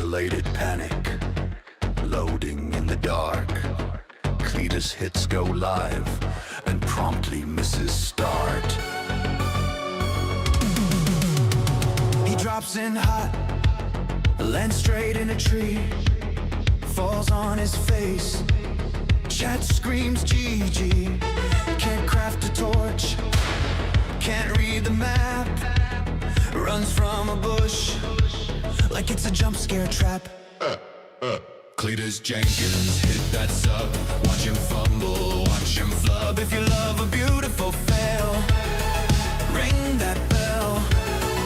simulated panic, loading in the dark. Cletus hits go live and promptly misses start. He drops in hot, lands straight in a tree, falls on his face. Chat screams GG. Can't craft a torch, can't read the map, runs from a bush like it's a jump scare trap. Cletus Jenkins hit that sub. Watch him fumble, watch him flub. If you love a beautiful fail, ring that bell.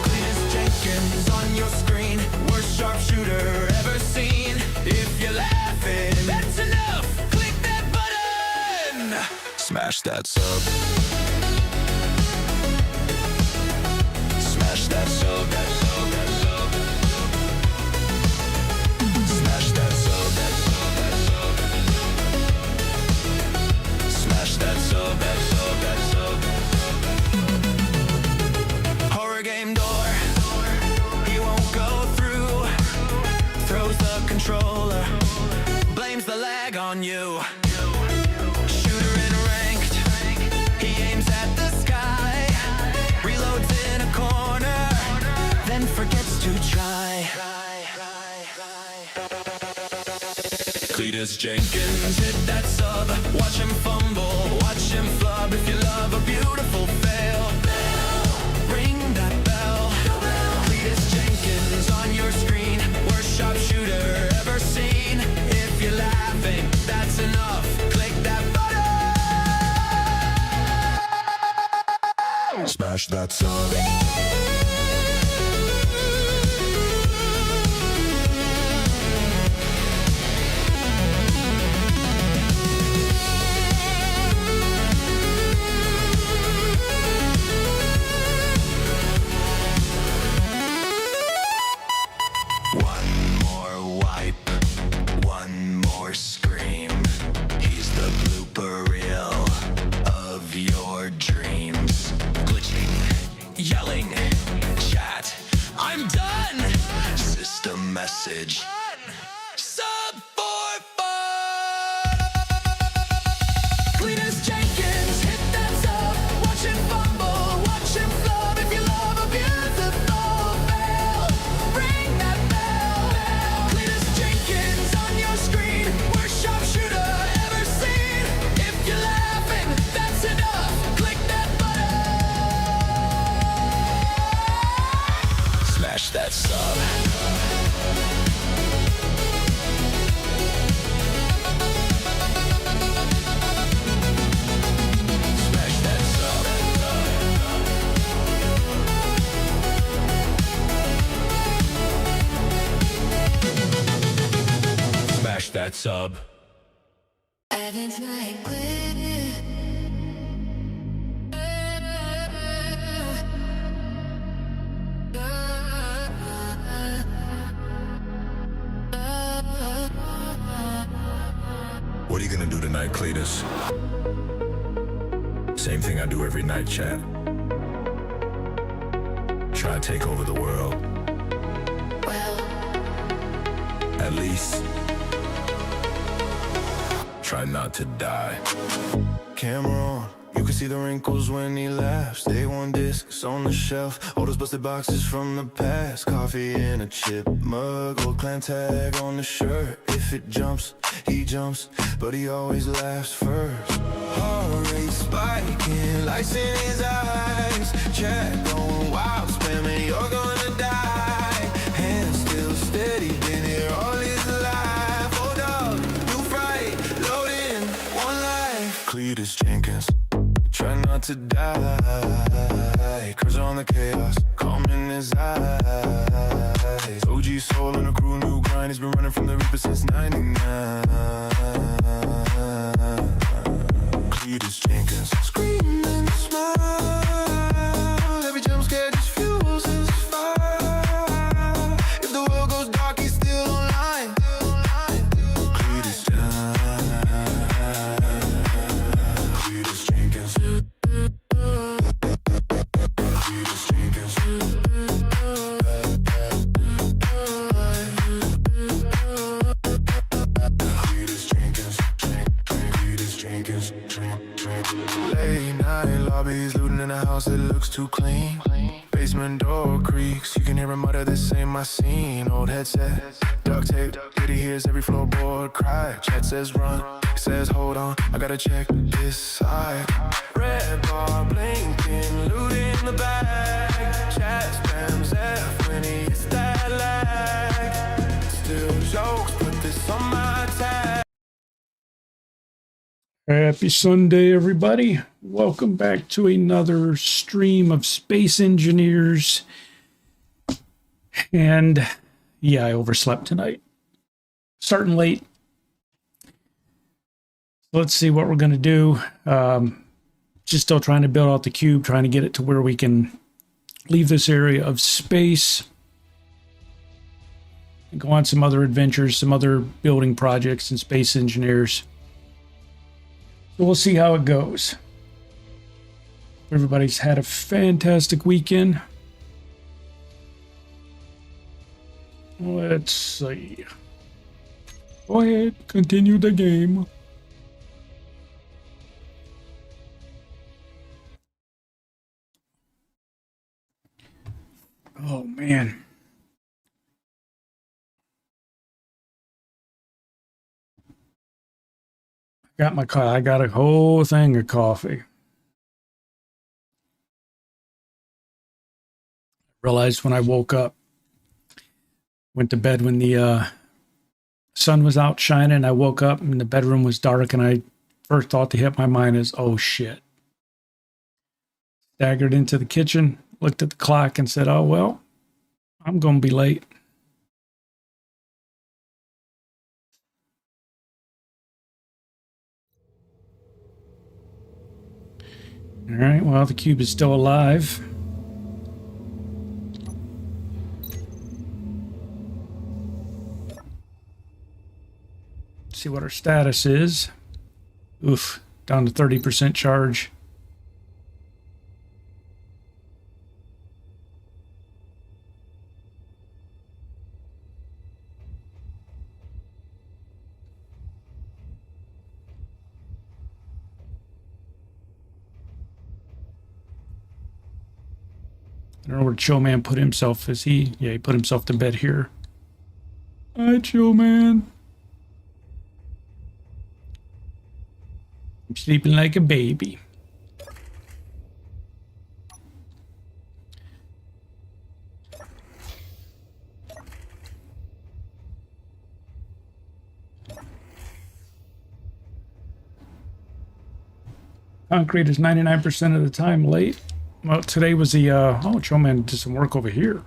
Cletus Jenkins on your screen, worst sharpshooter ever seen. If you're laughing, that's enough. Click that button. Smash that sub. Smash that sub. That sub. That sub. Smash that sub. That sub. That sub. Smash that sub. That sub. That sub. Horror game door, he won't go through. Throws the controller, blames the lag on you. Shooter in ranked, he aims at the sky, reloads in a corner, then forgets to try. Cletus Jenkins hit that sub. Watch him fumble, watch him flub. If you love a beautiful fail, ring that bell. Cletus Jenkins on your screen, worst sharpshooter ever seen. If you're laughing, that's enough. Click that button. Smash that sub. Message. Sub for fun. Cletus Jenkins hit that sub. Watch him fumble, watch him flub. If you love a beautiful fail, ring that bell. Cletus Jenkins on your screen, worst sharpshooter ever seen. If you're laughing, that's enough. Click that button. Smash that sub. That sub. What are you gonna do tonight, Cletus? Same thing I do every night, chat. Try to take over the world. Well, at least try not to die. Camera on, you can see the wrinkles when he laughs. Day one discs on the shelf, all those busted boxes from the past. Coffee in a chip mug, old clan tag on the shirt. If it jumps, he jumps, but he always laughs first. Heart rate spiking, lights in his eyes. Chat going wild, spamming, you're gonna die. Hands still steady, been here all his life. Hold up, new fright, loading, one life. Cletus Jenkins, try not to die. Cursor on the chaos, calm in his eyes. OG soul and a crew, new grind. He's been running from the Reaper since '99. Cletus Jenkins, scream and smile. Every jump scare just fuels his fire. If the world goes dark, he's still online. Cletus Jenkins. Cletus Jenkins. house, it looks too clean. Basement door creaks, you can hear a mutter, this ain't my scene. Old headset, duct tape, Diddy hears every floorboard cry. Chat says run, it says hold on, I gotta check this side. Red bar blinking, loot in the bag. Chat spams F when he hits that lag. Still jokes, put this on my tag. Happy Sunday, everybody. Welcome back to another stream of Space Engineers. And yeah, I overslept tonight. Starting late. Let's see what we're going to do. Just still trying to build out the cube, trying to get it to where we can leave this area of space and go on some other adventures, some other building projects and Space Engineers. So we'll see how it goes. Everybody's had a fantastic weekend. Let's see. Go ahead, continue the game. Oh, man. I got a whole thing of coffee. Realized when I woke up, went to bed when the sun was out shining. I woke up and the bedroom was dark, and I first thought to hit my mind is, oh shit. Staggered into the kitchen, looked at the clock and said, oh well, I'm gonna be late. All right, well, the cube is still alive. See what our status is. Oof, down to 30% charge. I don't know where Chill Man put himself. Is he? Yeah, he put himself to bed here. Hi, Chill Man. I'm sleeping like a baby. Concrete is 99% of the time late. Well, today was the, oh, Chill Man did some work over here.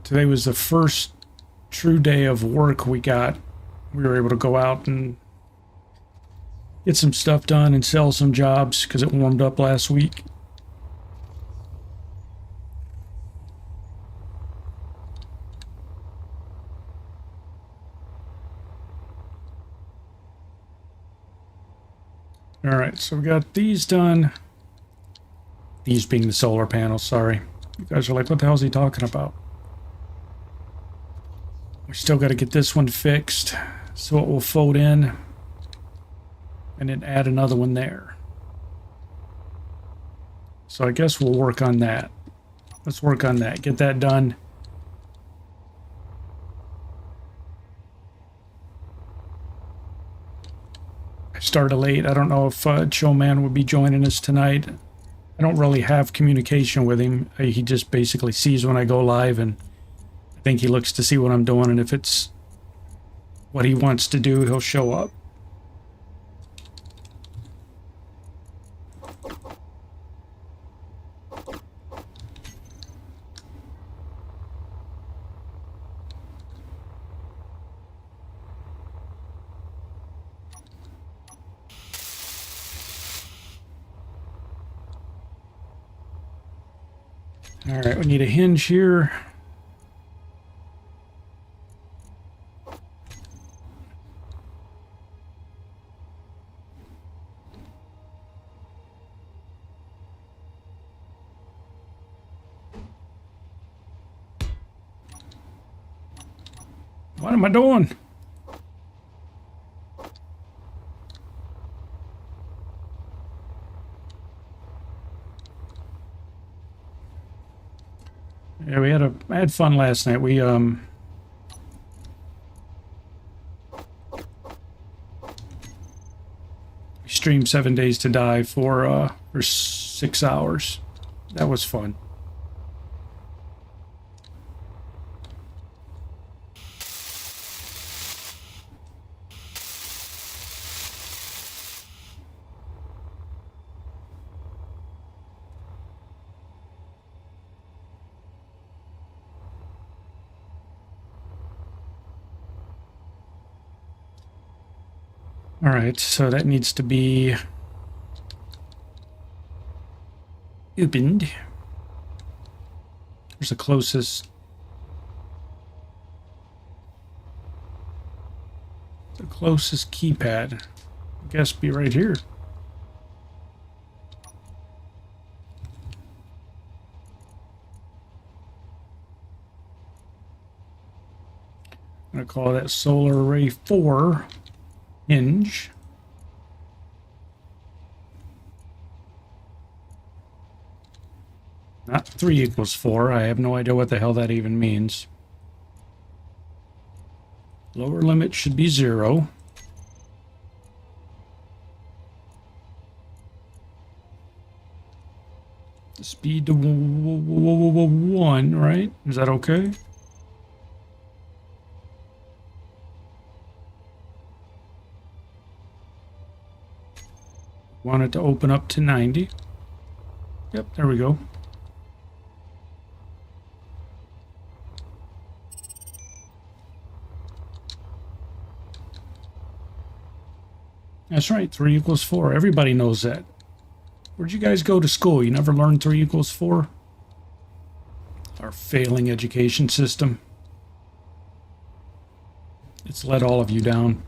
Today was the first true day of work we got. We were able to go out and get some stuff done and sell some jobs because it warmed up last week. All right, so we got these done. These being the solar panels, sorry. You guys are like, what the hell is he talking about? We still got to get this one fixed so it will fold in and then add another one there. So I guess we'll work on that. Let's work on that, get that done. I started late. I don't know if Chill Man would be joining us tonight. I don't really have communication with him. He just basically sees when I go live, and I think he looks to see what I'm doing, and if it's what he wants to do, he'll show up. All right, we need a hinge here. What am I doing? Yeah, I had fun last night. We streamed 7 Days to Die for 6 hours. That was fun. All right, so that needs to be opened. There's the closest keypad. I guess be right here. I'm gonna call that Solar Array 4 hinge. Not 3 equals 4. I have no idea what the hell that even means. Lower limit should be 0. Speed to 1, right? Is that okay? Want it to open up to 90. Yep, there we go. That's right, 3 equals 4. Everybody knows that. Where'd you guys go to school? You never learned 3 equals 4? Our failing education system. It's let all of you down.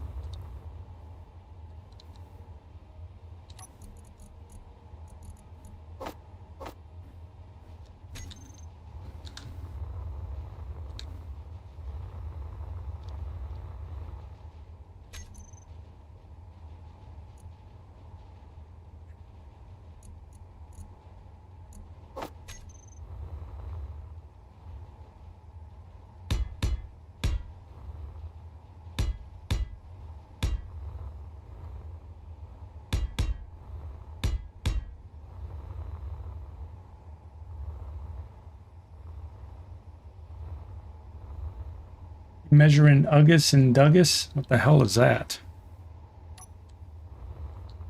Measuring Ugus and Duggus? What the hell is that?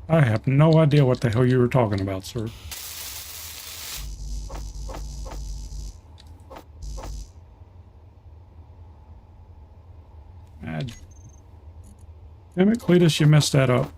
I have no idea what the hell you were talking about, sir. Damn it, Cletus, you messed that up.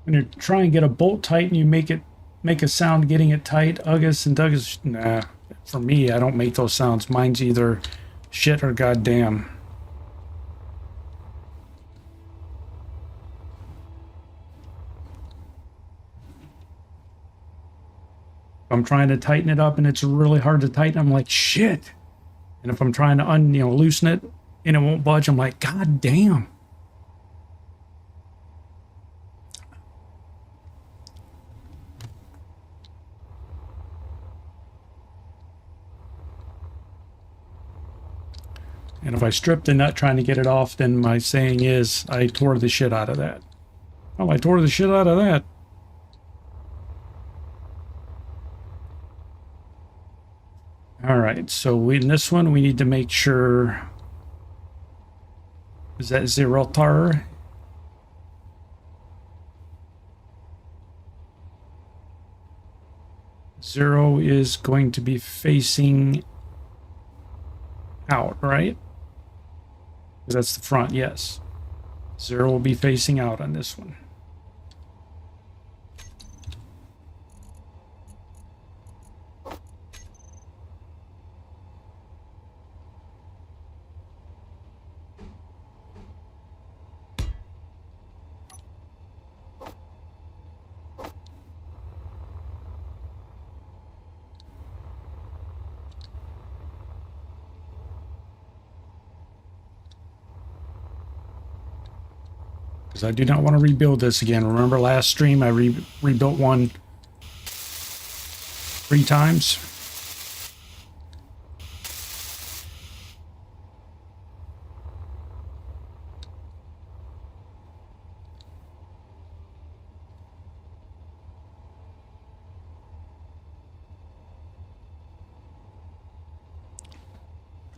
When you try and get a bolt tight and you make a sound getting it tight, Ugus and Duggus, nah. For me, I don't make those sounds. Mine's either shit or goddamn. If I'm trying to tighten it up and it's really hard to tighten, I'm like, shit. And if I'm trying to loosen it and it won't budge, I'm like, god damn. And if I strip the nut trying to get it off, then my saying is I tore the shit out of that. Oh, I tore the shit out of that. Alright, so in this one we need to make sure... Is that zero tar? Zero is going to be facing out, right? That's the front, yes. Zero will be facing out on this one. Because I do not want to rebuild this again. Remember last stream I rebuilt one 3 times?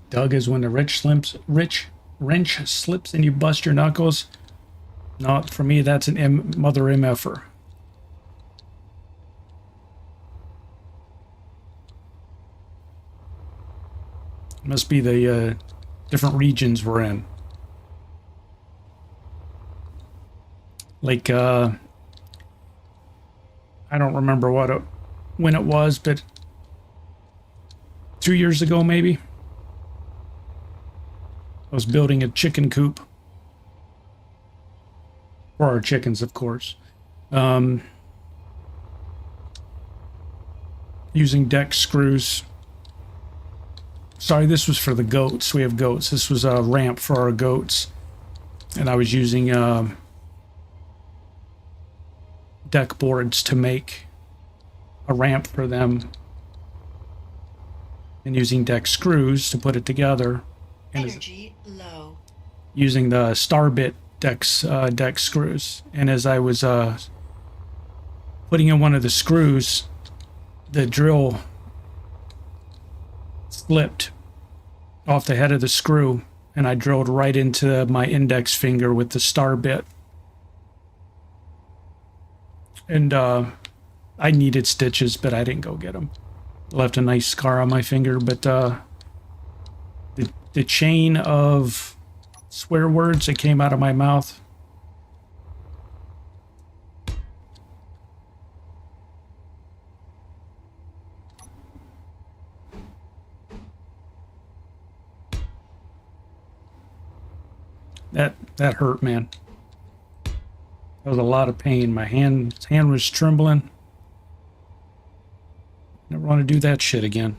Doug is when the wrench slips and you bust your knuckles. Not for me, that's an mother MFer. Must be the different regions we're in. Like, I don't remember when it was, but 2 years ago maybe. I was building a chicken coop. For our chickens, of course. Using deck screws. Sorry, this was for the goats. We have goats. This was a ramp for our goats. And I was using deck boards to make a ramp for them. And using deck screws to put it together. And Energy low. Using the star bit deck screws, and as I was putting in one of the screws, the drill slipped off the head of the screw, and I drilled right into my index finger with the star bit. And I needed stitches, but I didn't go get them. Left a nice scar on my finger, but the chain of swear words that came out of my mouth. That hurt, man. That was a lot of pain. My hand was trembling. Never want to do that shit again.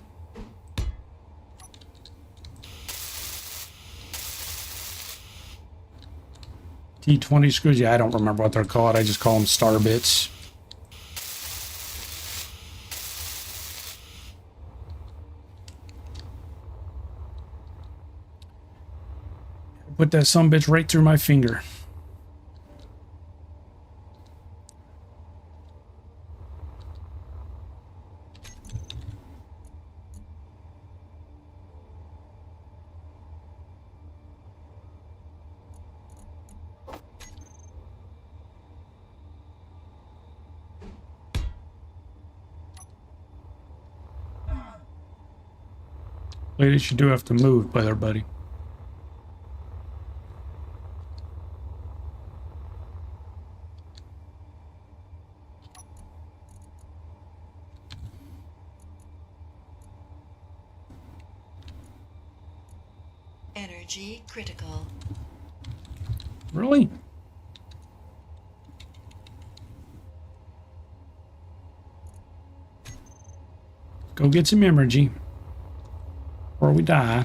T20 screws? Yeah, I don't remember what they're called. I just call them star bits. Put that sumbitch right through my finger. Ladies, you do have to move, brother, buddy. Energy critical. Really? Go get some energy. Or we die.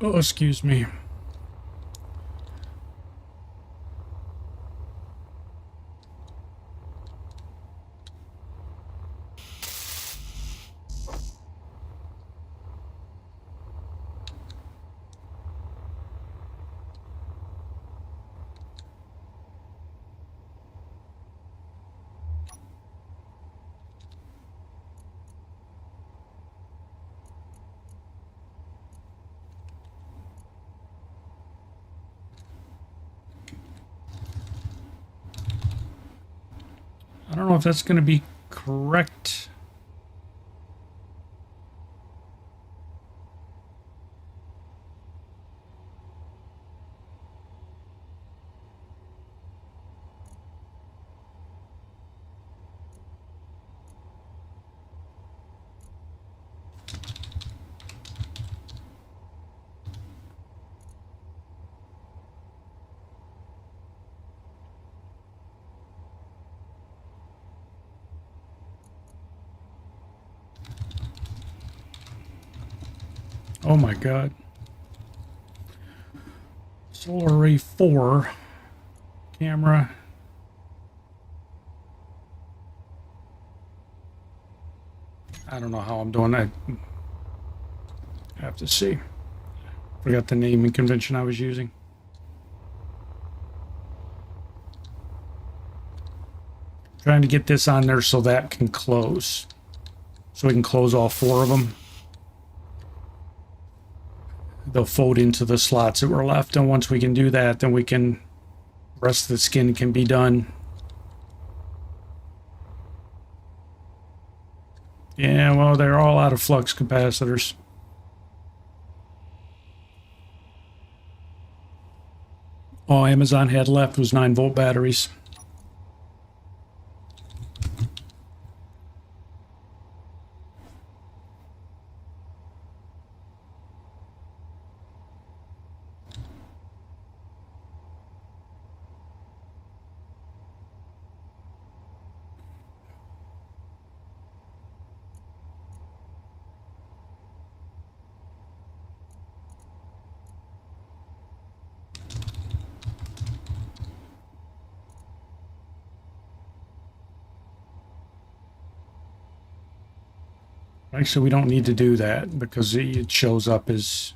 Oh, excuse me. I don't know if that's going to be correct. Oh my god. Solar Array 4 camera. I don't know how I'm doing that. I have to see. Forgot the naming convention I was using. Trying to get this on there so that can close. So we can close all 4 of them. They'll fold into the slots that were left, and once we can do that, then we can, the rest of the skin can be done. Yeah, well, they're all out of flux capacitors. All Amazon had left was 9-volt batteries. Actually, we don't need to do that because it shows up as...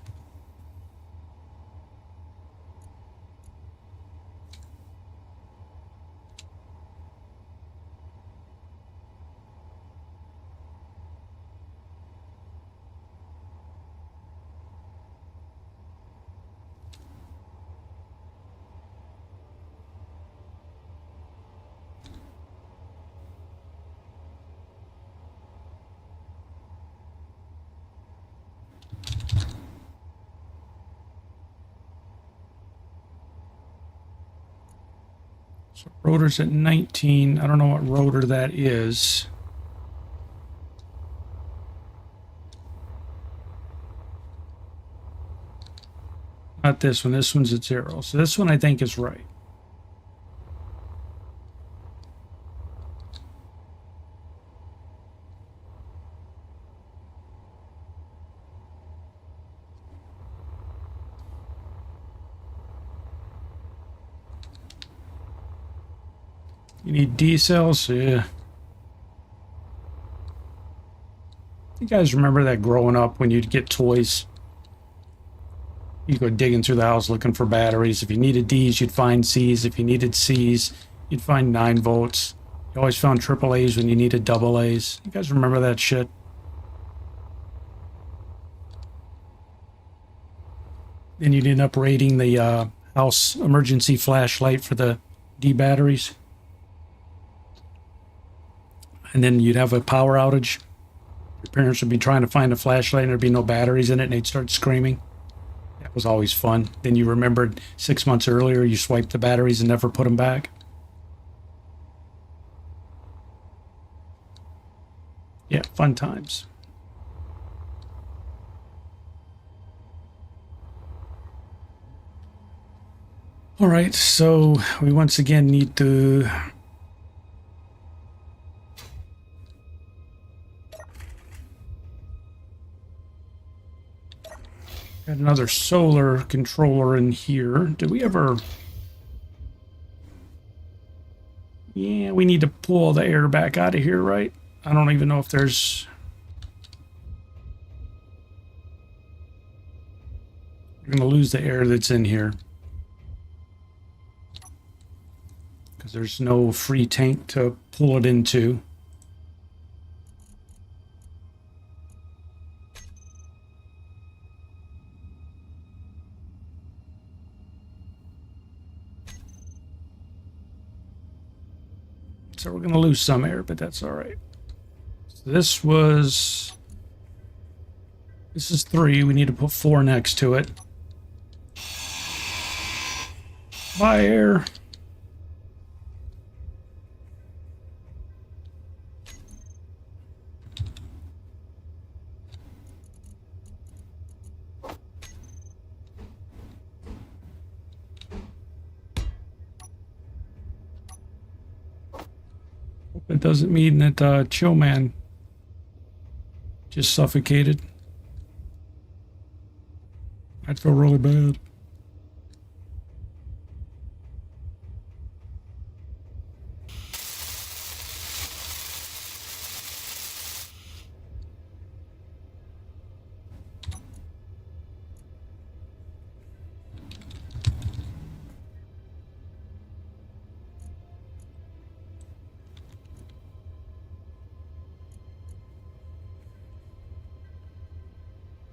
So rotor's at 19. I don't know what rotor that is. Not this one. This one's at 0. So this one I think is right. You need D cells? Yeah. You guys remember that growing up when you'd get toys? You go digging through the house looking for batteries. If you needed Ds, you'd find Cs. If you needed Cs, you'd find 9 volts. You always found AAAs when you needed AAs. You guys remember that shit? Then you'd end up raiding the house emergency flashlight for the D batteries. And then you'd have a power outage. Your parents would be trying to find a flashlight and there'd be no batteries in it and they'd start screaming. That was always fun. Then you remembered 6 months earlier you swiped the batteries and never put them back. Yeah, fun times. All right, so we once again need to... Got another solar controller in here. Did we ever... Yeah, we need to pull the air back out of here, right? I don't even know if there's... We're going to lose the air that's in here. Because there's no free tank to pull it into. So we're going to lose some air, but that's all right. So this is 3. We need to put 4 next to it. Bye, air. Hope it doesn't mean that Chill Man just suffocated. I'd feel really bad.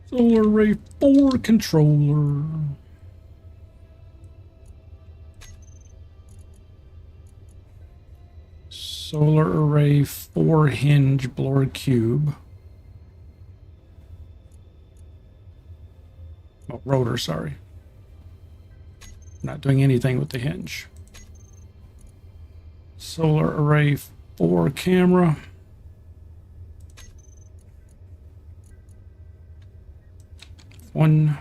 Solar Array 4 controller. Solar Array 4 hinge blower cube. Oh, rotor, sorry. Not doing anything with the hinge. Solar Array 4 camera. One.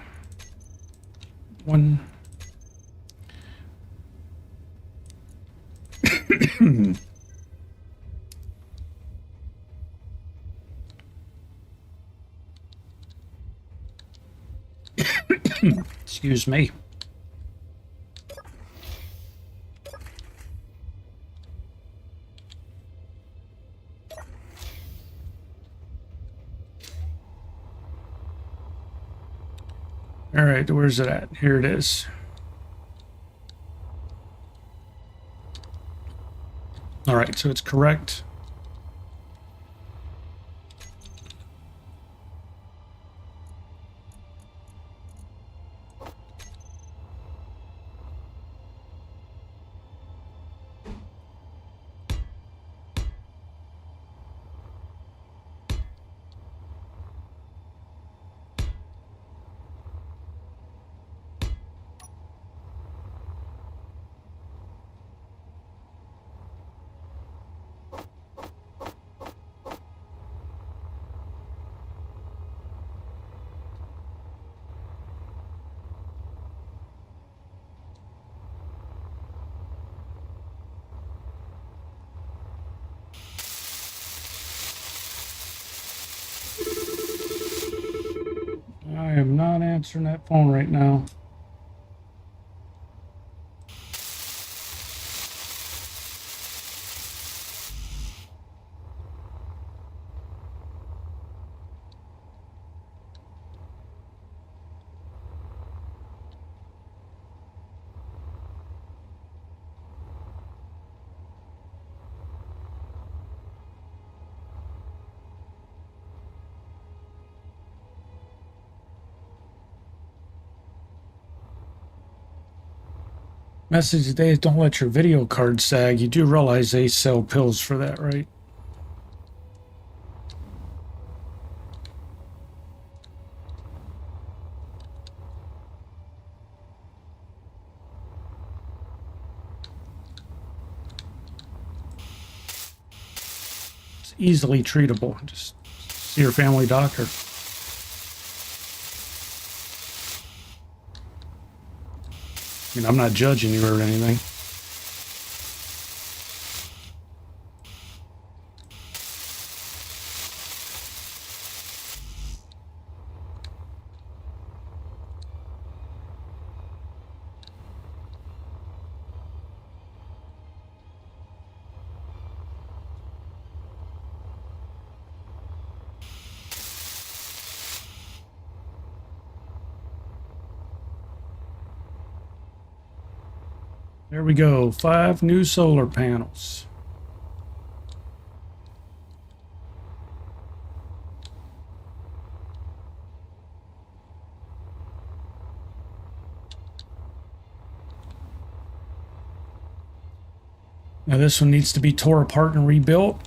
Excuse me. All right, where's it at? Here it is. All right, so it's correct. I am not answering that phone right now. Message today is don't let your video card sag. You do realize they sell pills for that, right? It's easily treatable. Just see your family doctor. I mean, I'm not judging you or anything. There we go. 5 new solar panels. Now this one needs to be tore apart and rebuilt.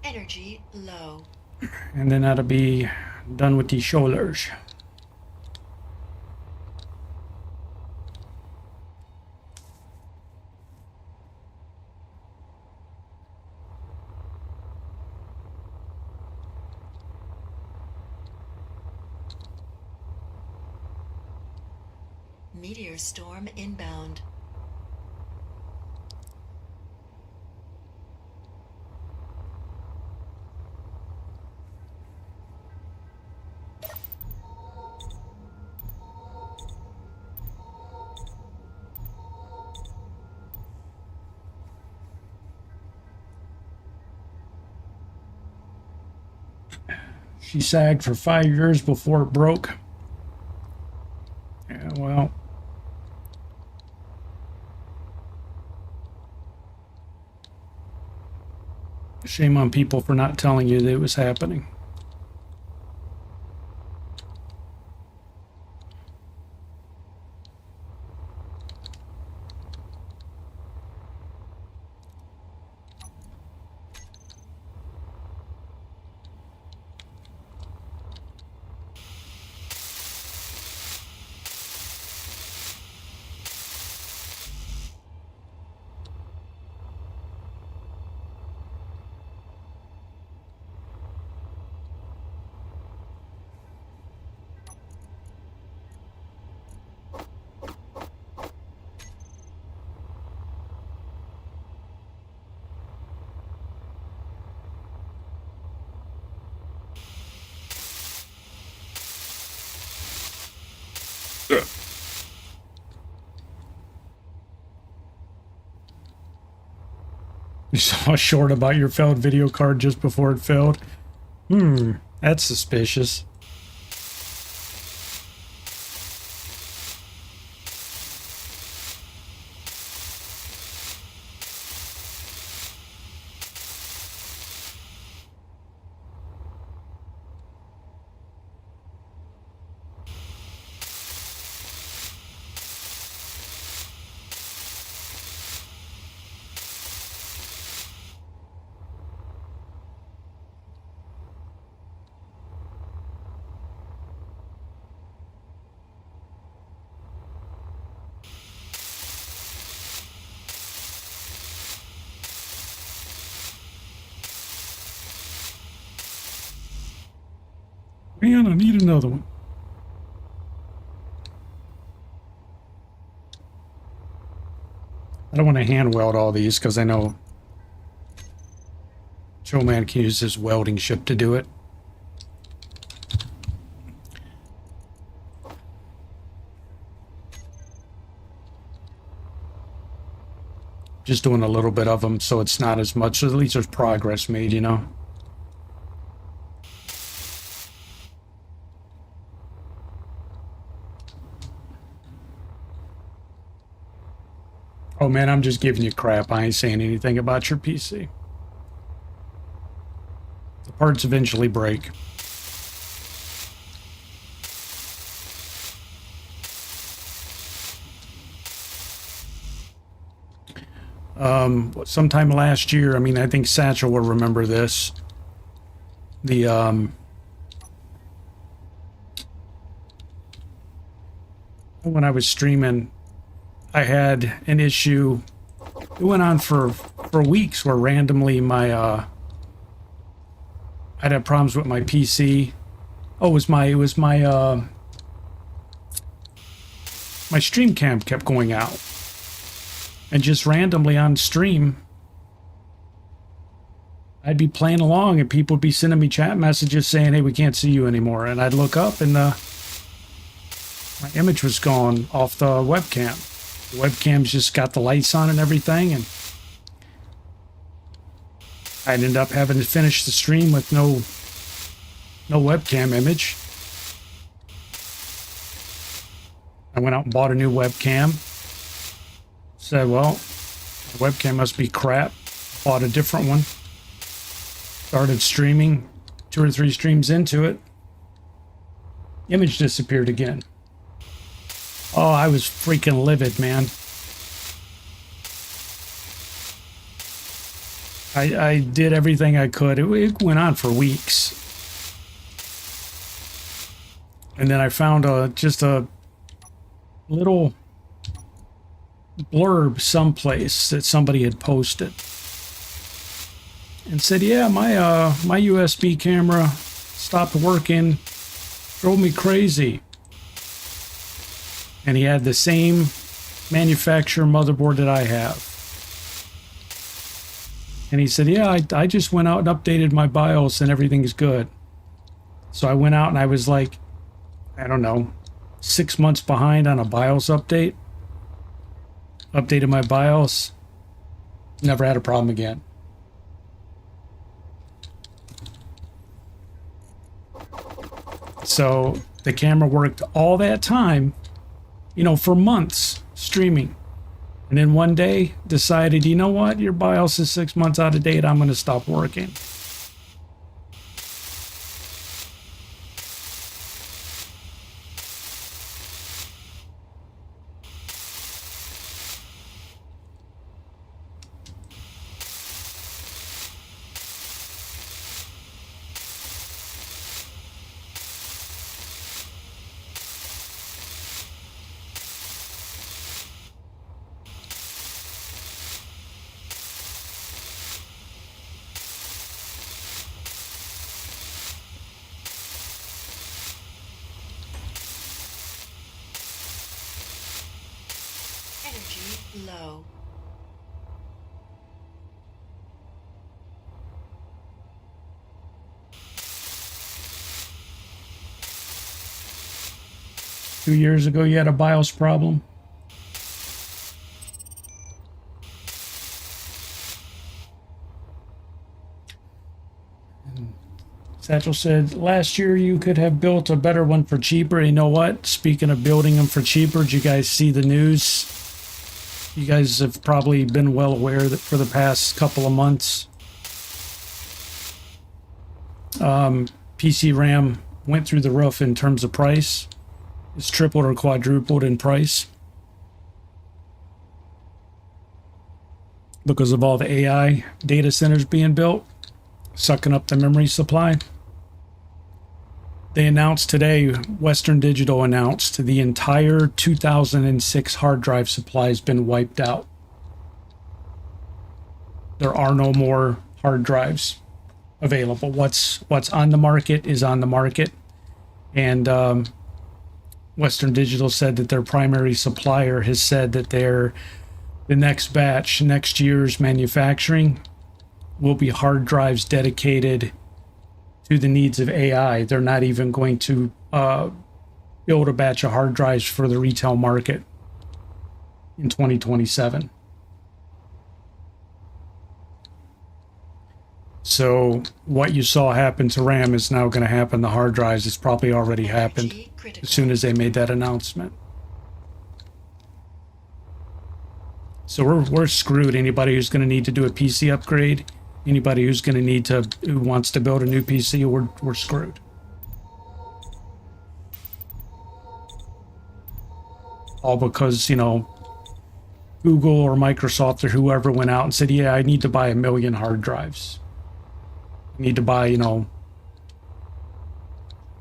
Energy low. And then that'll be done with these shoulders. Meteor storm inbound. She sagged for 5 years before it broke. Yeah, well. Shame on people for not telling you that it was happening. You saw a short about your failed video card just before it failed? That's suspicious. Man, I need another one. I don't want to hand weld all these because I know Showman can use his welding ship to do it. Just doing a little bit of them so it's not as much. At least there's progress made, you know. Oh man, I'm just giving you crap. I ain't saying anything about your PC. The parts eventually break. Sometime last year, I mean, I think Satchel will remember this. When I was streaming, I had an issue. It went on for weeks where randomly I'd have problems with my PC. Oh, it was my stream cam kept going out. And just randomly on stream, I'd be playing along and people would be sending me chat messages saying, hey, we can't see you anymore. And I'd look up and my image was gone off the webcam. The webcam's just got the lights on and everything, and I'd end up having to finish the stream with no webcam image. I went out and bought a new webcam. Said, well, the webcam must be crap. Bought a different one. Started streaming. 2 or 3 streams into it. Image disappeared again. Oh, I was freaking livid, man. I did everything I could. It went on for weeks. And then I found just a little blurb someplace that somebody had posted. And said, yeah, my USB camera stopped working. Drove me crazy. And he had the same manufacturer motherboard that I have. And he said, yeah, I just went out and updated my BIOS and everything's good. So I went out and I was like, I don't know, 6 months behind on a BIOS update. Updated my BIOS. Never had a problem again. So the camera worked all that time, you know, for months streaming. And then one day decided, you know what, your BIOS is 6 months out of date. I'm going to stop working. Energy low. Two years ago, you had a BIOS problem. Satchel said, last year you could have built a better one for cheaper. You know what? Speaking of building them for cheaper, did you guys see the news? You guys have probably been well aware that for the past couple of months, PC RAM went through the roof in terms of price. It's tripled or quadrupled in price because of all the AI data centers being built, sucking up the memory supply. They announced today, Western Digital announced the entire 2006 hard drive supply has been wiped out. There are no more hard drives available. What's on the market is on the market. And Western Digital said that their primary supplier has said that the next batch, next year's manufacturing, will be hard drives dedicated to the needs of AI. They're not even going to build a batch of hard drives for the retail market in 2027. So what you saw happen to RAM is now going to happen to hard drives. It's probably already happened as soon as they made that announcement. So we're screwed. Anybody who's going to need to do a PC upgrade, anybody who's going to who wants to build a new PC, we're screwed. All because, you know, Google or Microsoft or whoever went out and said, yeah, I need to buy 1 million hard drives. I need to buy, you know,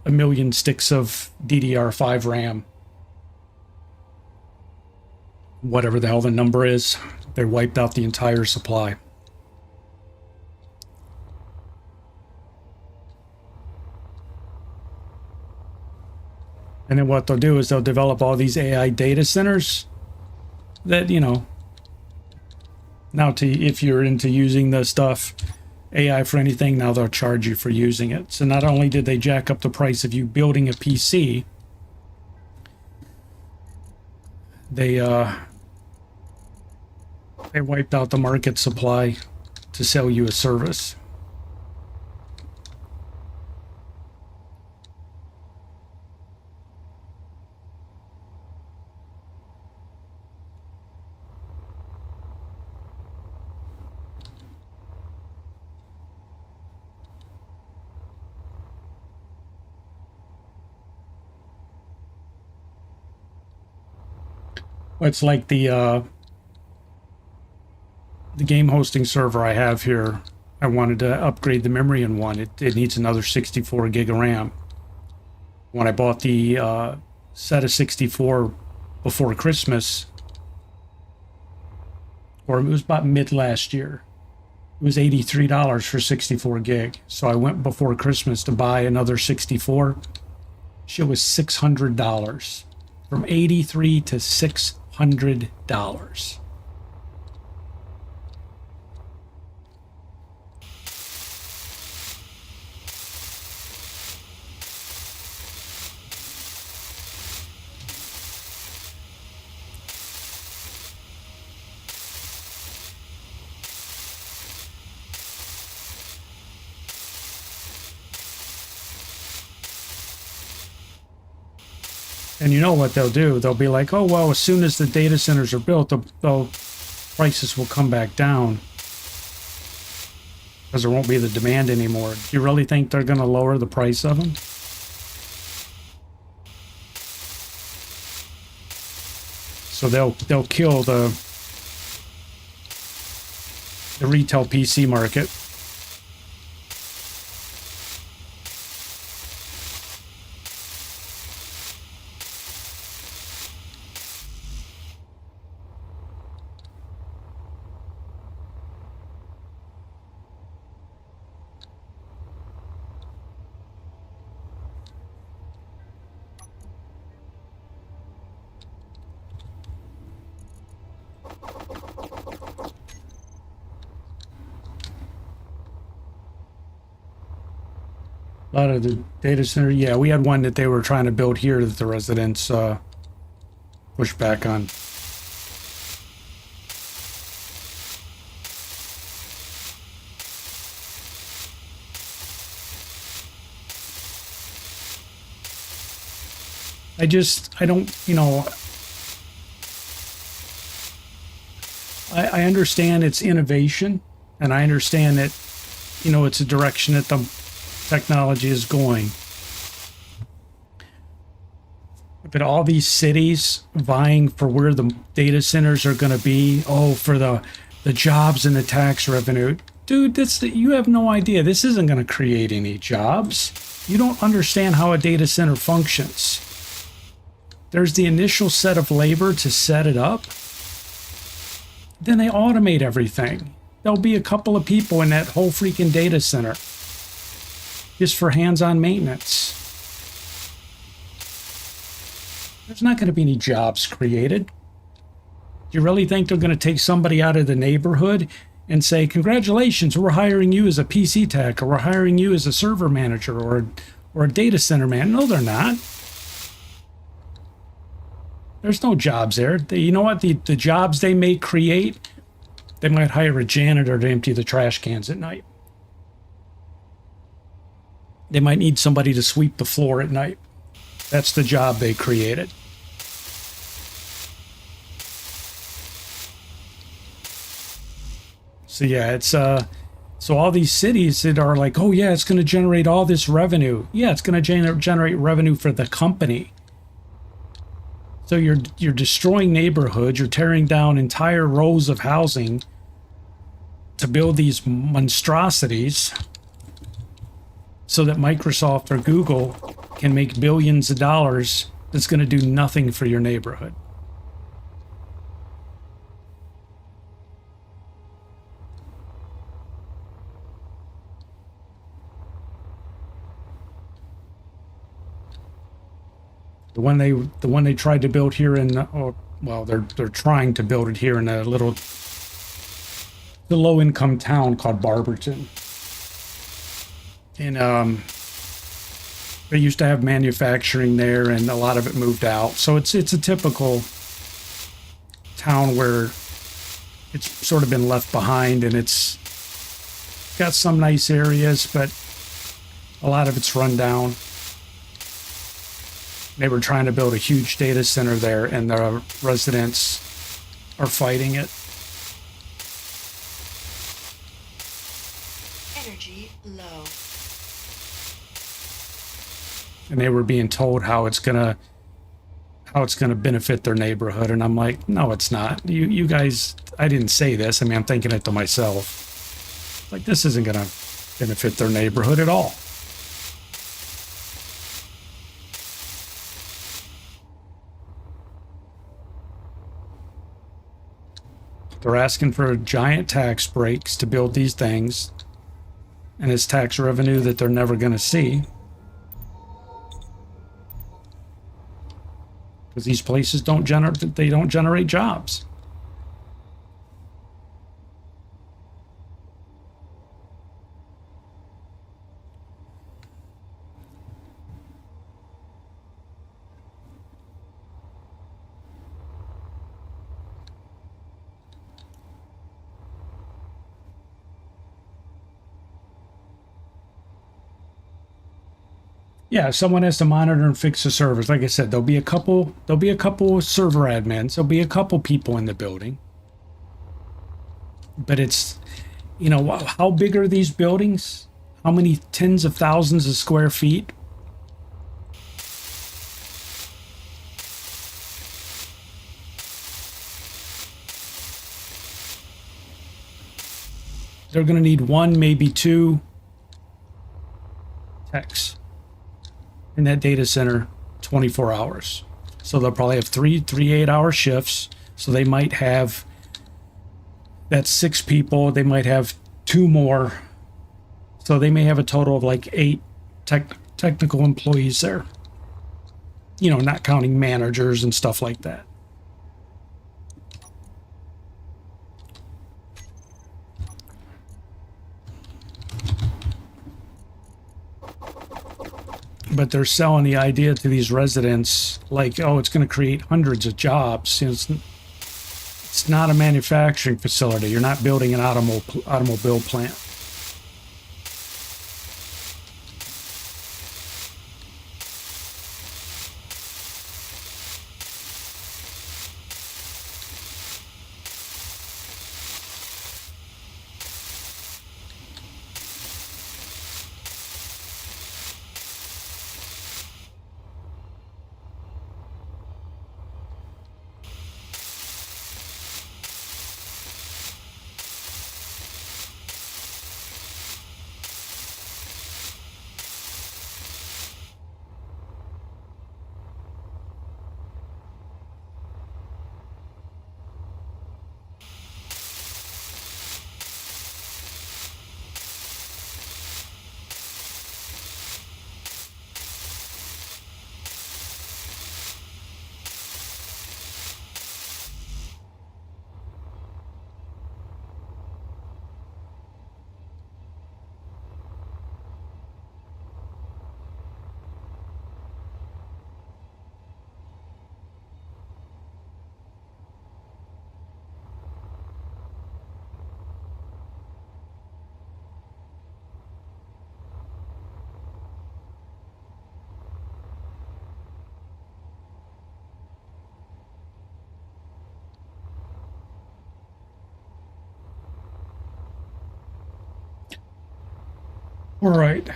1 million sticks of DDR5 RAM. Whatever the hell the number is, they wiped out the entire supply. And then what they'll do is they'll develop all these AI data centers that, you know, now if you're into using the stuff, AI for anything, now they'll charge you for using it. So not only did they jack up the price of you building a PC, they wiped out the market supply to sell you a service. It's like the game hosting server I have here. I wanted to upgrade the memory in one. It needs another 64 gig of RAM. When I bought the set of 64 before Christmas, or it was about mid last year, it was $83 for 64 gig. So I went before Christmas to buy another 64. Shit was $600. From 83 to $600. And you know what they'll do? They'll be like, oh, well, as soon as the data centers are built, the prices will come back down because there won't be the demand anymore. Do you really think they're going to lower the price of them? So they'll kill the retail PC market. A lot of the data center, yeah, we had one that they were trying to build here that the residents pushed back on. I don't, you know, I understand it's innovation, and I understand that, you know, it's a direction that the technology is going. But all these cities vying for where the data centers are going to be, oh, for the jobs and the tax revenue. Dude, you have no idea. This isn't going to create any jobs. You don't understand how a data center functions. There's the initial set of labor to set it up. Then they automate everything. There'll be a couple of people in that whole freaking data center just for hands-on maintenance. There's not going to be any jobs created. Do you really think they're going to take somebody out of the neighborhood and say, congratulations, we're hiring you as a PC tech, or we're hiring you as a server manager, or a data center man? No, they're not. There's no jobs there. You know what? The jobs they may create, they might hire a janitor to empty the trash cans at night. They might need somebody to sweep the floor at night. That's the job they created. So yeah, it's so all these cities that are like, oh yeah, it's going to generate all this revenue. Yeah, it's going to generate revenue for the company. So you're destroying neighborhoods, you're tearing down entire rows of housing to build these monstrosities so that Microsoft or Google can make billions of dollars that's going to do nothing for your neighborhood. The one they tried to build here in, well, they're trying to build it here in the low-income town called Barberton. And they used to have manufacturing there, and a lot of it moved out. So it's a typical town where it's sort of been left behind, and it's got some nice areas, but a lot of it's run down. They were trying to build a huge data center there, and the residents are fighting it. Energy low. And they were being told how how it's going to benefit their neighborhood. And I'm like, no, it's not. You guys, I didn't say this. I mean, I'm thinking it to myself. Like, this isn't going to benefit their neighborhood at all. They're asking for giant tax breaks to build these things, and it's tax revenue that they're never going to see. Because these places don't generate jobs. Yeah, someone has to monitor and fix the servers. Like I said, there'll be a couple server admins, there'll be a couple people in the building. But it's, you know, how big are these buildings? How many tens of thousands of square feet? They're going to need one, maybe two techs in that data center 24 hours. So they'll probably have three 8-hour shifts. So they might have, that's 6 people. They might have 2 more. So they may have a total of like 8 technical employees there. You know, not counting managers and stuff like that. But they're selling the idea to these residents like, oh, it's going to create hundreds of jobs. You know, it's not a manufacturing facility. You're not building an automobile plant. All right.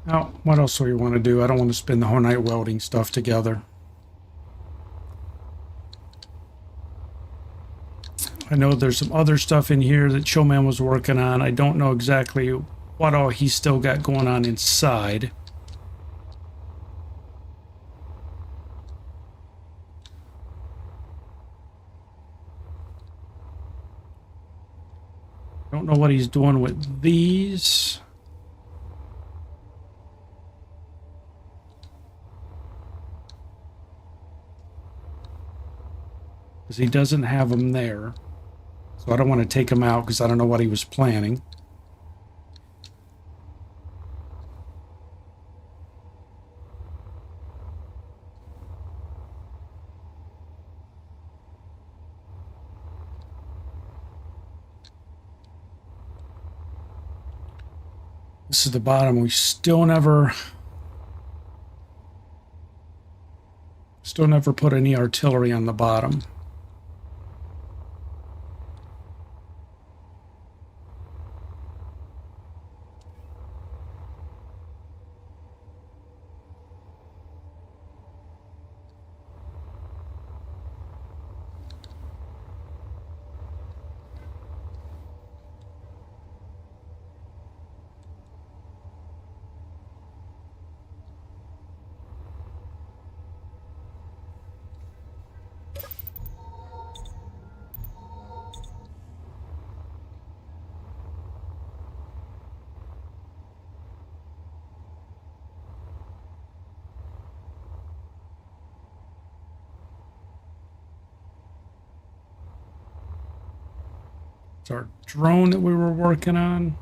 Now, what else do we want to do? I don't want to spend the whole night welding stuff together. I know there's some other stuff in here that Showman was working on. I don't know exactly what all he's still got going on inside. Don't know what he's doing with these. Because he doesn't have them there. So I don't want to take him out because I don't know what he was planning. This is the bottom. We still never put any artillery on the bottom. It's our drone that we were working on.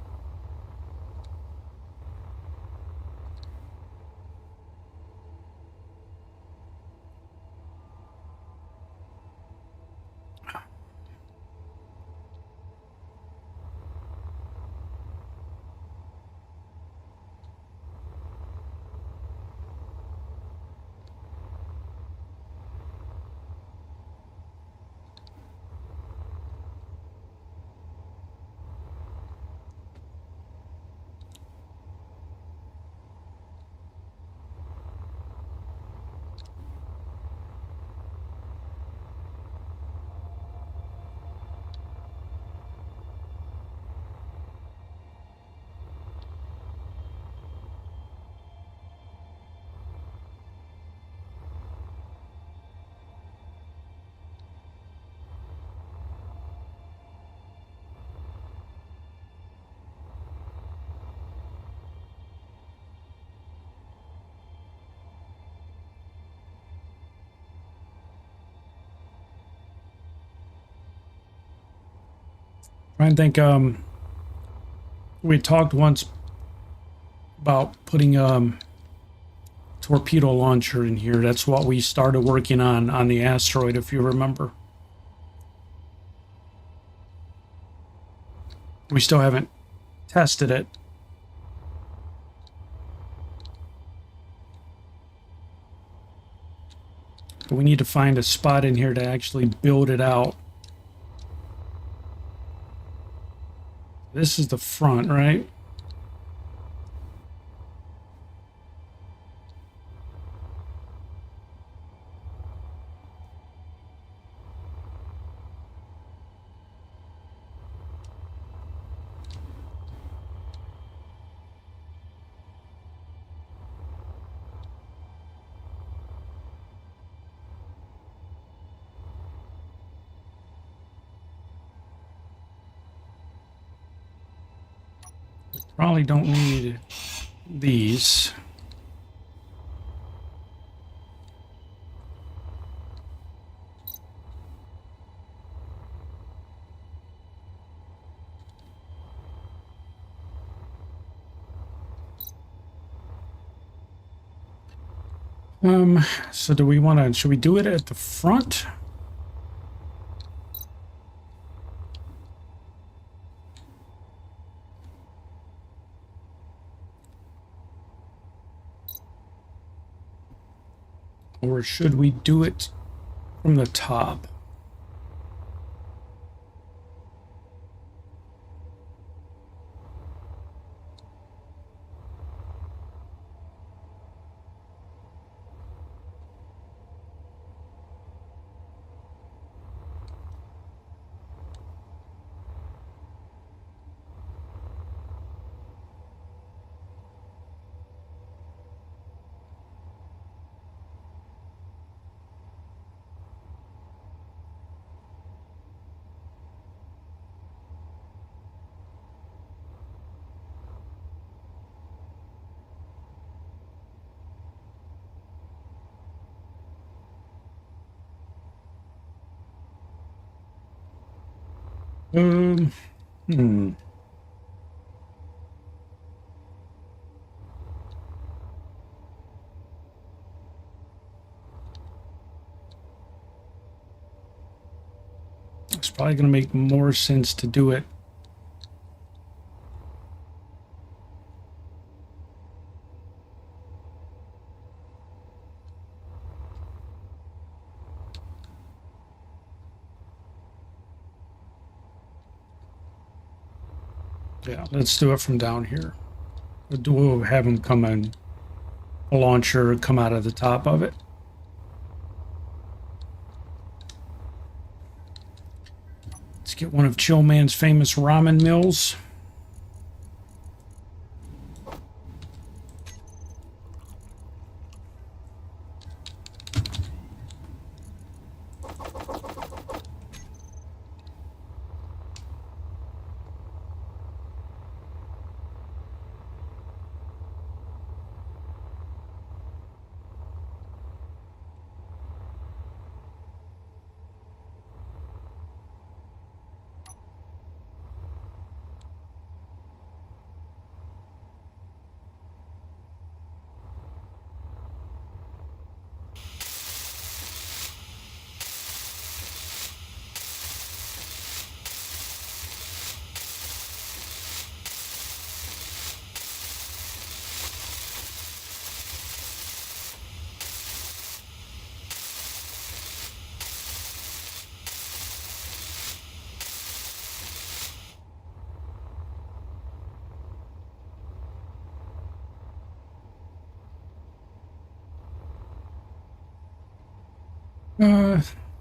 Trying to think, we talked once about putting torpedo launcher in here. That's what we started working on the asteroid, if you remember. We still haven't tested it. But we need to find a spot in here to actually build it out. This is the front, right? Probably don't need these. So do we want to, should we do it at the front? Or should we do it from the top? Um, hmm. It's probably going to make more sense to do it. Yeah, let's do it from down here. We'll have them come in, a launcher come out of the top of it. Let's get one of Chill Man's famous ramen mills.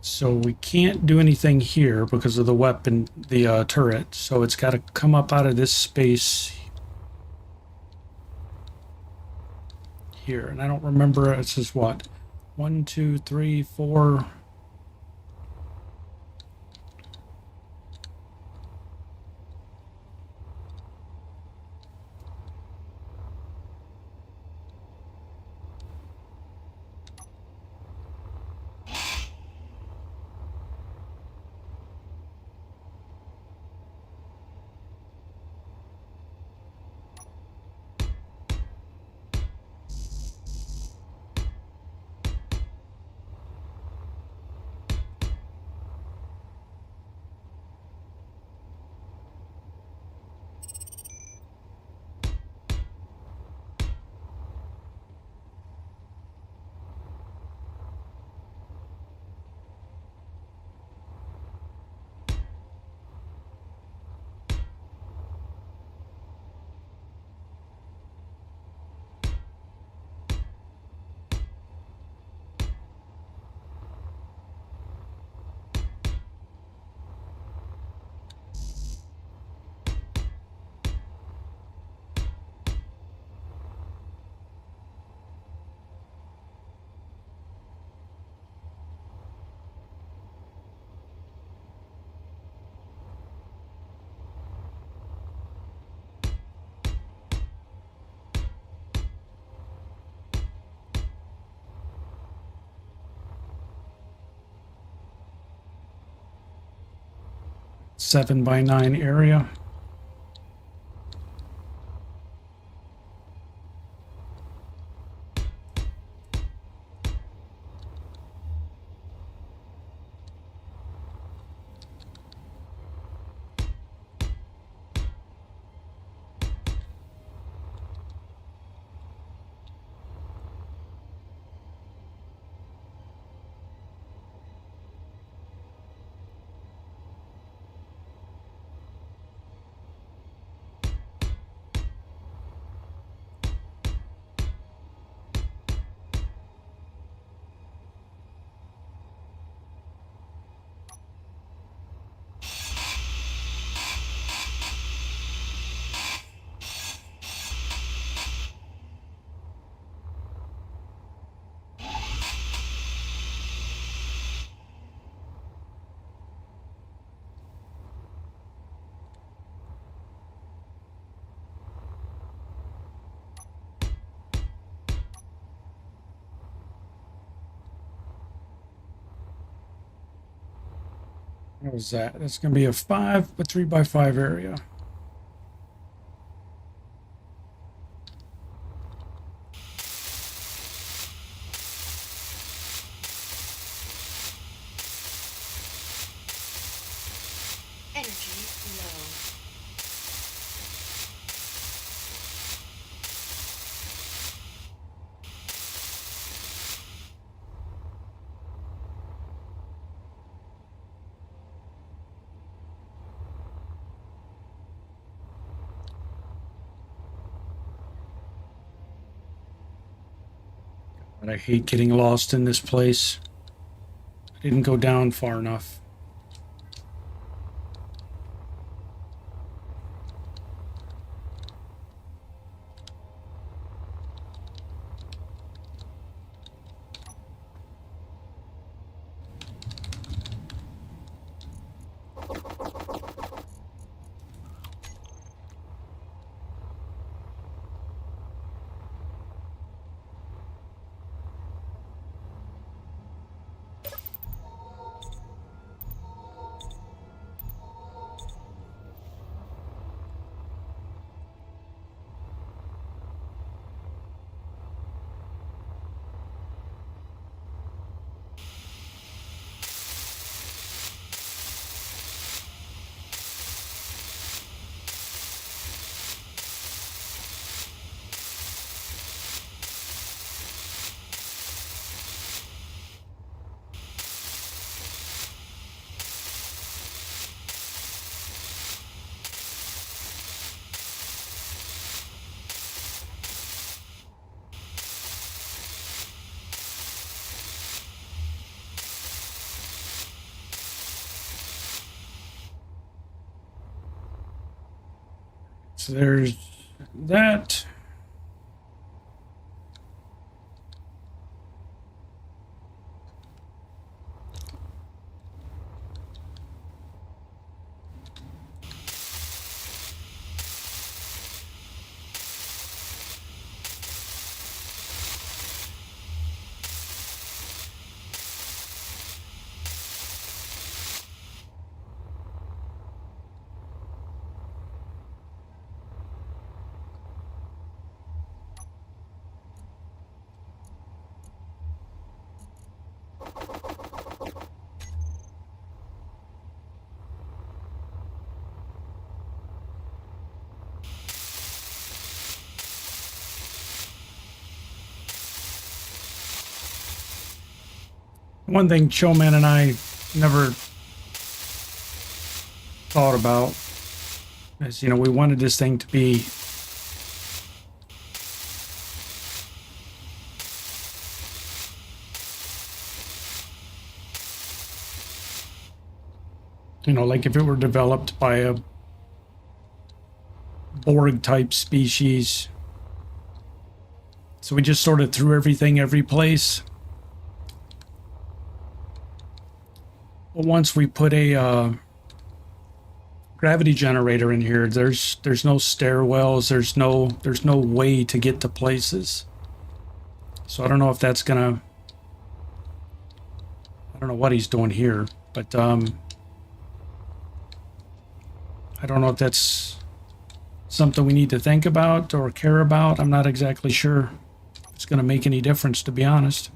So we can't do anything here because of the weapon, the turret. So it's got to come up out of this space here. And I don't remember, it says what? 1, 2, 3, 4. Seven by 9 area. What was that? That's going to be a 5 by 3 by 5 area. Energy low. But I hate getting lost in this place. I didn't go down far enough. So there's that. One thing Showman and I never thought about is, you know, we wanted this thing to be you know, like if it were developed by a Borg type species. So we just sort of threw everything every place. But once we put a gravity generator in here, there's no stairwells, there's no way to get to places. So I don't know if that's gonna, I don't know what he's doing here, but I don't know if that's something we need to think about or care about. I'm not exactly sure if it's gonna make any difference, to be honest.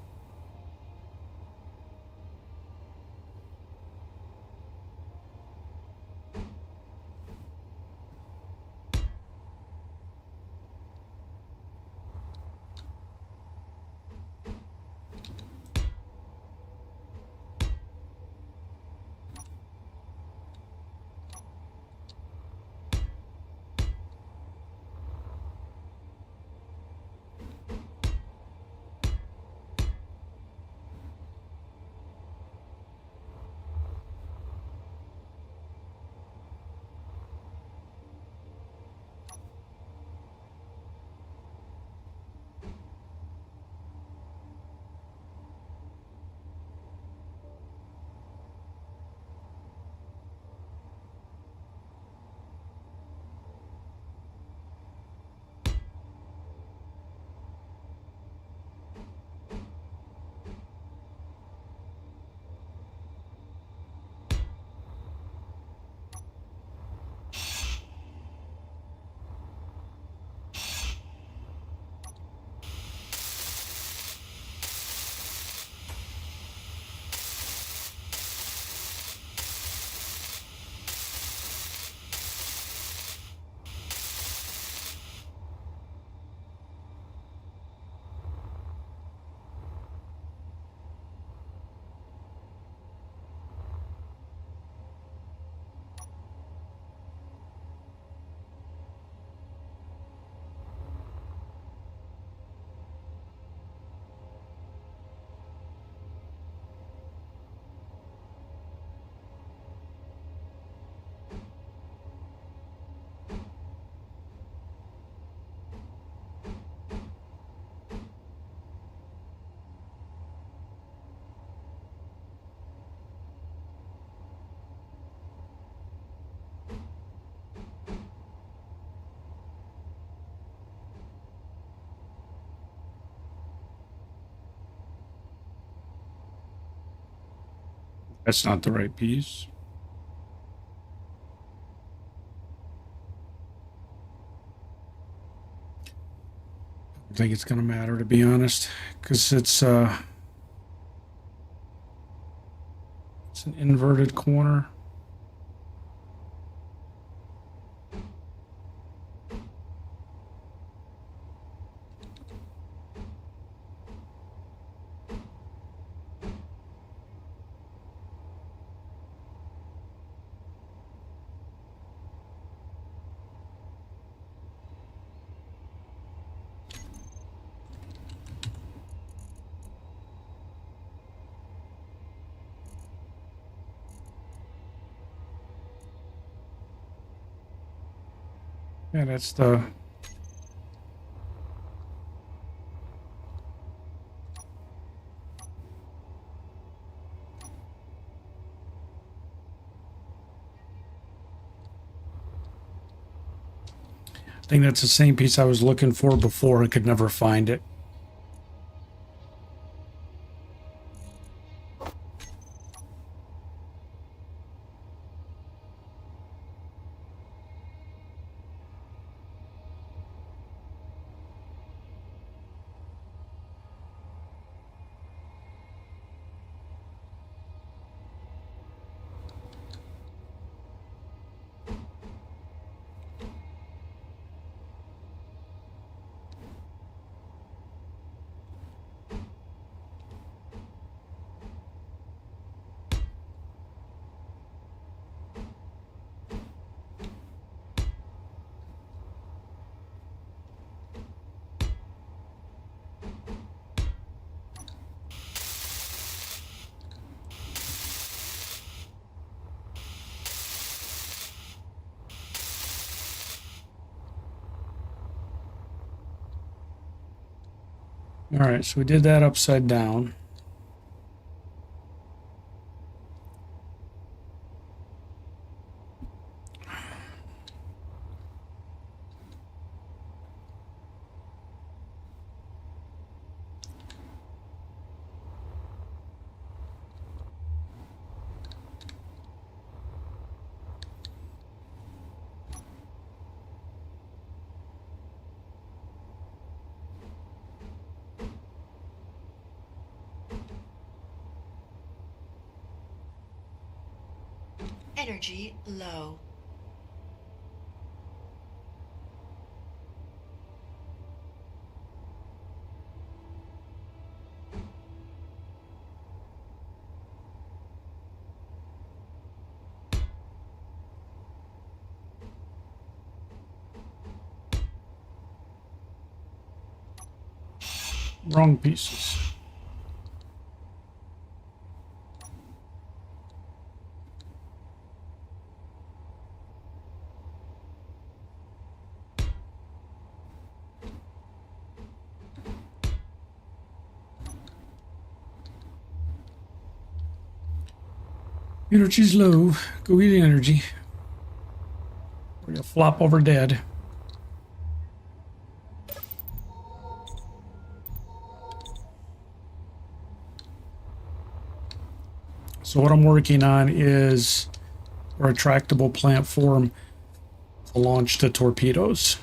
That's not the right piece. I don't think it's going to matter, to be honest, because it's an inverted corner. Yeah, that's the... I think that's the same piece I was looking for before. I could never find it. All right, so we did that upside down. Energy low. Wrong pieces. Energy's low. Go eat energy. Or you'll flop over dead. So what I'm working on is a retractable plant form to launch the torpedoes.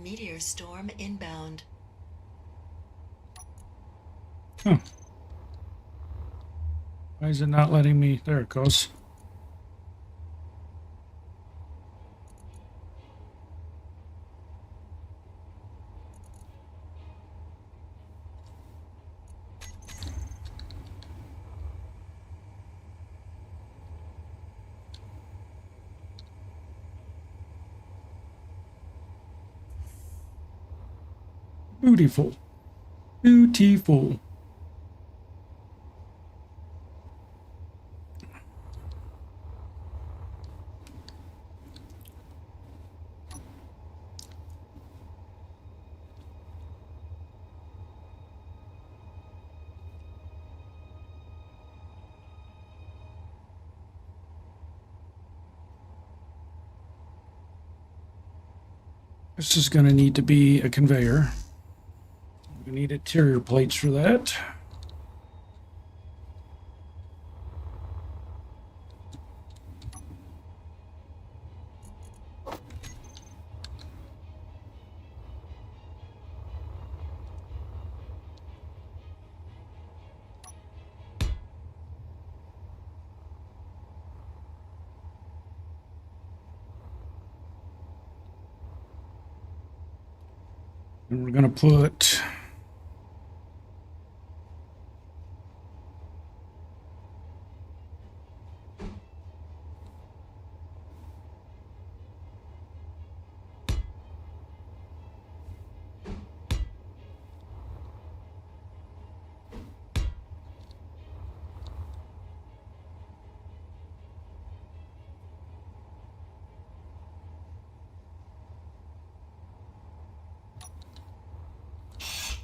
Meteor storm inbound. Huh. Why is it not letting me? There it goes. Beautiful. Beautiful. This is going to need to be a conveyor. We need interior plates for that. And we're going to put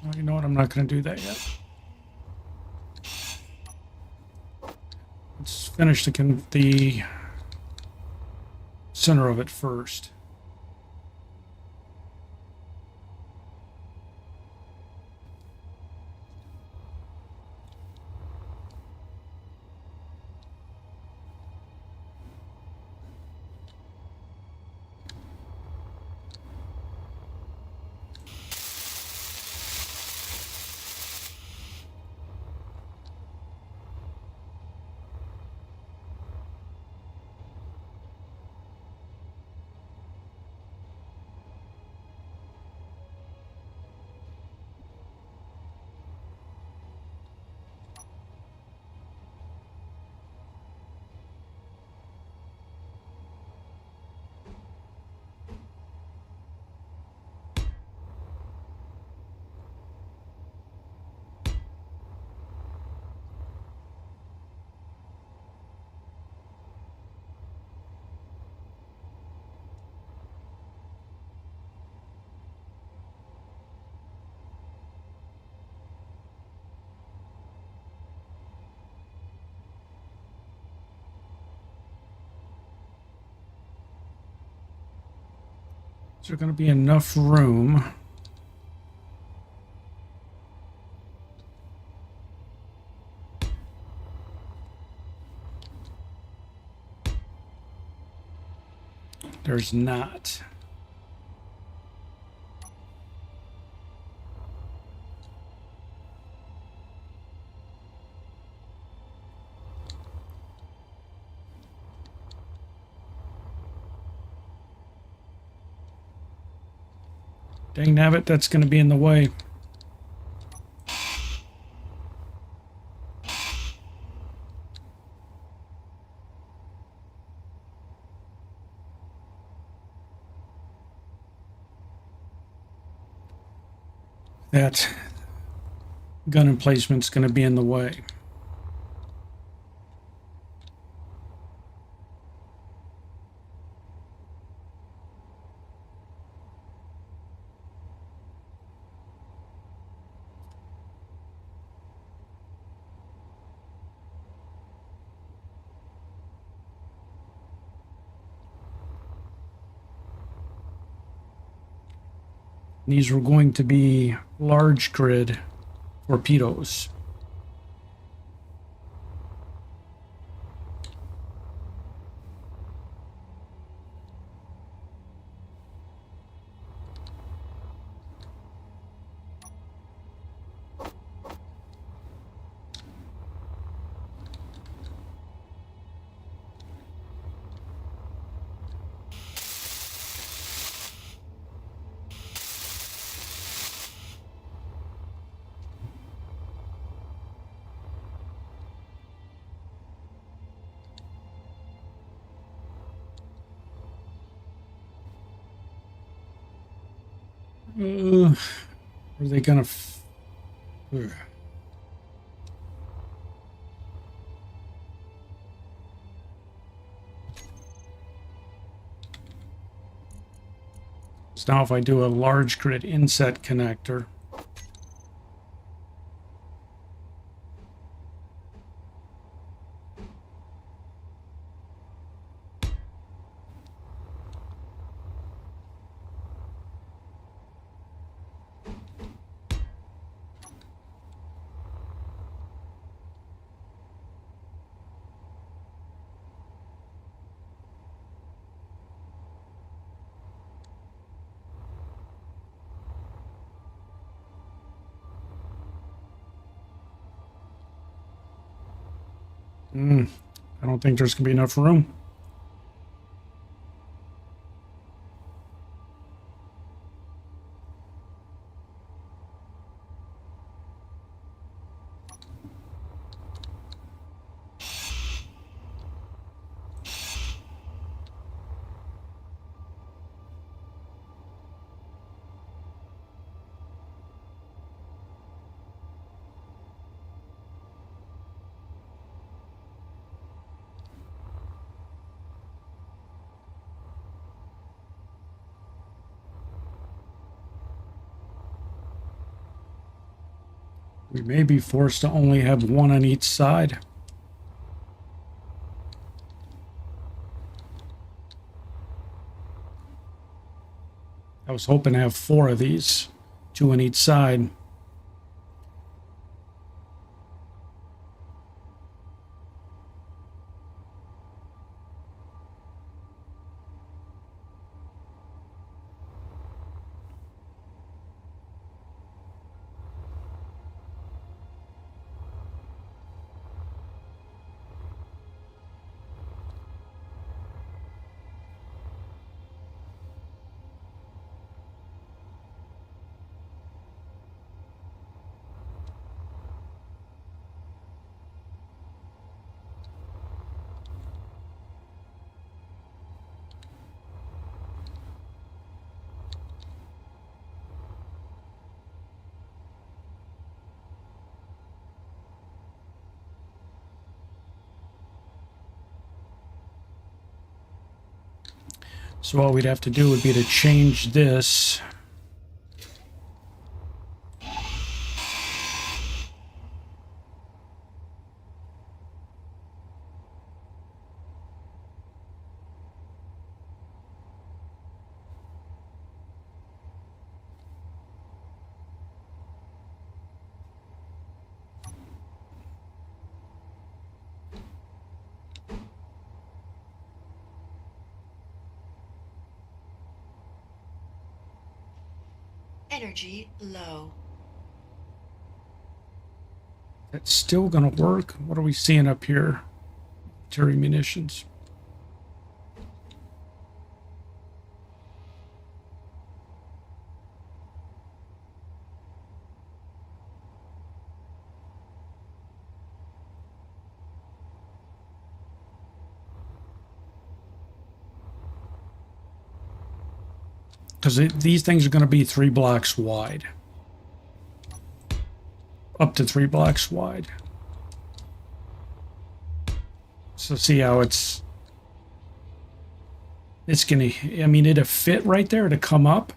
oh, you know what? I'm not going to do that yet. Let's finish the center of it first. Is there going to be enough room? There's not. Dang nabbit, that's going to be in the way. That gun emplacement's going to be in the way. These were going to be large grid torpedoes. Are they gonna? Ugh. So now if I do a large grid inset connector, I don't think there's gonna be enough room. We may be forced to only have one on each side. I was hoping to have 4 of these, 2 on each side. So all we'd have to do would be to change this. Energy low. That's still gonna work. What are we seeing up here? Terry munitions. Because these things are going to be 3 blocks wide. Up to 3 blocks wide. So see how it's going to, I mean, it'll fit right there to come up.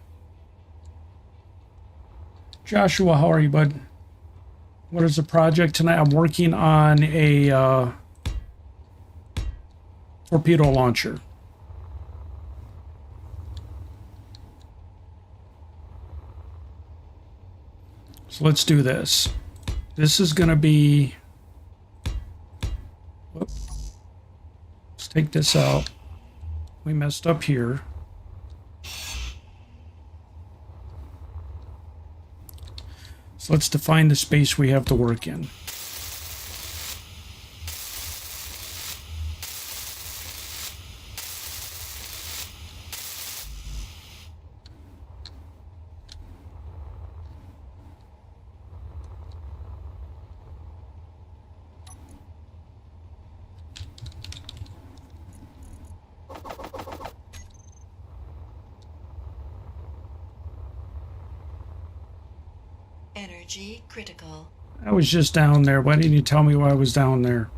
Joshua, how are you, bud? What is the project tonight? I'm working on a torpedo launcher. So let's do this. This is going to be... Let's take this out. We messed up here. So let's define the space we have to work in. Energy critical. I was just down there. Why didn't you tell me why I was down there?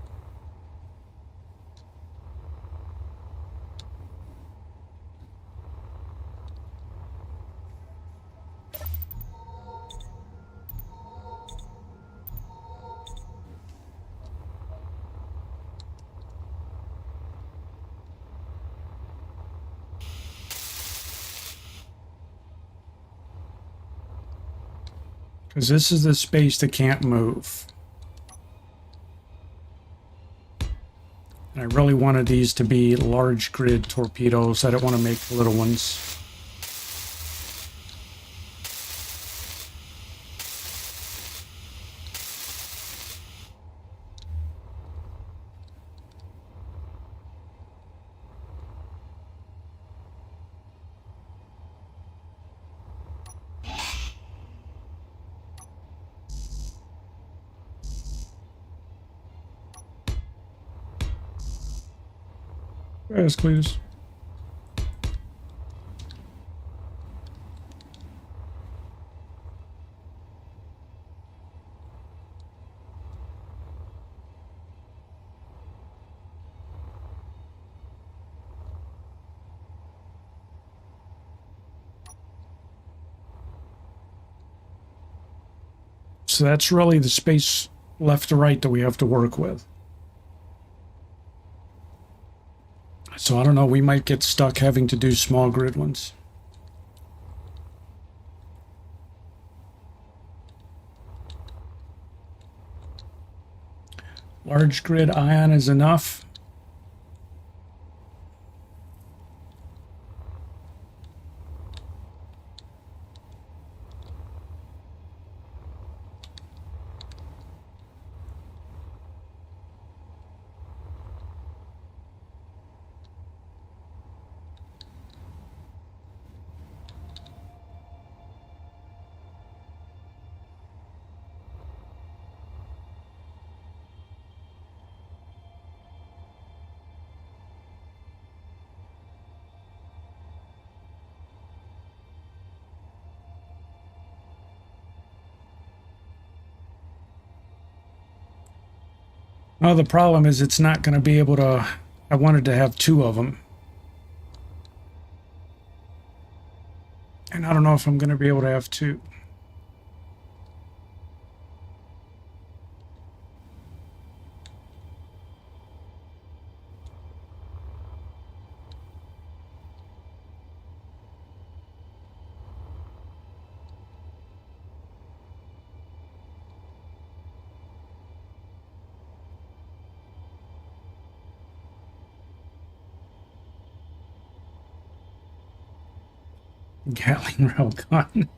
Because this is the space that can't move. And I really wanted these to be large grid torpedoes. I don't want to make little ones. Yes, Cletus. So that's really the space left to right that we have to work with. So I don't know, we might get stuck having to do small grid ones. Large grid ion is enough. Well, the problem is it's not going to be able to... I wanted to have two of them. And I don't know if I'm going to be able to have two. Gatling railgun.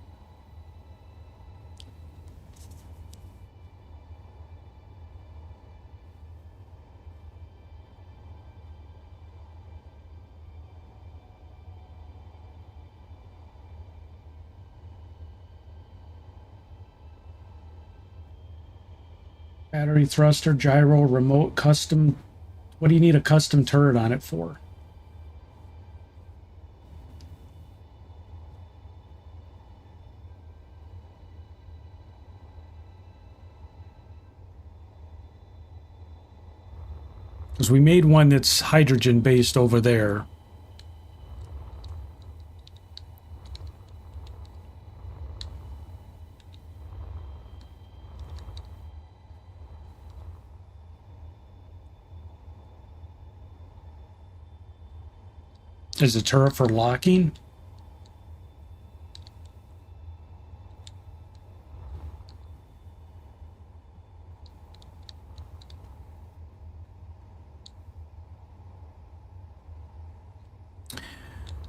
Battery thruster, gyro, remote, custom. What do you need a custom turret on it for? Because we made one that's hydrogen based over there. Is the turret for locking?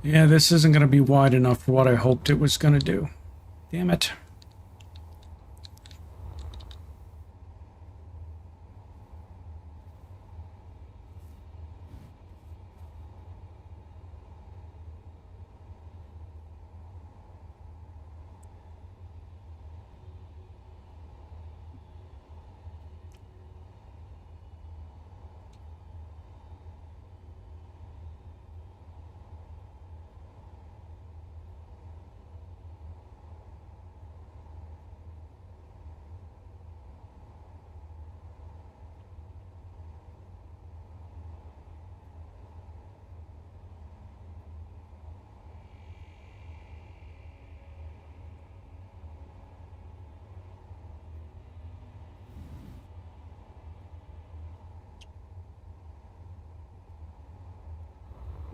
Yeah, this isn't going to be wide enough for what I hoped it was going to do. Damn it.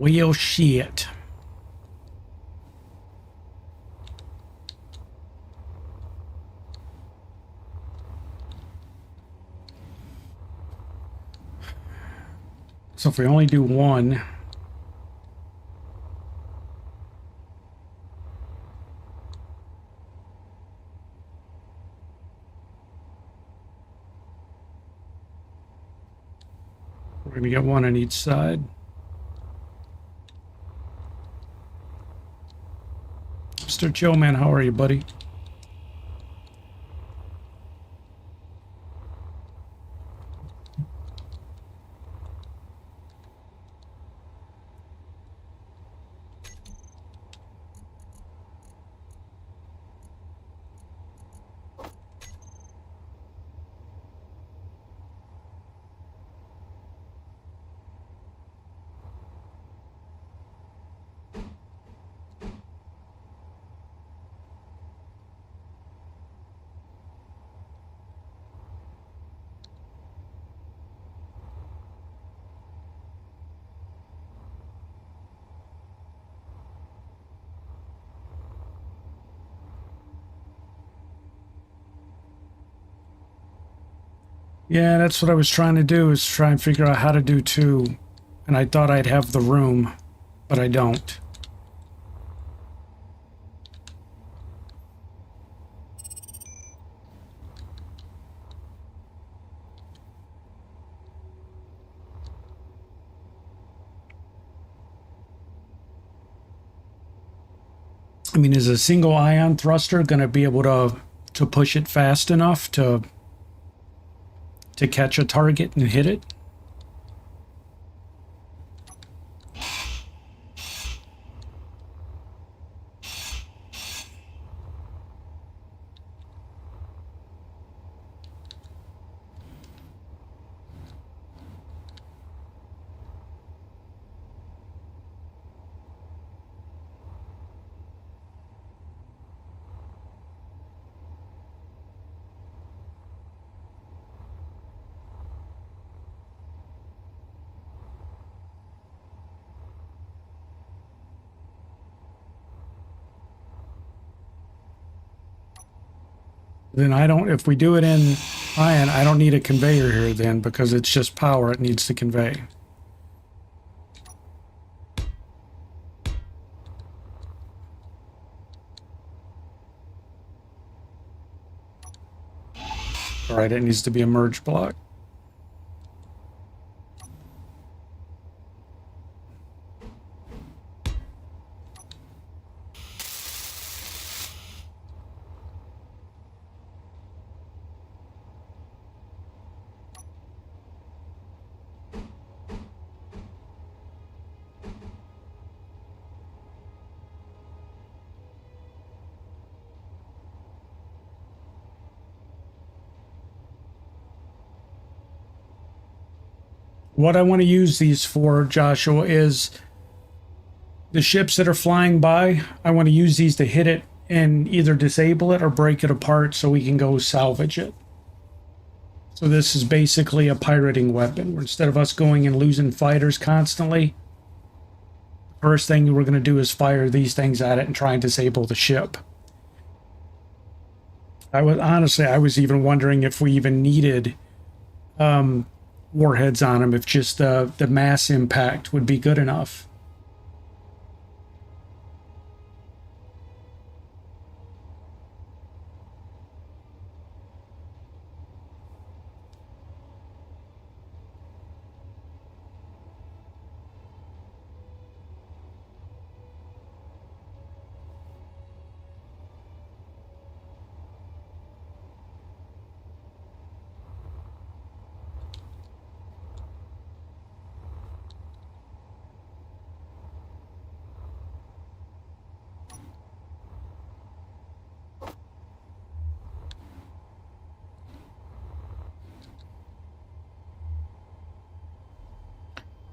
Well, shit. So if we only do one, we're going to get one on each side. Mr. Joe, man, how are you, buddy? Yeah, that's what I was trying to do, is try and figure out how to do two. And I thought I'd have the room, but I don't. I mean, is a single ion thruster going to be able to push it fast enough to catch a target and hit it? Then I don't, if we do it in ion, I don't need a conveyor here then, because it's just power it needs to convey. All right, it needs to be a merge block. What I want to use these for, Joshua, is the ships that are flying by. I want to use these to hit it and either disable it or break it apart so we can go salvage it. So this is basically a pirating weapon, where instead of us going and losing fighters constantly, the first thing we're going to do is fire these things at it and try and disable the ship. I was even wondering if we even needed warheads on them, if just the mass impact would be good enough.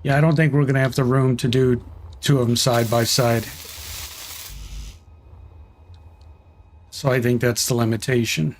Yeah, I don't think we're going to have the room to do two of them side by side. So I think that's the limitation.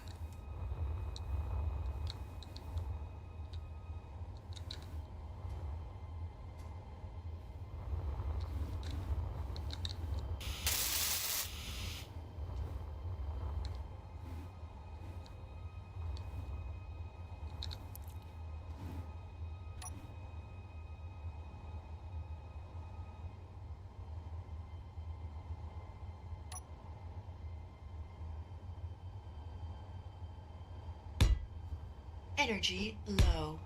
Energy low.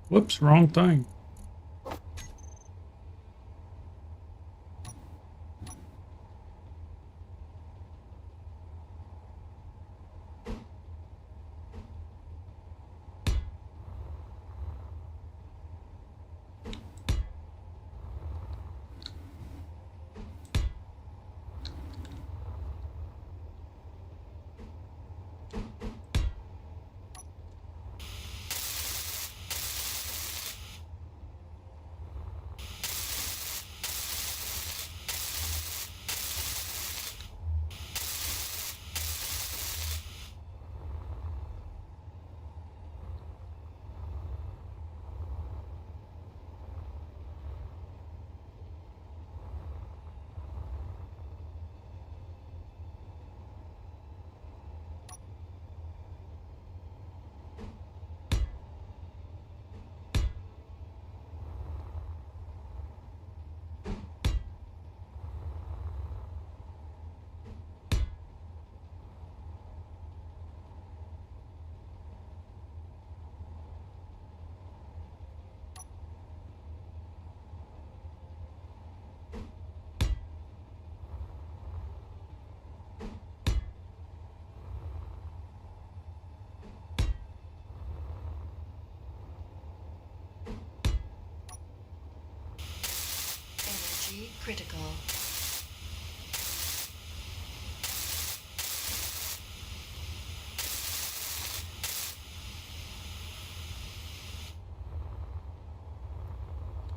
Whoops, wrong thing. Energy critical.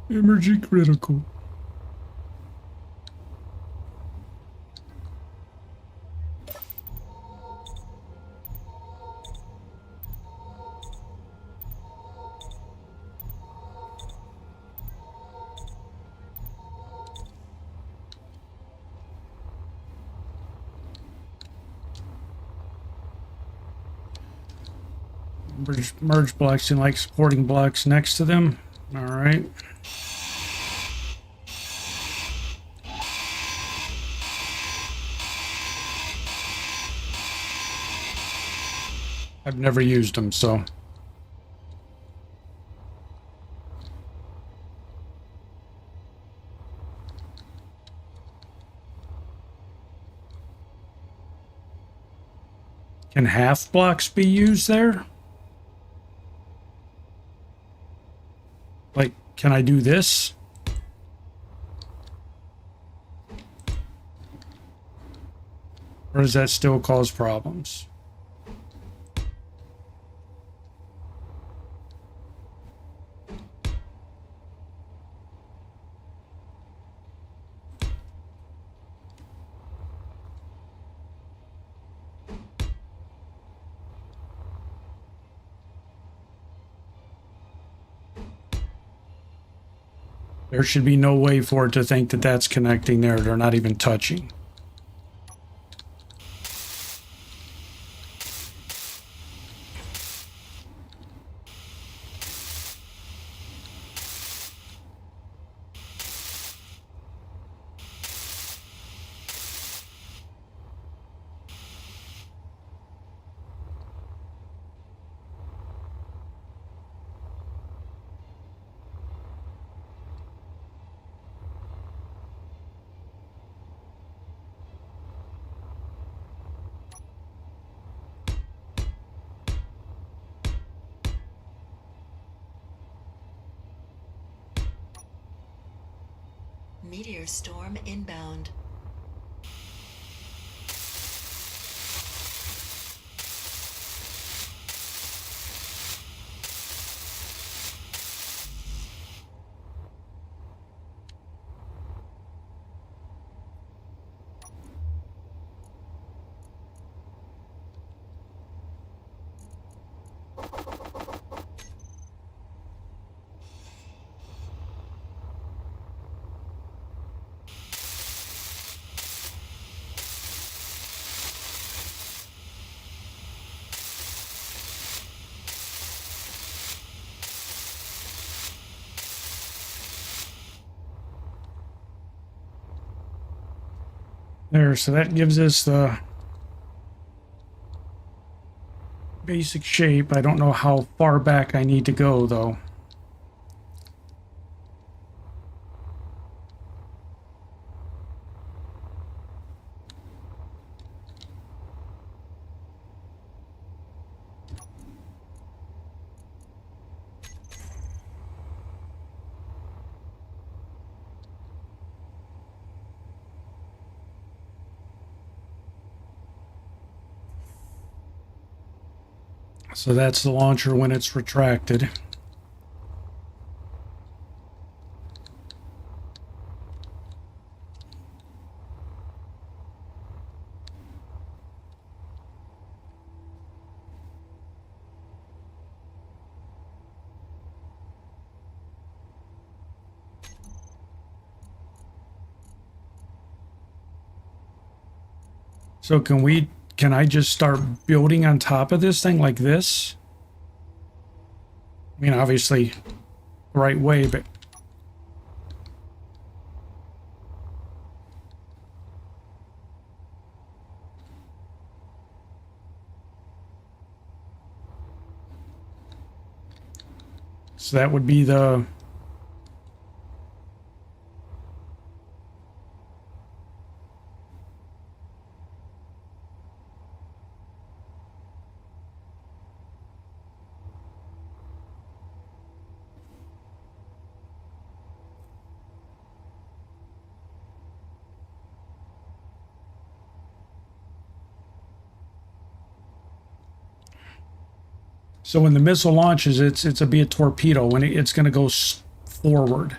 Energy critical. Merge blocks and like supporting blocks next to them. All right. I've never used them, so. Can half blocks be used there? Like, can I do this? Or does that still cause problems? There should be no way for it to think that that's connecting there. They're not even touching. Meteor storm inbound. There, so that gives us the basic shape. I don't know how far back I need to go, though. So that's the launcher when it's retracted. So can I just start building on top of this thing like this? I mean, obviously the right way, but so that would be the so when the missile launches, it's a be a torpedo. When it's going to go forward,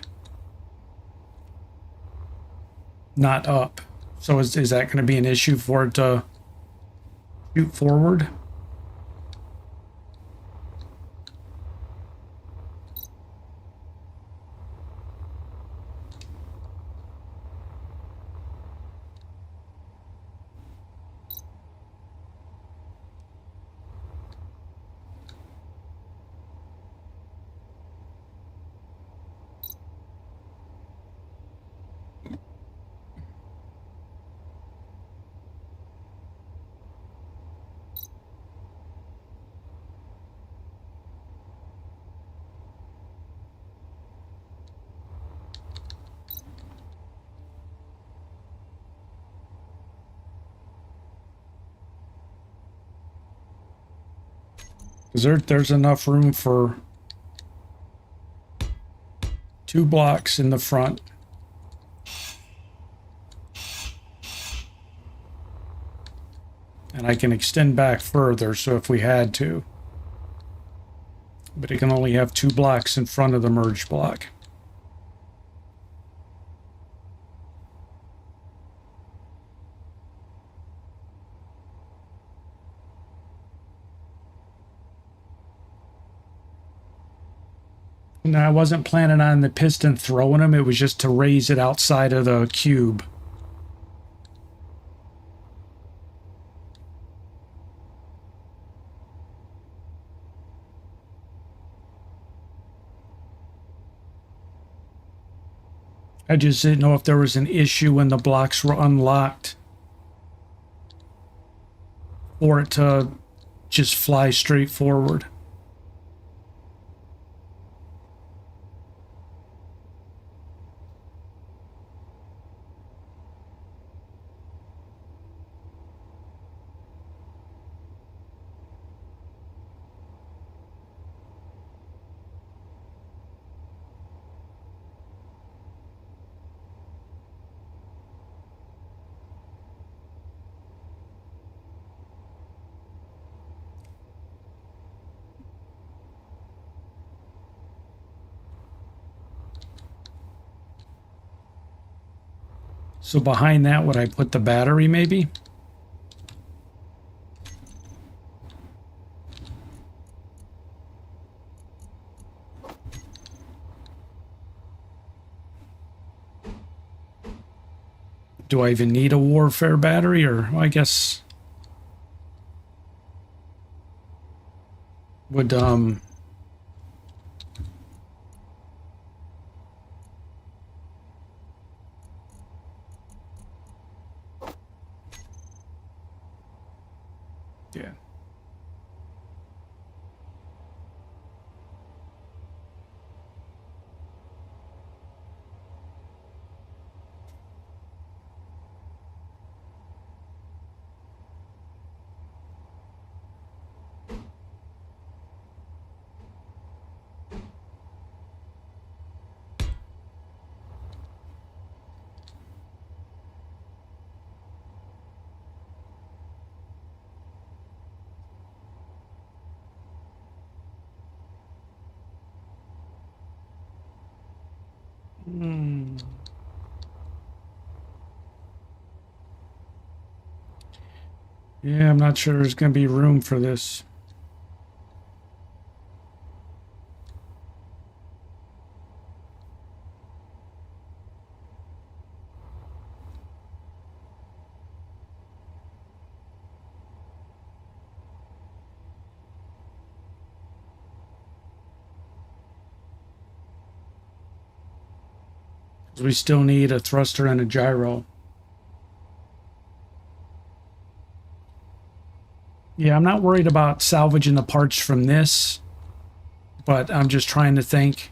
not up. So is that going to be an issue for it to shoot forward? Because there's enough room for 2 blocks in the front. And I can extend back further, so if we had to. But it can only have 2 blocks in front of the merge block. No, I wasn't planning on the piston throwing them. It was just to raise it outside of the cube. I just didn't know if there was an issue when the blocks were unlocked for it to just fly straight forward. So behind that, would I put the battery maybe? Do I even need a warfare battery, or I guess would Yeah. Yeah, I'm not sure there's going to be room for this. We still need a thruster and a gyro. Yeah, I'm not worried about salvaging the parts from this, but I'm just trying to think.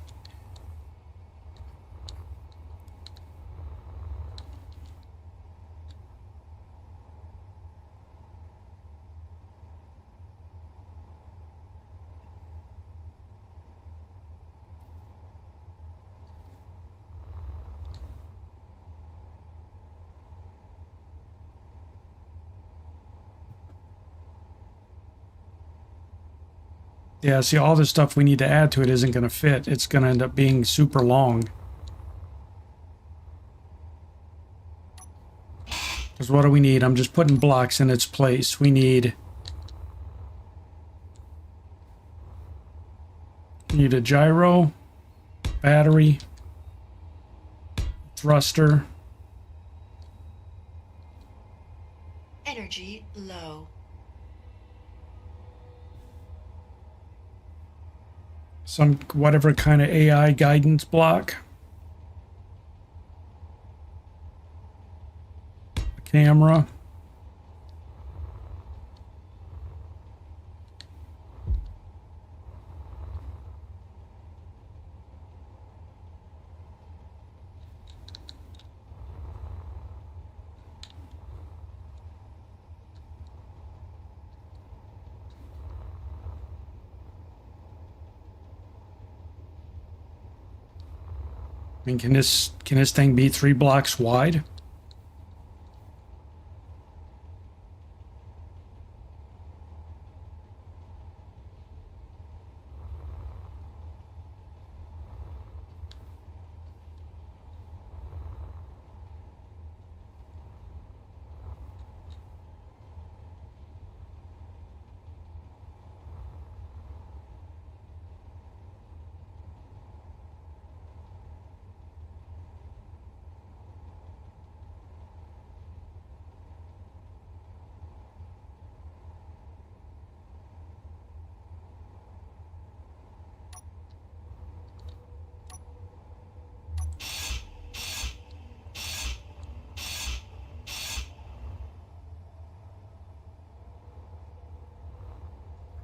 Yeah, see, all the stuff we need to add to it isn't going to fit. It's going to end up being super long. Because what do we need? I'm just putting blocks in its place. We need a gyro, battery, thruster. Energy low. Some whatever kind of AI guidance block. A camera. I mean, can this thing be 3 blocks wide?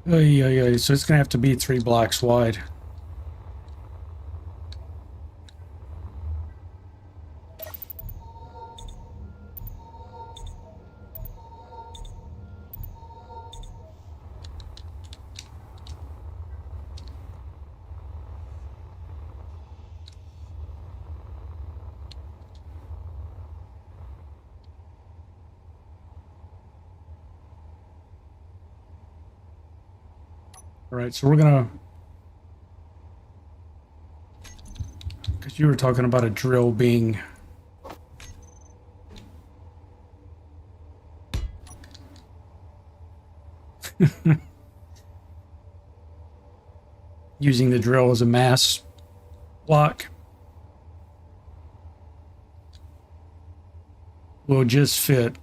Yeah. So it's gonna have to be 3 blocks wide. All right, so we're gonna, because you were talking about a drill being using the drill as a mass block. Will just fit.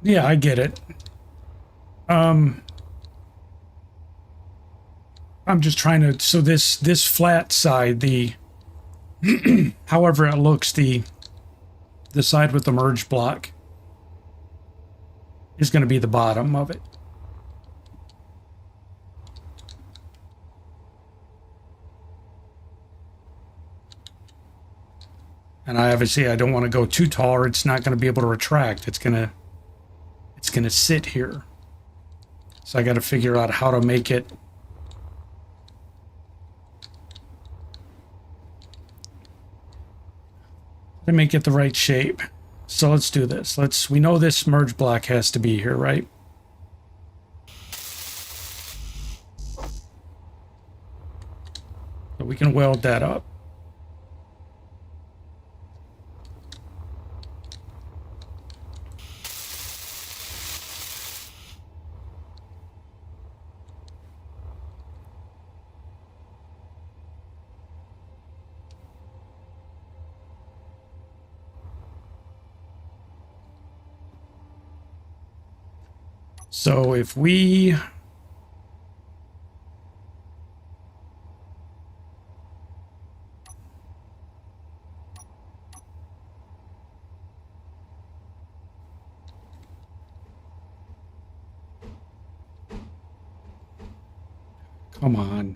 Yeah, I get it. I'm just trying to, so this flat side, the however it looks, the side with the merge block is going to be the bottom of it. And I don't want to go too tall or it's not going to be able to retract. It's going to sit here. So I got to figure out how to make it the right shape. So let's do this. We know this merge block has to be here, right? So we can weld that up. So if we come on.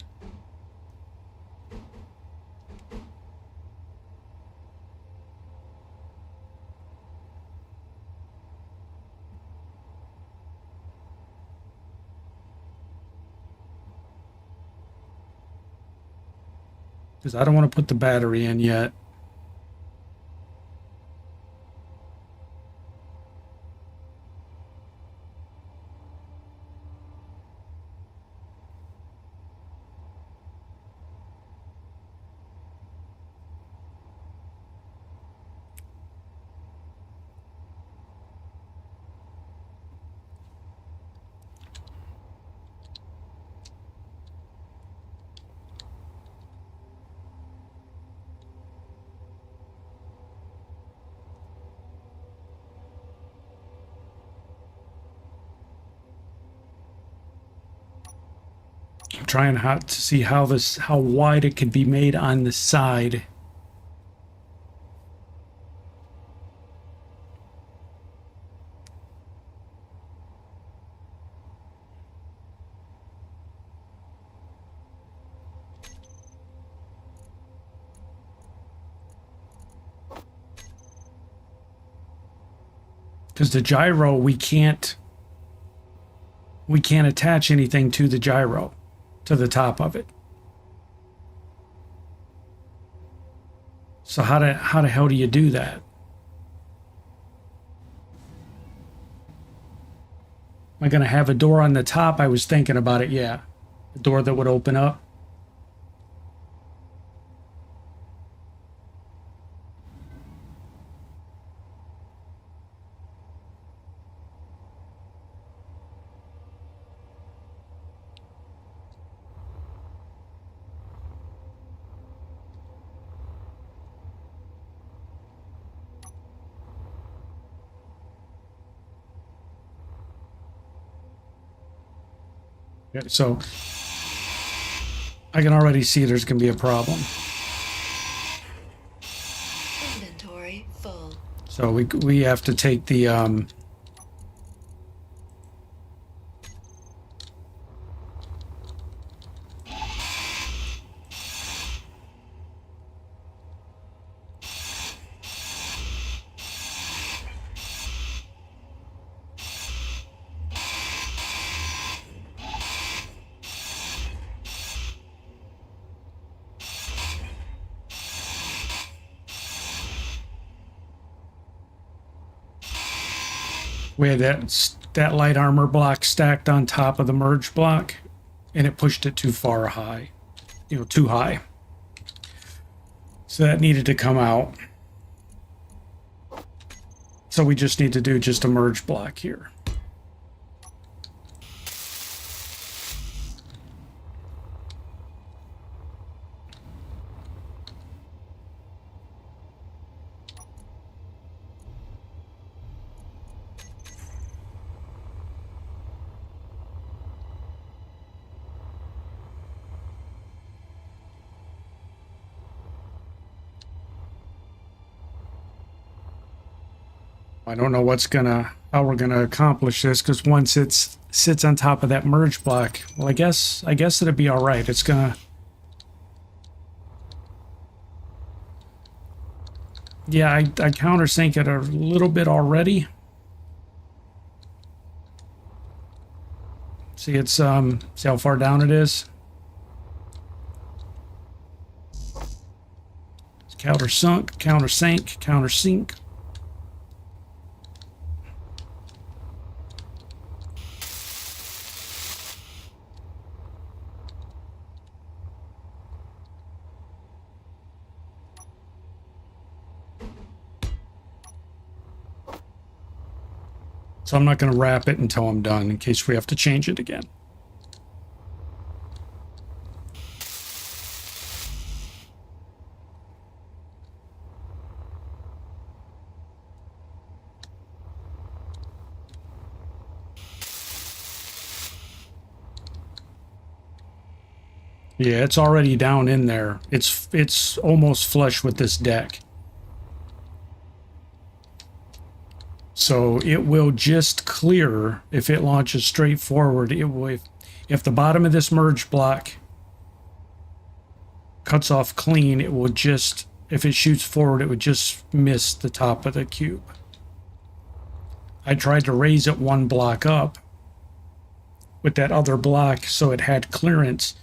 Because I don't want to put the battery in yet. I'm trying to see how wide it could be made on the side. Because the gyro, we can't attach anything to the gyro, to the top of it. So how the hell do you do that? Am I going to have a door on the top? I was thinking about it, yeah. A door that would open up. Okay, so I can already see there's going to be a problem. Inventory full. So we have to take the we had that light armor block stacked on top of the merge block, and it pushed it too far high, too high. So that needed to come out. So we just need to do just a merge block here. I don't know how we're gonna accomplish this, because once it sits on top of that merge block, well, I guess it'd be all right. It's gonna, yeah, I countersink it a little bit already. See, it's see how far down it is. It's countersunk, countersink, countersink. So I'm not going to wrap it until I'm done in case we have to change it again. Yeah, it's already down in there. It's almost flush with this deck. So it will just clear if it launches straight forward. It will, if the bottom of this merge block cuts off clean, it will just, if it shoots forward, it would just miss the top of the cube. I tried to raise it one block up with that other block so it had clearance.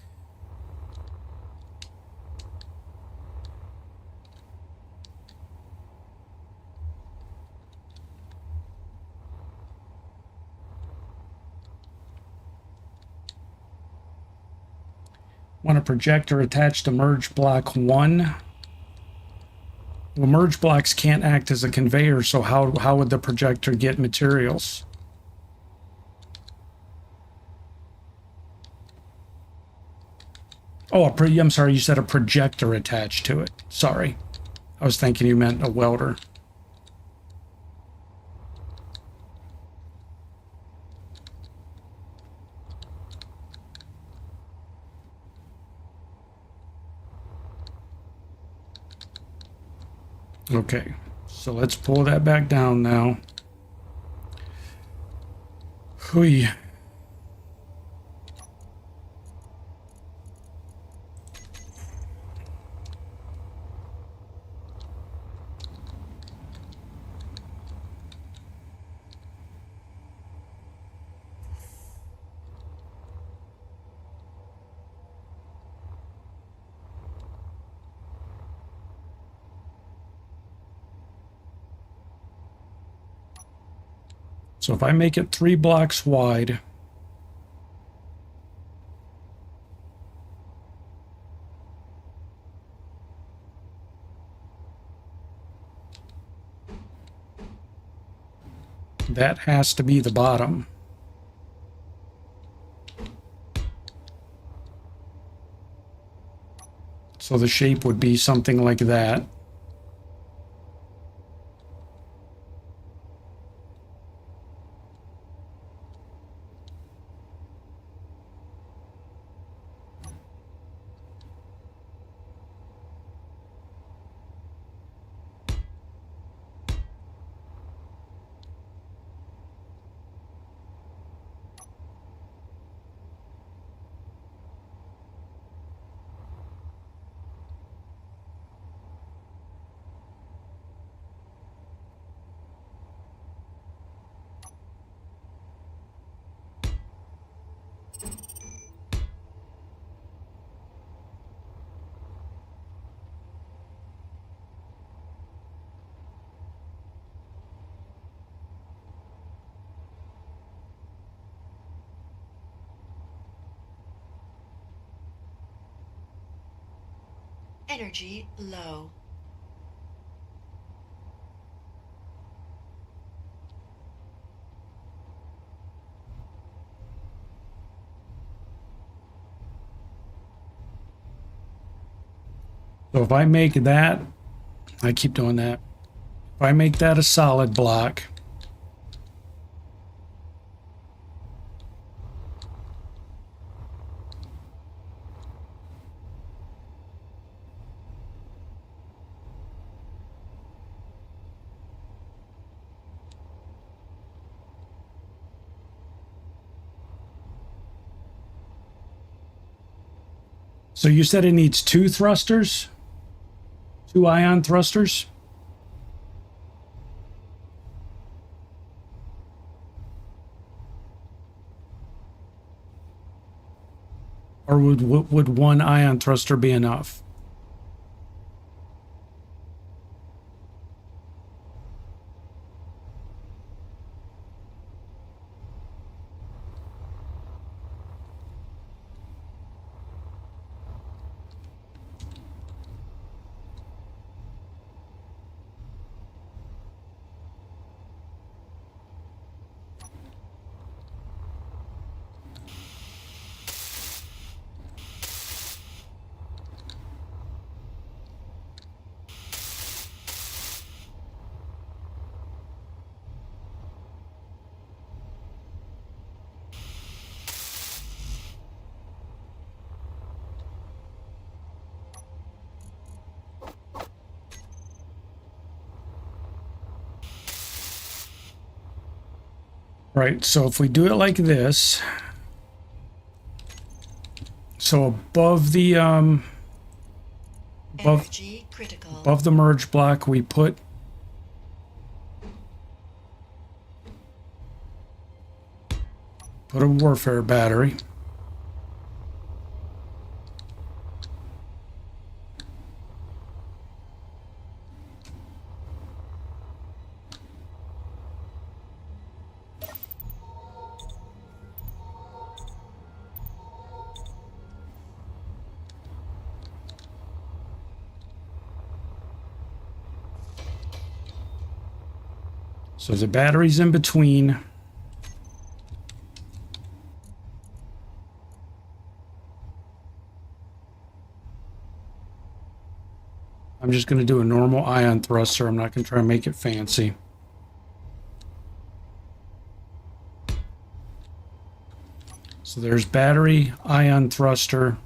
Want a projector attached to merge block 1. Well, merge blocks can't act as a conveyor, so how would the projector get materials? Oh, I'm sorry, you said a projector attached to it. Sorry. I was thinking you meant a welder. Okay, so let's pull that back down now. Hui. So if I make it 3 blocks wide, that has to be the bottom. So the shape would be something like that. Energy low. So if I make that, I keep doing that. If I make that a solid block, So you said it needs 2 thrusters? 2 ion thrusters? Or would 1 ion thruster be enough? Right, so if we do it like this, so above the Energy critical. above the merge block we put a warfare battery. So the battery's in between. I'm just going to do a normal ion thruster. I'm not going to try and make it fancy. So there's battery, ion thruster.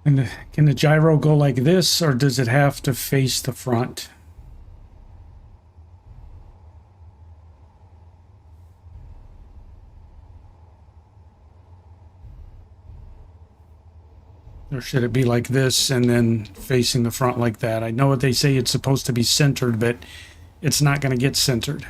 And can the gyro go like this, or does it have to face the front? Or should it be like this and then facing the front like that? I know what they say it's supposed to be centered, but it's not going to get centered.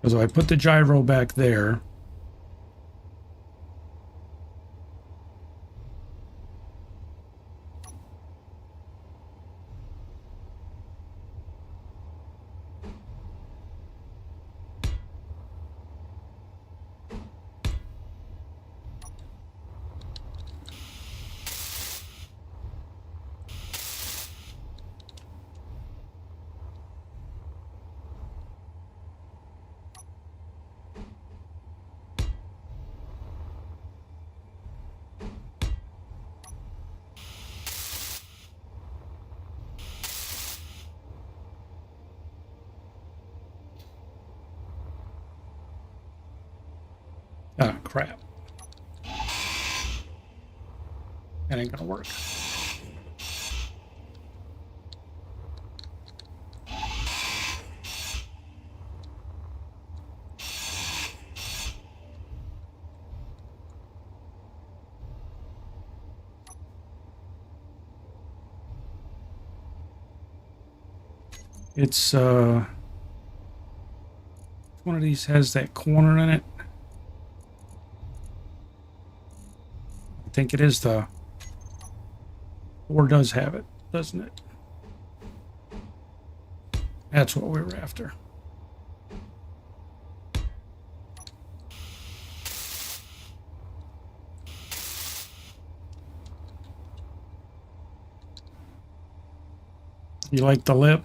So I put the gyro back there. Ah, crap. That ain't gonna work. It's one of these has that corner in it. I think it is the, or does have it, doesn't it? That's what we were after. You like the lip?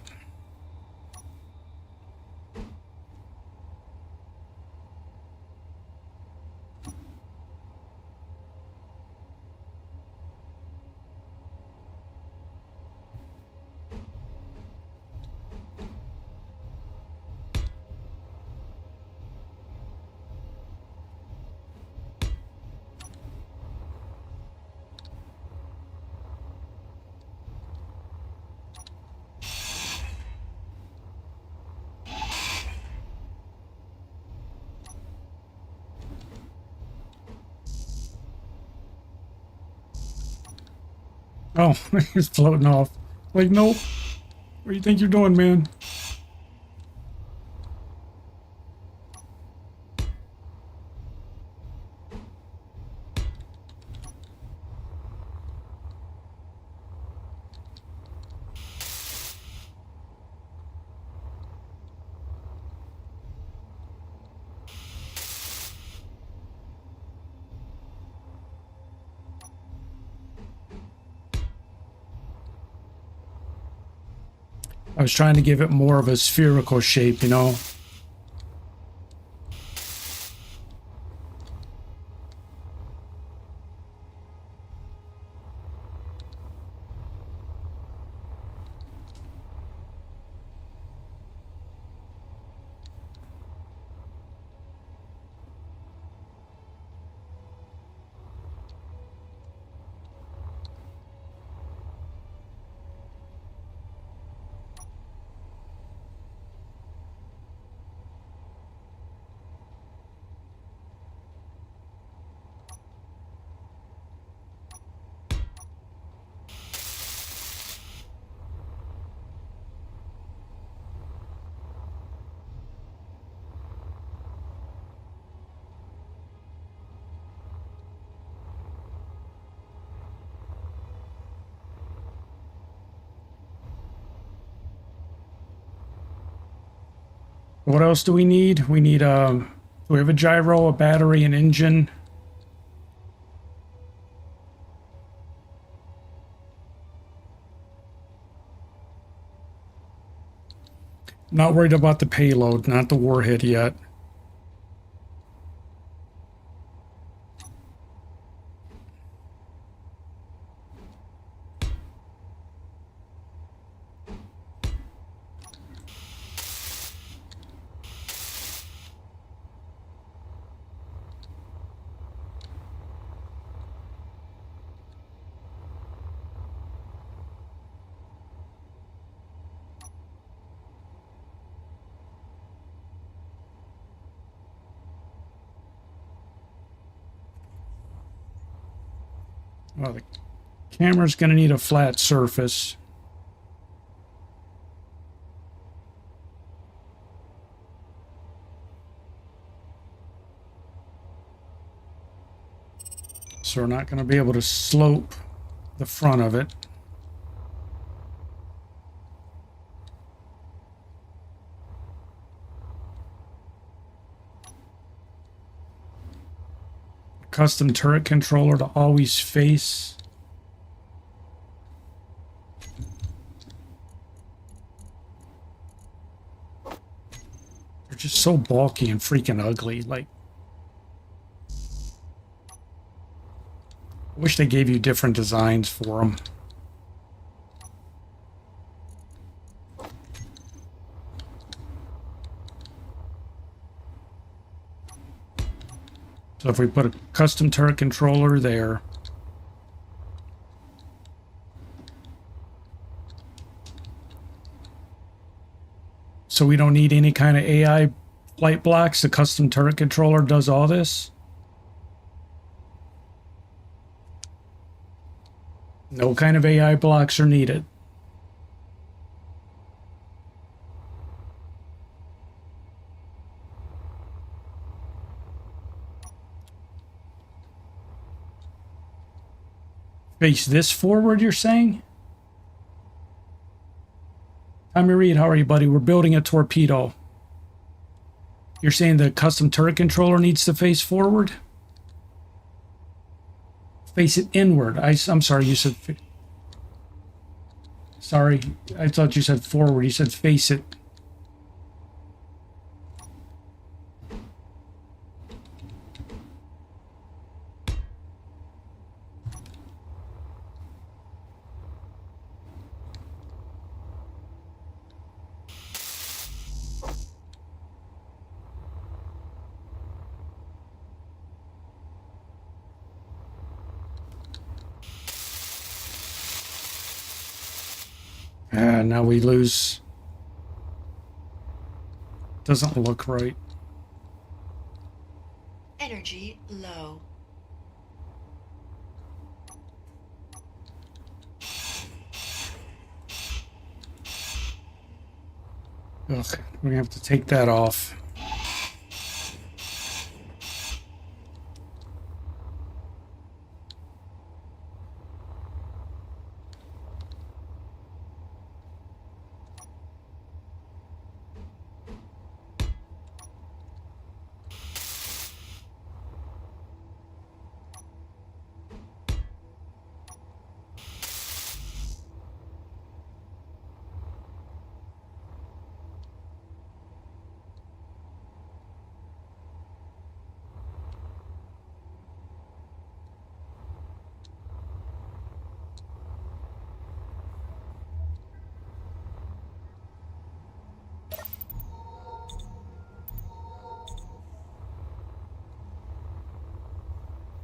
Oh, he's floating off. Like, nope. What do you think you're doing, man? I was trying to give it more of a spherical shape, you know? What else do we need? We need do we have a gyro, a battery, an engine? Not worried about the payload, not the warhead yet. Well, the camera's going to need a flat surface. So we're not going to be able to slope the front of it. Custom turret controller to always face. They're just so bulky and freaking ugly. Like, I wish they gave you different designs for them. So if we put a custom turret controller there, so we don't need any kind of AI flight blocks, the custom turret controller does all this. No kind of AI blocks are needed. Face this forward, you're saying? Tommy Reed, how are you, buddy? We're building a torpedo. You're saying the custom turret controller needs to face forward? Face it inward. I'm sorry, you said... Sorry, I thought you said forward. You said face it. Now we lose. Doesn't look right. Energy low. Ugh, we're gonna have to take that off.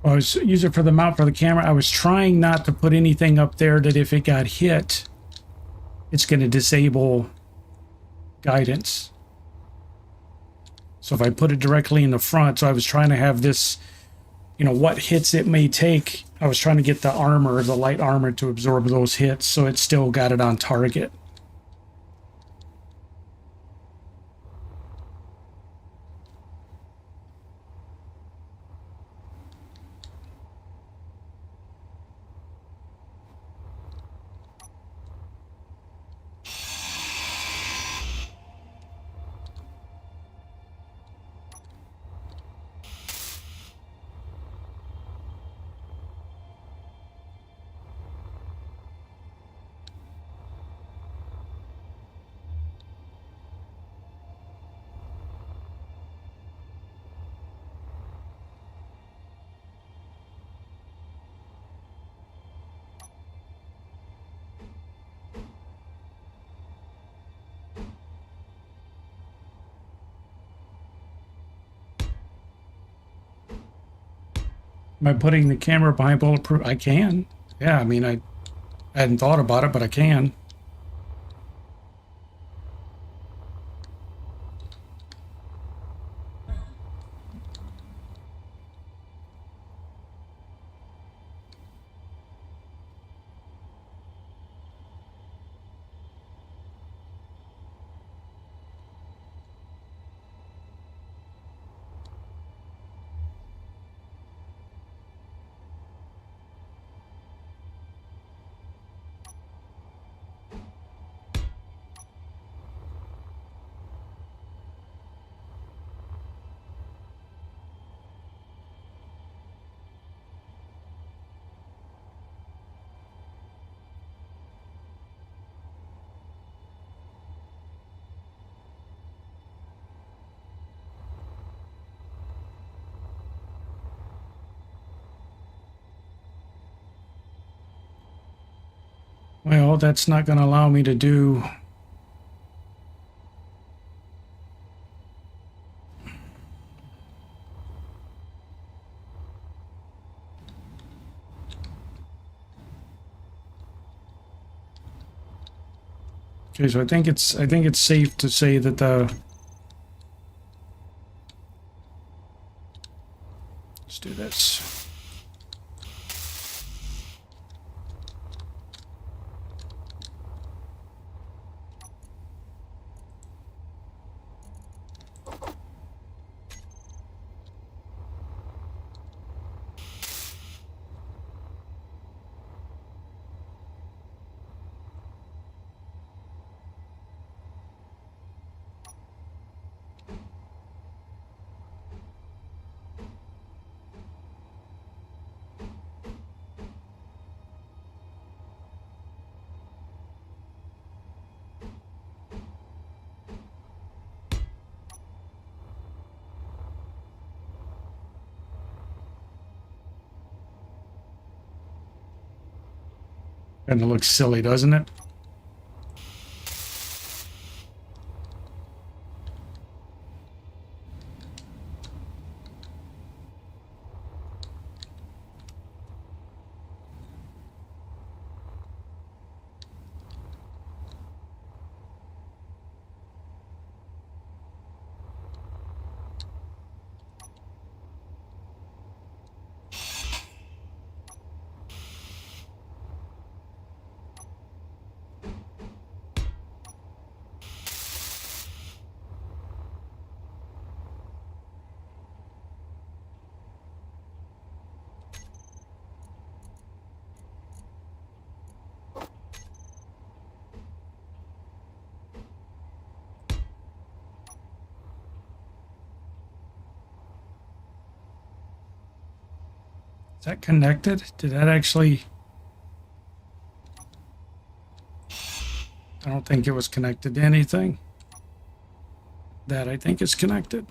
I was using it for the mount for the camera. I was trying not to put anything up there that if it got hit, it's going to disable guidance. So if I put it directly in the front, so I was trying to have this, you know, what hits it may take. I was trying to get the armor, the light armor, to absorb those hits, so it still got it on target. Am I putting the camera behind bulletproof? I can. Yeah, I mean, I hadn't thought about it, but I can. Well, that's not going to allow me to do... Okay, so I think it's safe to say that let's do this. Kind of looks silly, doesn't it? Is that connected? Did that actually... I don't think it was connected to anything. That I think is connected.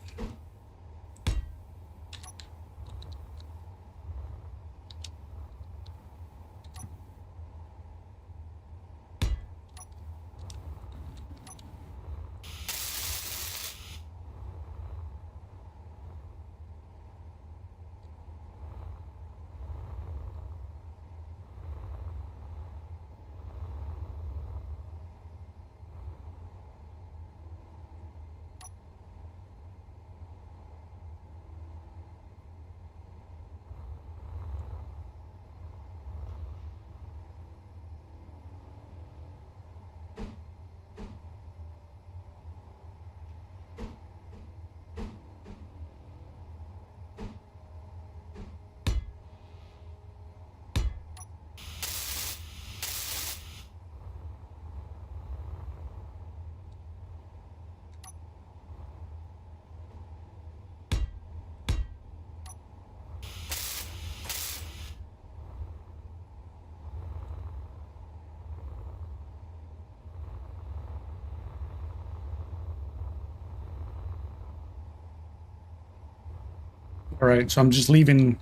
All right, so I'm just leaving,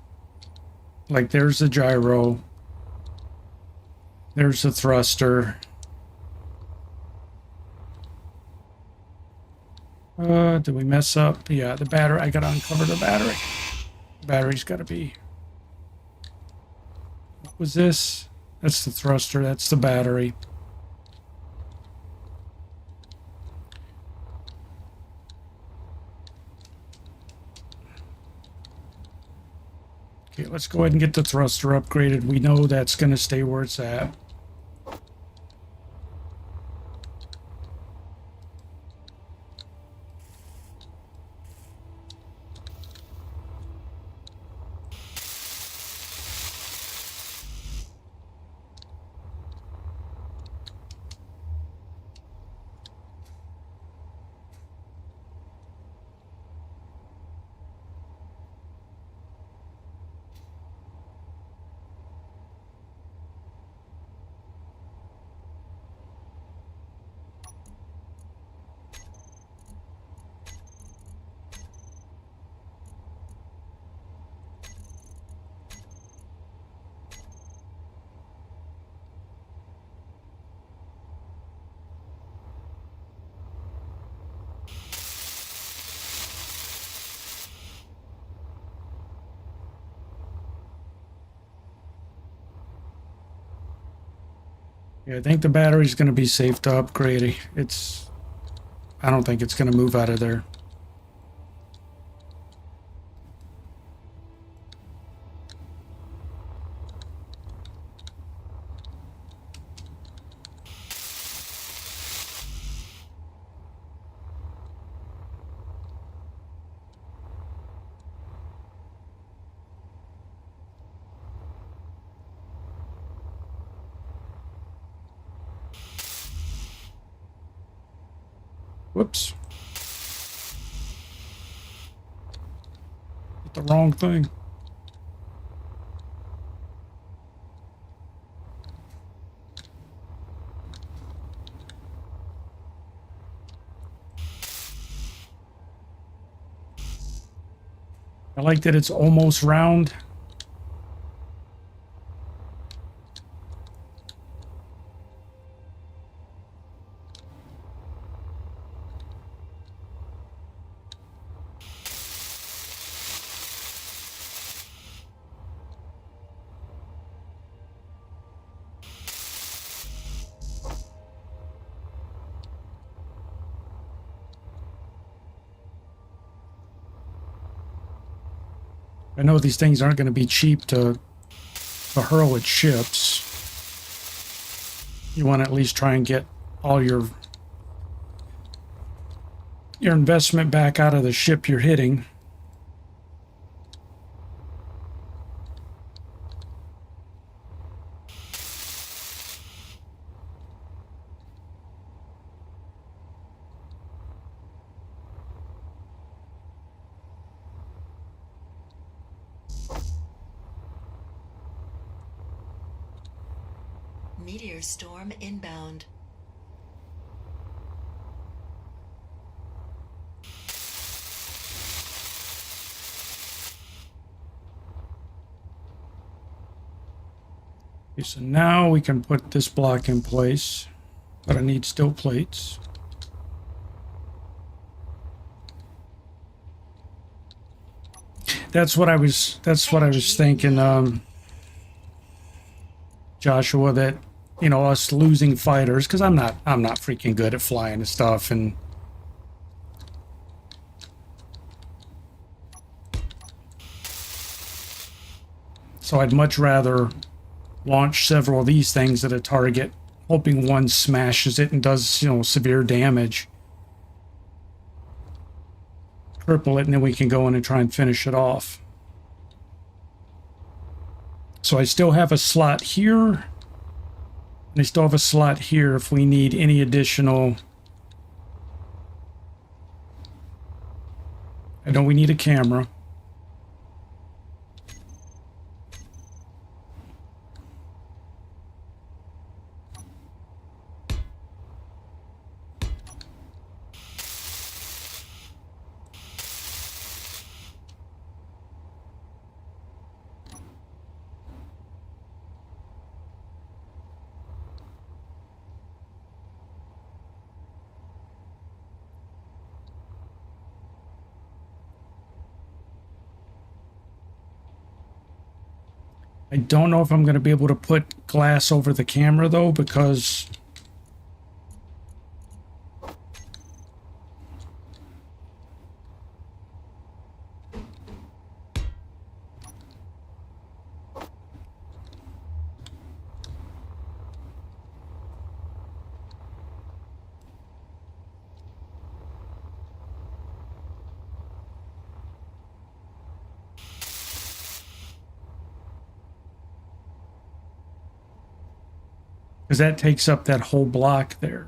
like, there's the gyro, there's the thruster. Did we mess up? Yeah, the battery, I gotta uncover the battery. Battery's gotta be, what was this? That's the thruster, that's the battery. Okay, let's go ahead and get the thruster upgraded. We know that's gonna stay where it's at. Yeah, I think the battery's going to be safe to upgrade. I don't think it's going to move out of there. Whoops. Hit the wrong thing. I like that it's almost round. I know these things aren't going to be cheap to hurl at ships. You want to at least try and get all your investment back out of the ship you're hitting. Meteor storm inbound. Okay, so now we can put this block in place, but I need steel plates. That's what I was thinking, Joshua, that, you know, us losing fighters, because I'm not freaking good at flying and stuff, and so I'd much rather launch several of these things at a target, hoping one smashes it and does, you know, severe damage. Cripple it, and then we can go in and try and finish it off. So I still have a slot here, and I still have a slot here if we need any additional. I know we need a camera. I don't know if I'm going to be able to put glass over the camera, though, because that takes up that whole block there.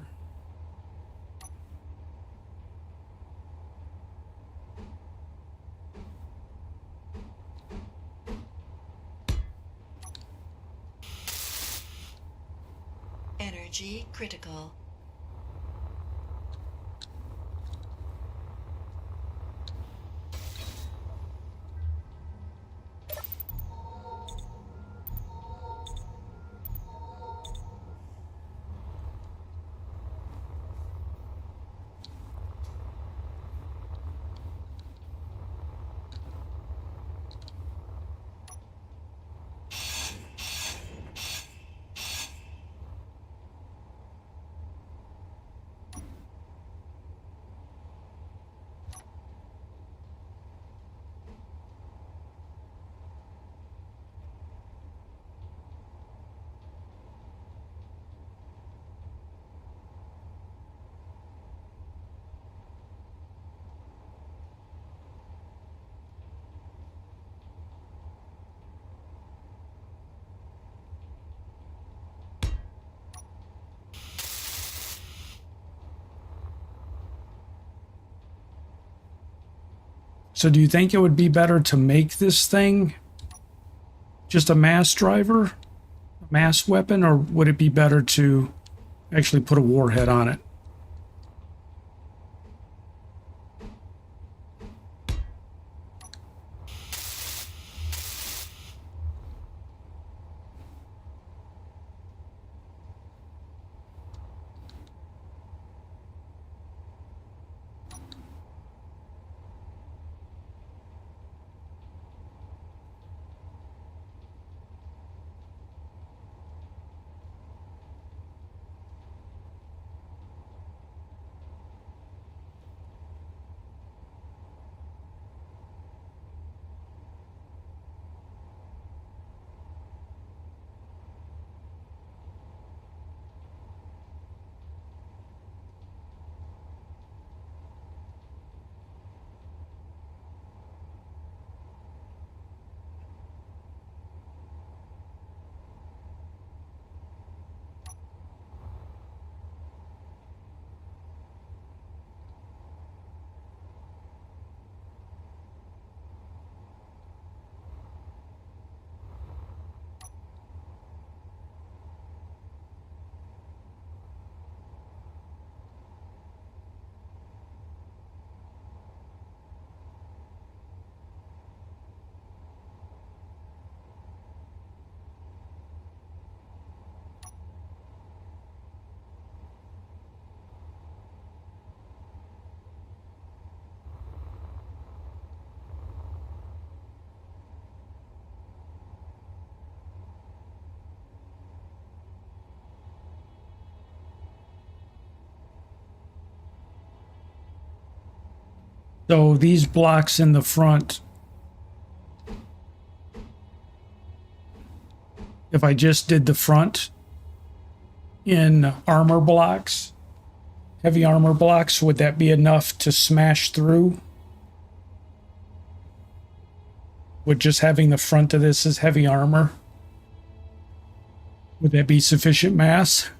Energy critical. So do you think it would be better to make this thing just a mass driver, a mass weapon, or would it be better to actually put a warhead on it? So these blocks in the front, if I just did the front in armor blocks, heavy armor blocks, would that be enough to smash through? Would just having the front of this as heavy armor, would that be sufficient mass?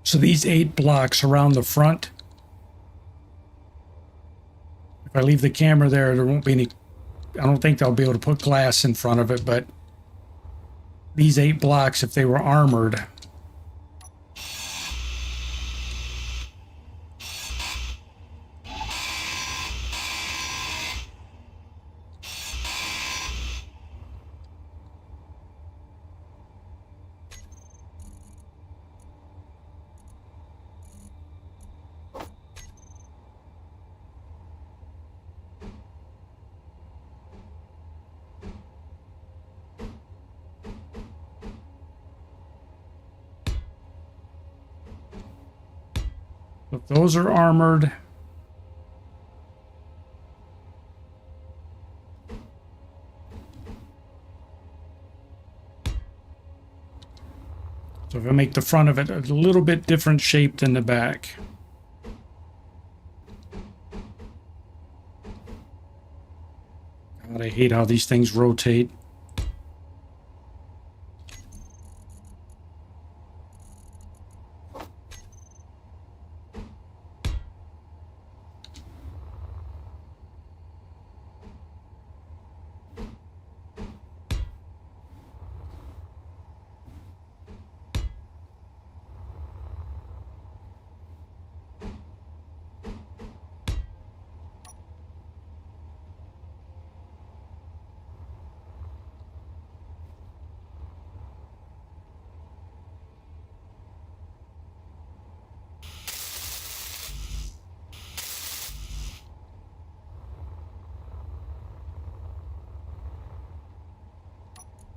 So these 8 blocks around the front, if I leave the camera there won't be any, I don't think they'll be able to put glass in front of it, but these 8 blocks, if they were armored, if those are armored, so if I make the front of it a little bit different shape than the back. God, I hate how these things rotate.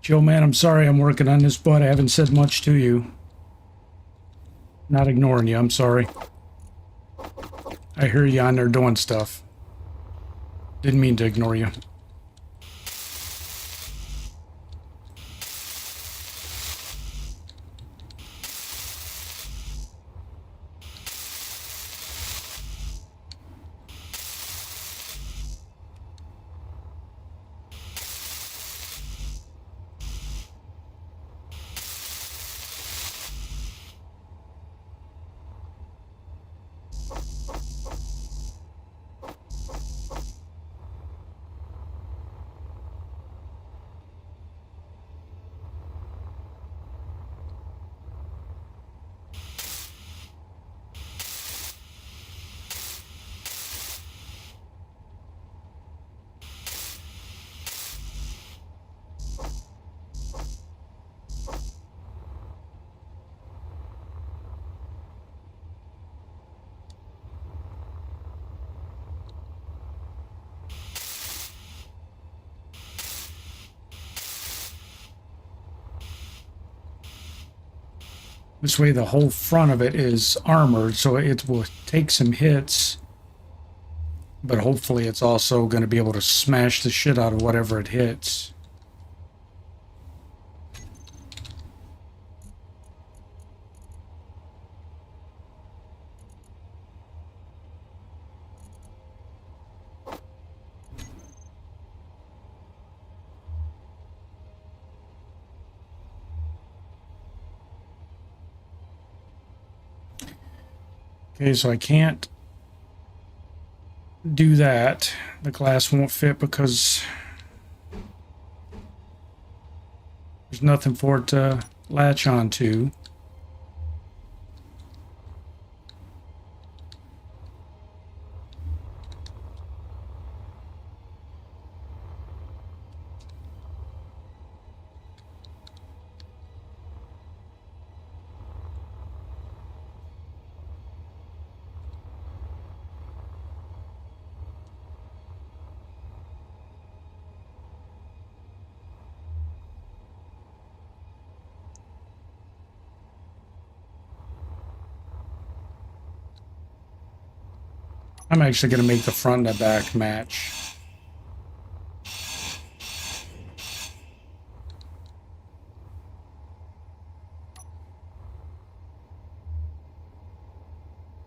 Joe, man, I'm sorry I'm working on this, but I haven't said much to you. Not ignoring you, I'm sorry. I hear you on there doing stuff. Didn't mean to ignore you. This way the whole front of it is armored, so it will take some hits, but hopefully it's also going to be able to smash the shit out of whatever it hits. Okay, so I can't do that. The glass won't fit because there's nothing for it to latch onto. I'm actually going to make the front and the back match.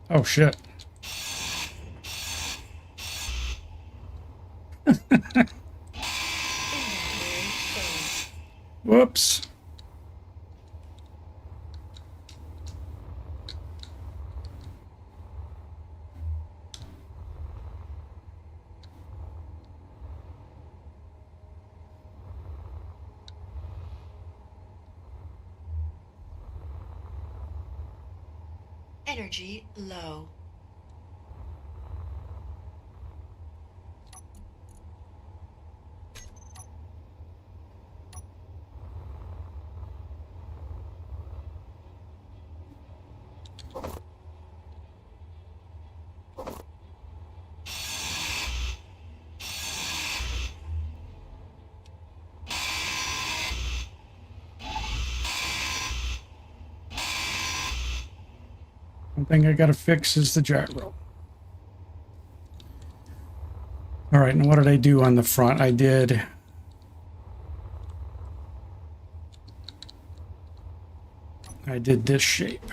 Oh, shit. Whoops. Energy low. One thing I gotta fix is the gyro. All right, and what did I do on the front? I did this shape.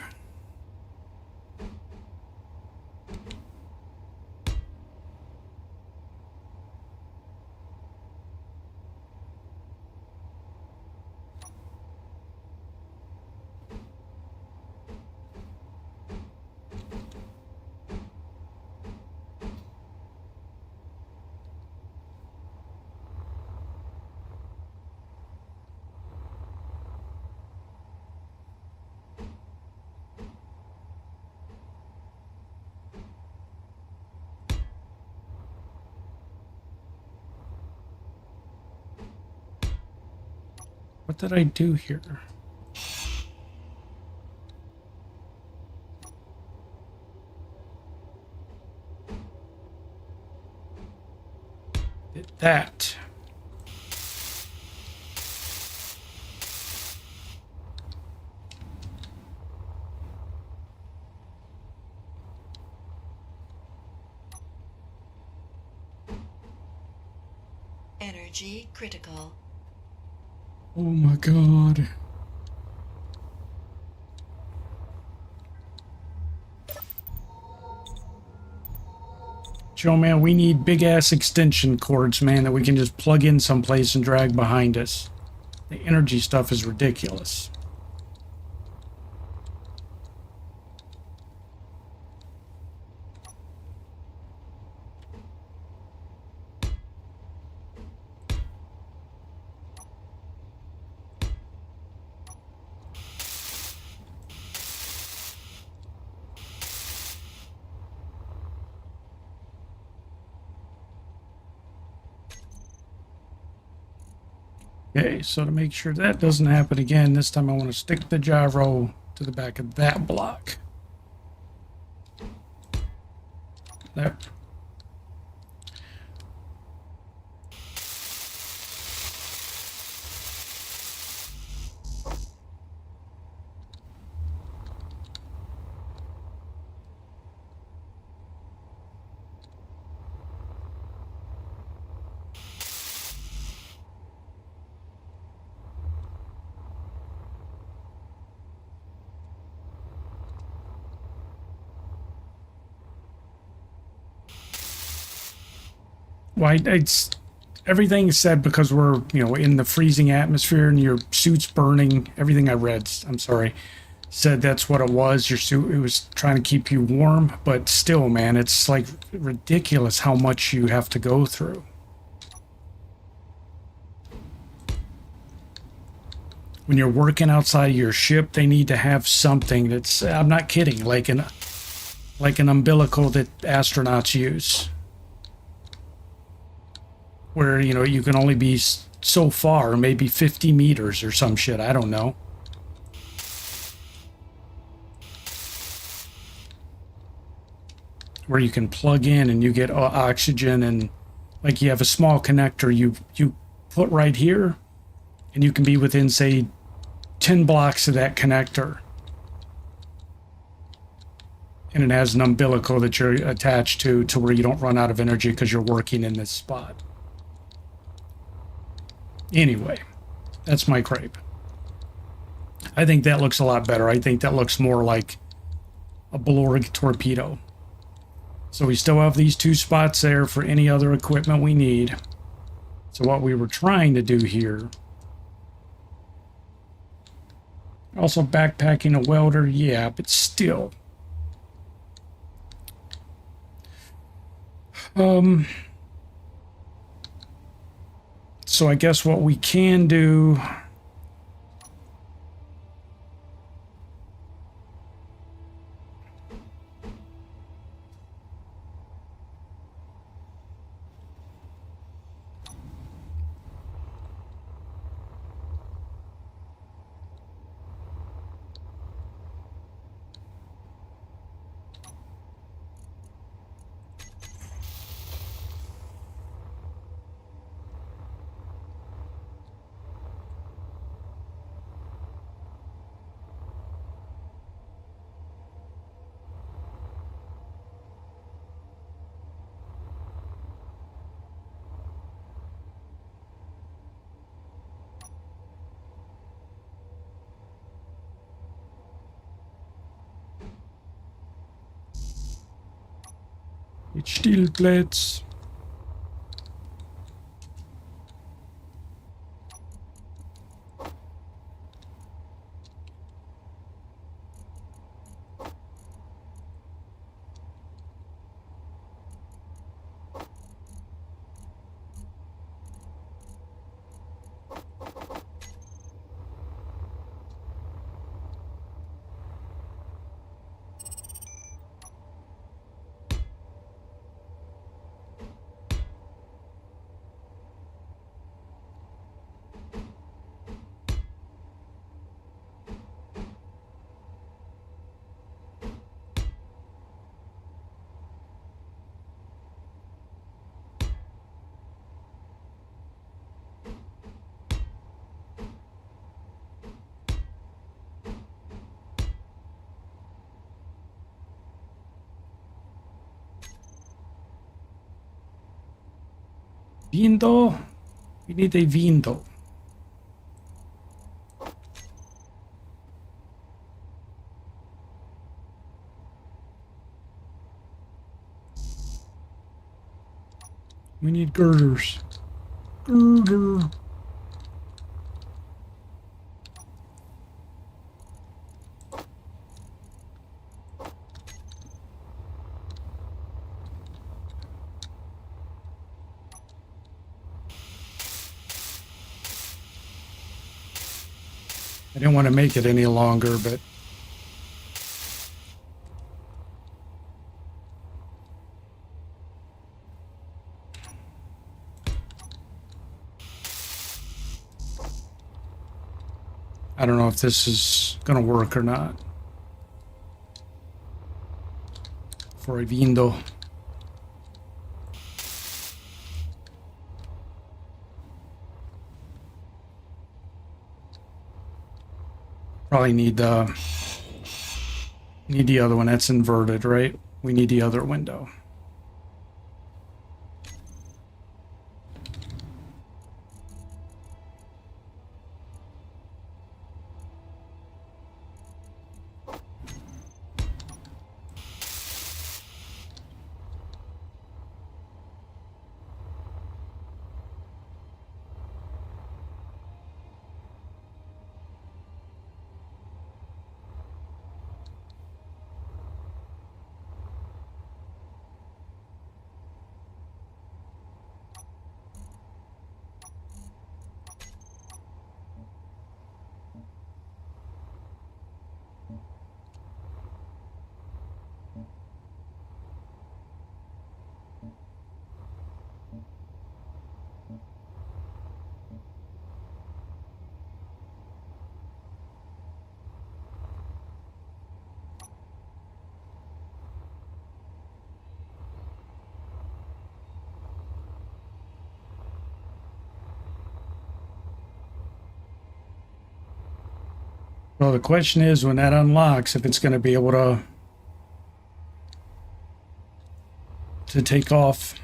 What did I do here? Did that. Energy critical. Oh my god. Joe, man, we need big ass extension cords, man, that we can just plug in someplace and drag behind us. The energy stuff is ridiculous. Okay, so to make sure that doesn't happen again, this time I want to stick the gyro to the back of that block. There. Well, it's everything's said because we're, you know, in the freezing atmosphere and your suit's burning. Everything I read, I'm sorry, said that's what it was. Your suit, it was trying to keep you warm, but still, man, it's like ridiculous how much you have to go through. When you're working outside of your ship, they need to have something that's, I'm not kidding, like an umbilical that astronauts use. Where, you know, you can only be so far, maybe 50 meters or some shit, I don't know. Where you can plug in and you get oxygen, and like you have a small connector you put right here, and you can be within, say, 10 blocks of that connector. And it has an umbilical that you're attached to where you don't run out of energy because you're working in this spot. Anyway, that's my crepe. I think that looks a lot better. I think that looks more like a Blorg torpedo. So we still have these two spots there for any other equipment we need. So what we were trying to do here... Also backpacking a welder, yeah, but still... So I guess what we can do... Mit Stillplatz. Lindo. We need a window. We need girders. Girder. I didn't want to make it any longer, but I don't know if this is going to work or not. For a window. Probably need the other one. That's inverted, right? We need the other window. Well, the question is when that unlocks, if it's going to be able to take off.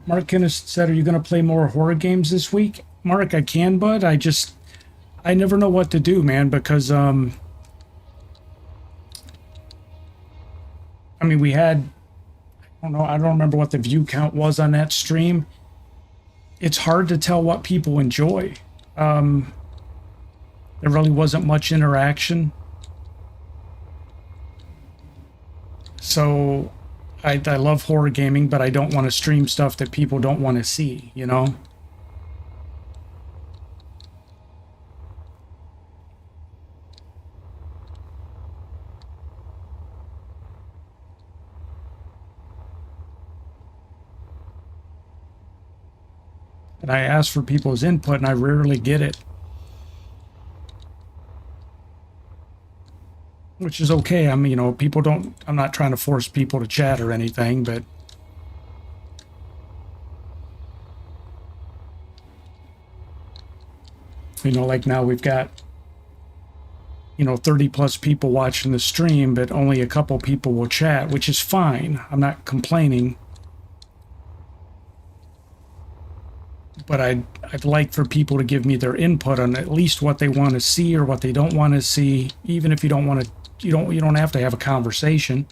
Mark Kenison said, are you going to play more horror games this week? Mark, I can, bud. I never know what to do, man, because, I mean, we had, I don't remember what the view count was on that stream. It's hard to tell what people enjoy. There really wasn't much interaction. So I love horror gaming, but I don't want to stream stuff that people don't want to see, you know? And I ask for people's input, and I rarely get it. Which is okay. I mean, you know, I'm not trying to force people to chat or anything, but you know, like now we've got, you know, 30 plus people watching the stream, but only a couple people will chat, which is fine. I'm not complaining. But I'd like for people to give me their input on at least what they want to see or what they don't want to see, even if you don't want to, you don't have to have a conversation.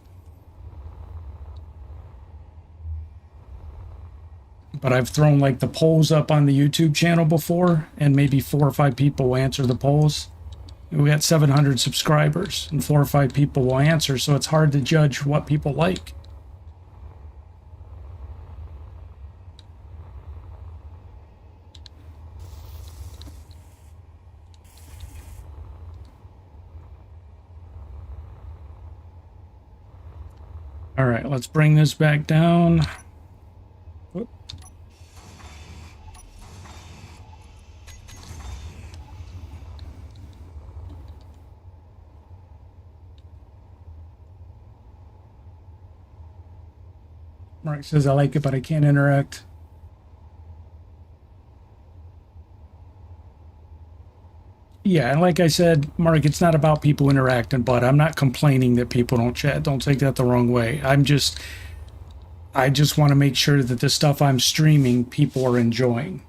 But I've thrown like the polls up on the YouTube channel before, and maybe 4 or 5 people will answer the polls. We got 700 subscribers, and 4 or 5 people will answer, so it's hard to judge what people like. All right, let's bring this back down. Whoop. Mark says, I like it, but I can't interact. Yeah, and like I said, Mark, it's not about people interacting, but I'm not complaining that people don't chat. Don't take that the wrong way. I just want to make sure that the stuff I'm streaming, people are enjoying.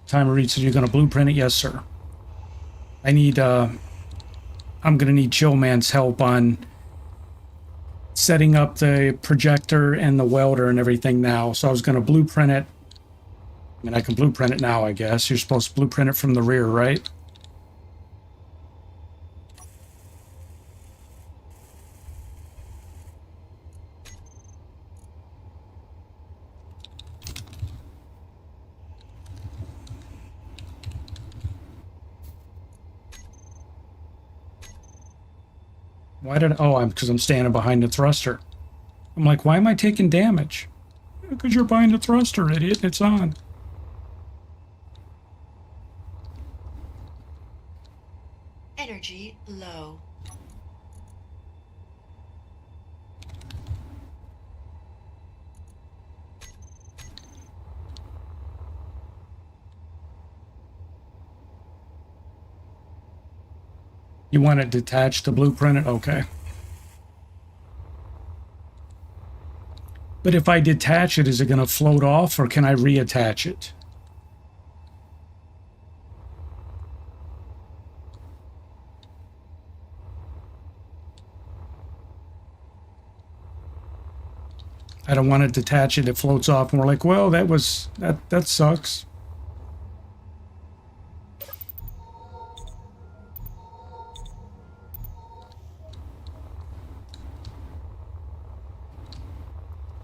Timer reads, so you're going to blueprint it? Yes, sir. I need, I'm going to need Chillman's help on setting up the projector and the welder and everything now. So I was going to blueprint it. I mean, I can blueprint it now, I guess. You're supposed to blueprint it from the rear, right? Why did, oh, because I'm standing behind the thruster. I'm like, why am I taking damage? Because you're behind the thruster, idiot. It's on. Energy low. You want it detached to blueprint it? Okay. But if I detach it, is it going to float off or can I reattach it? I don't want to detach it. It floats off and we're like, well, that sucks.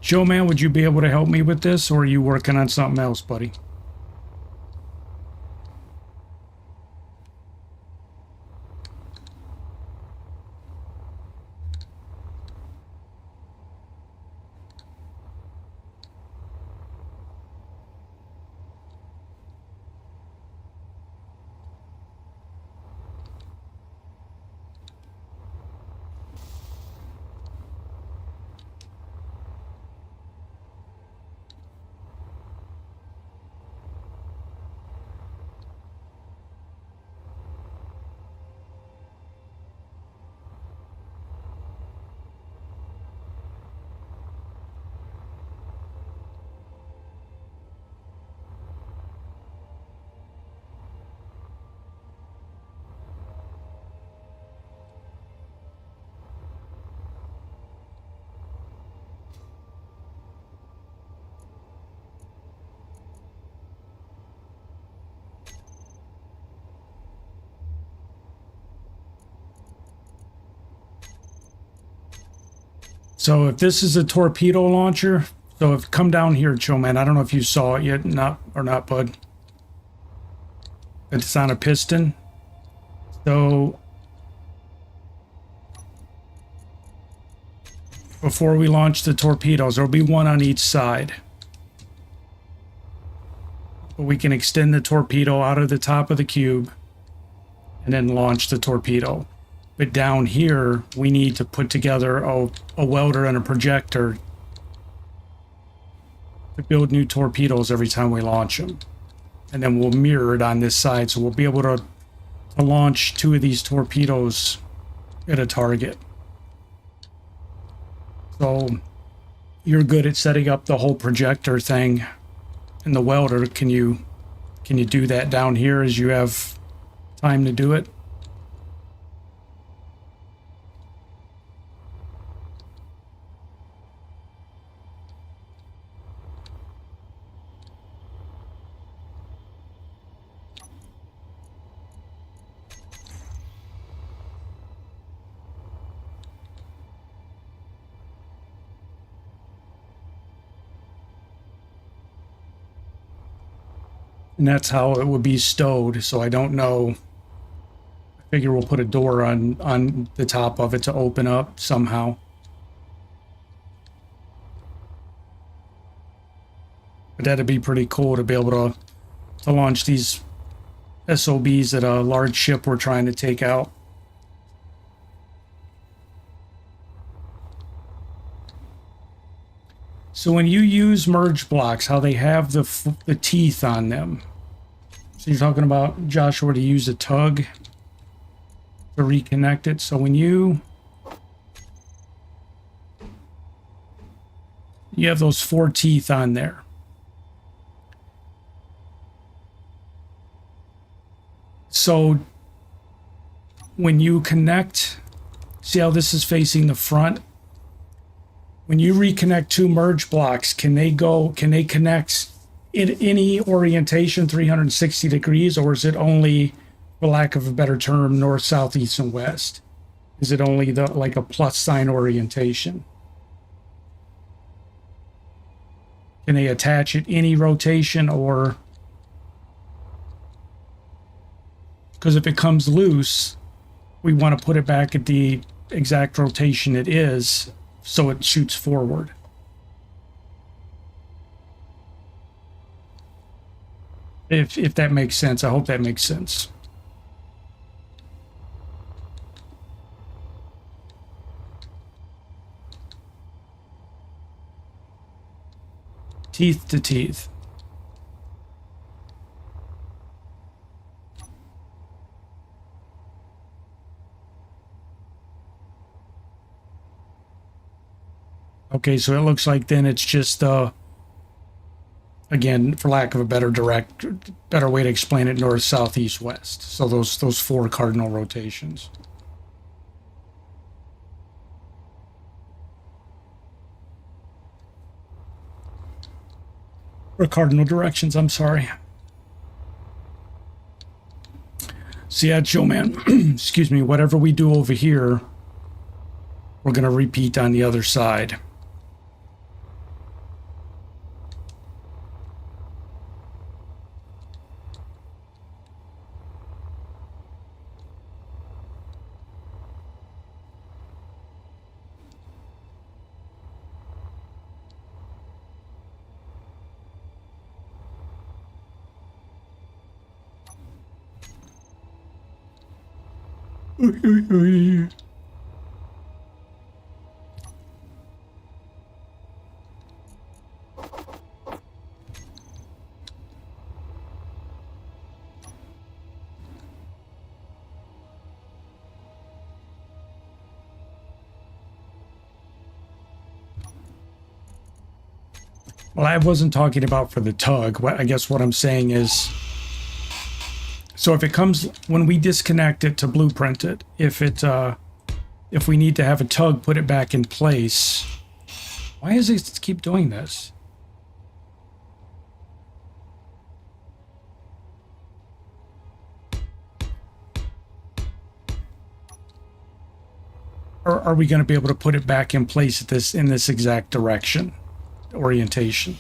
Joe, man, would you be able to help me with this, or are you working on something else, buddy? So if this is a torpedo launcher, so if come down here, Joe, man, I don't know if you saw it yet, not bud. It's on a piston. So before we launch the torpedoes, there'll be one on each side. But we can extend the torpedo out of the top of the cube and then launch the torpedo. But down here, we need to put together a welder and a projector to build new torpedoes every time we launch them. And then we'll mirror it on this side, so we'll be able to launch 2 of these torpedoes at a target. So you're good at setting up the whole projector thing and the welder. Can you do that down here as you have time to do it? And that's how it would be stowed, so I don't know. I figure we'll put a door on the top of it to open up somehow. But that'd be pretty cool to be able to launch these SOBs at a large ship we're trying to take out. So when you use merge blocks, how they have the teeth on them, So you're talking about, Joshua, to use a tug to reconnect it. So when you have those 4 teeth on there. So when you connect, see how this is facing the front? When you reconnect 2 merge blocks, can they connect in any orientation 360 degrees, or is it only, for lack of a better term, north, south, east, and west? Is it only like a plus sign orientation? Can they attach it any rotation, or because if it comes loose, we want to put it back at the exact rotation it is so it shoots forward. If that makes sense. I hope that makes sense. Teeth to teeth. Okay, so it looks like then it's just again, for lack of a better way to explain it, north, south, east, west. So those 4 cardinal rotations. Or cardinal directions, I'm sorry. So yeah, Joe man, excuse me, whatever we do over here, we're going to repeat on the other side. Well, I wasn't talking about for the tug. I guess what I'm saying is, so if it comes, when we disconnect it to blueprint it, if we need to have a tug put it back in place, why does it keep doing this? Or are we going to be able to put it back in place at in this exact direction, orientation?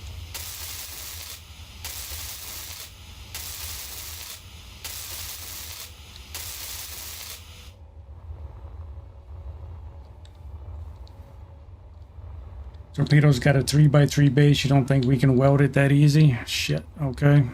Torpedo's got a 3x3 base. You don't think we can weld it that easy? Shit, okay.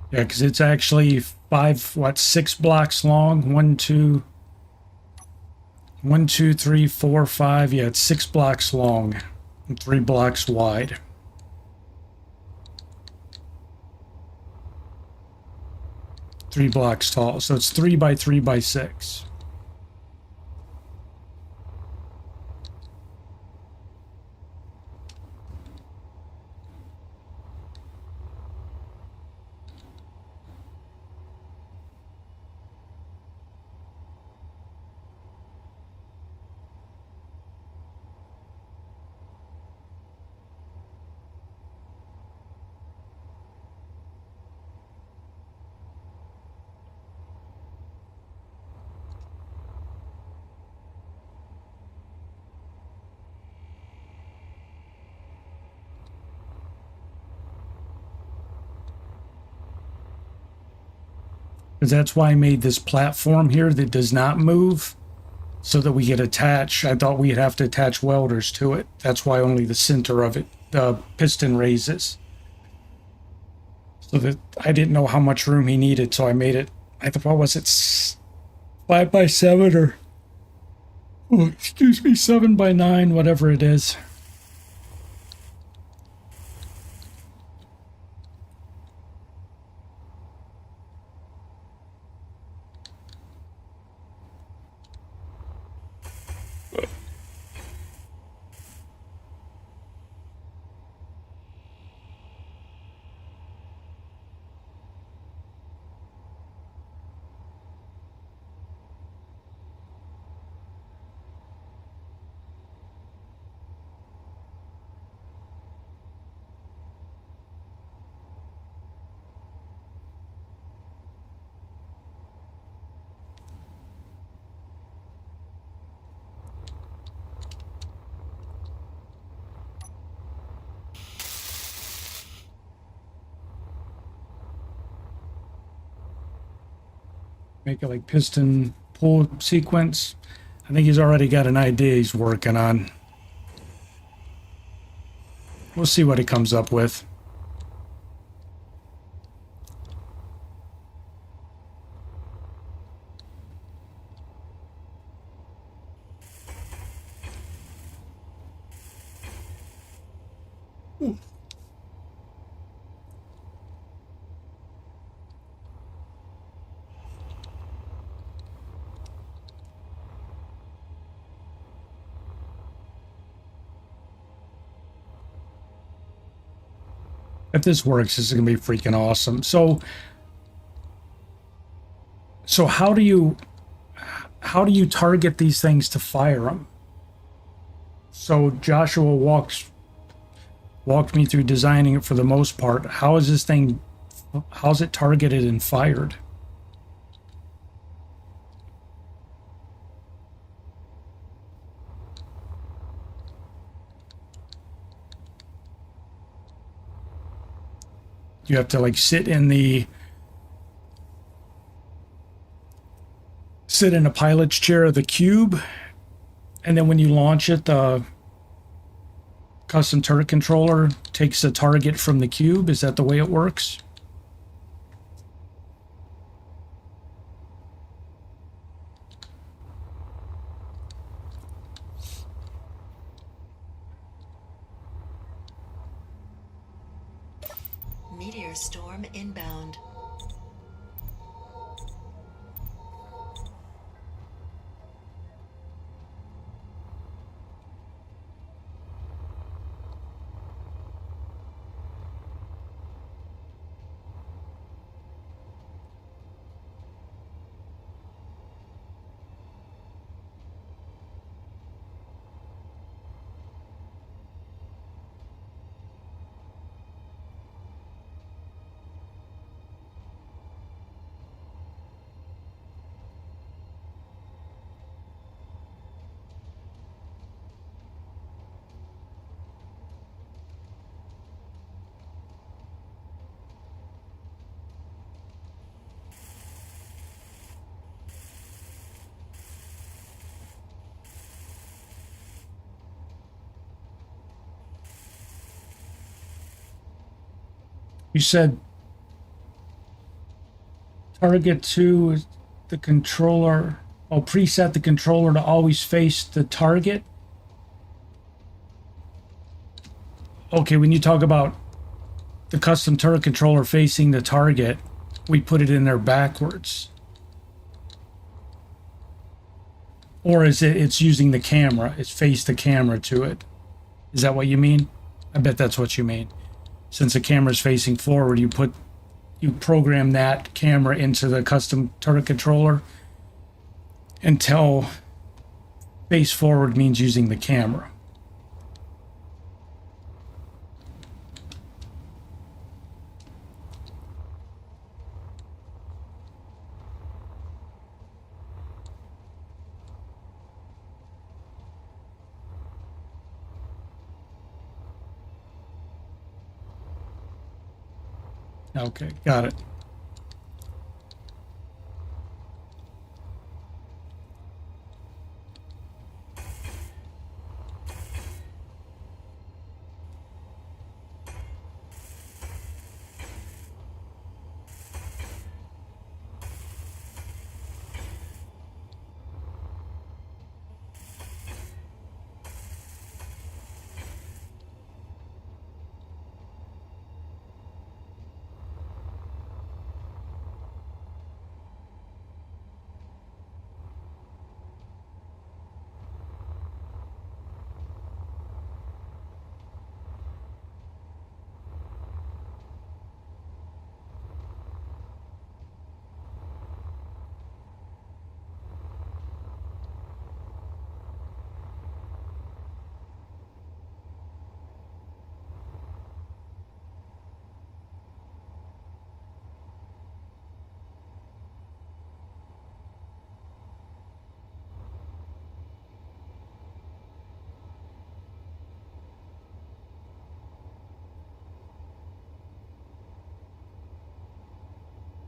Yeah, because it's actually 6 blocks long. 1, 2, 3, 4, 5. Yeah, it's 6 blocks long and 3 blocks wide. Three blocks tall. So it's 3x3x6. Because that's why I made this platform here that does not move, so that we could attach. I thought we'd have to attach welders to it. That's why only the center of it, the piston raises. So that I didn't know how much room he needed, so I made it, I thought, what was it, 5 by 7 or, oh, excuse me, 7 by 9, whatever it is. Make it like piston pull sequence. I think he's already got an idea he's working on. We'll see what he comes up with. If this works, this is gonna be freaking awesome. So how do you target these things to fire them? So Joshua walked me through designing it for the most part. How's it targeted and fired? You have to like sit in a pilot's chair of the cube, and then when you launch it, the custom turret controller takes the target from the cube. Is that the way it works? Meteor storm inbound. You said target to the controller. Oh, preset the controller to always face the target. Okay, when you talk about the custom turret controller facing the target, we put it in there backwards. Or is it's using the camera? It's faced the camera to it. Is that what you mean? I bet that's what you mean. Since the camera's facing forward, you program that camera into the custom turret controller until face forward means using the camera. Okay, got it.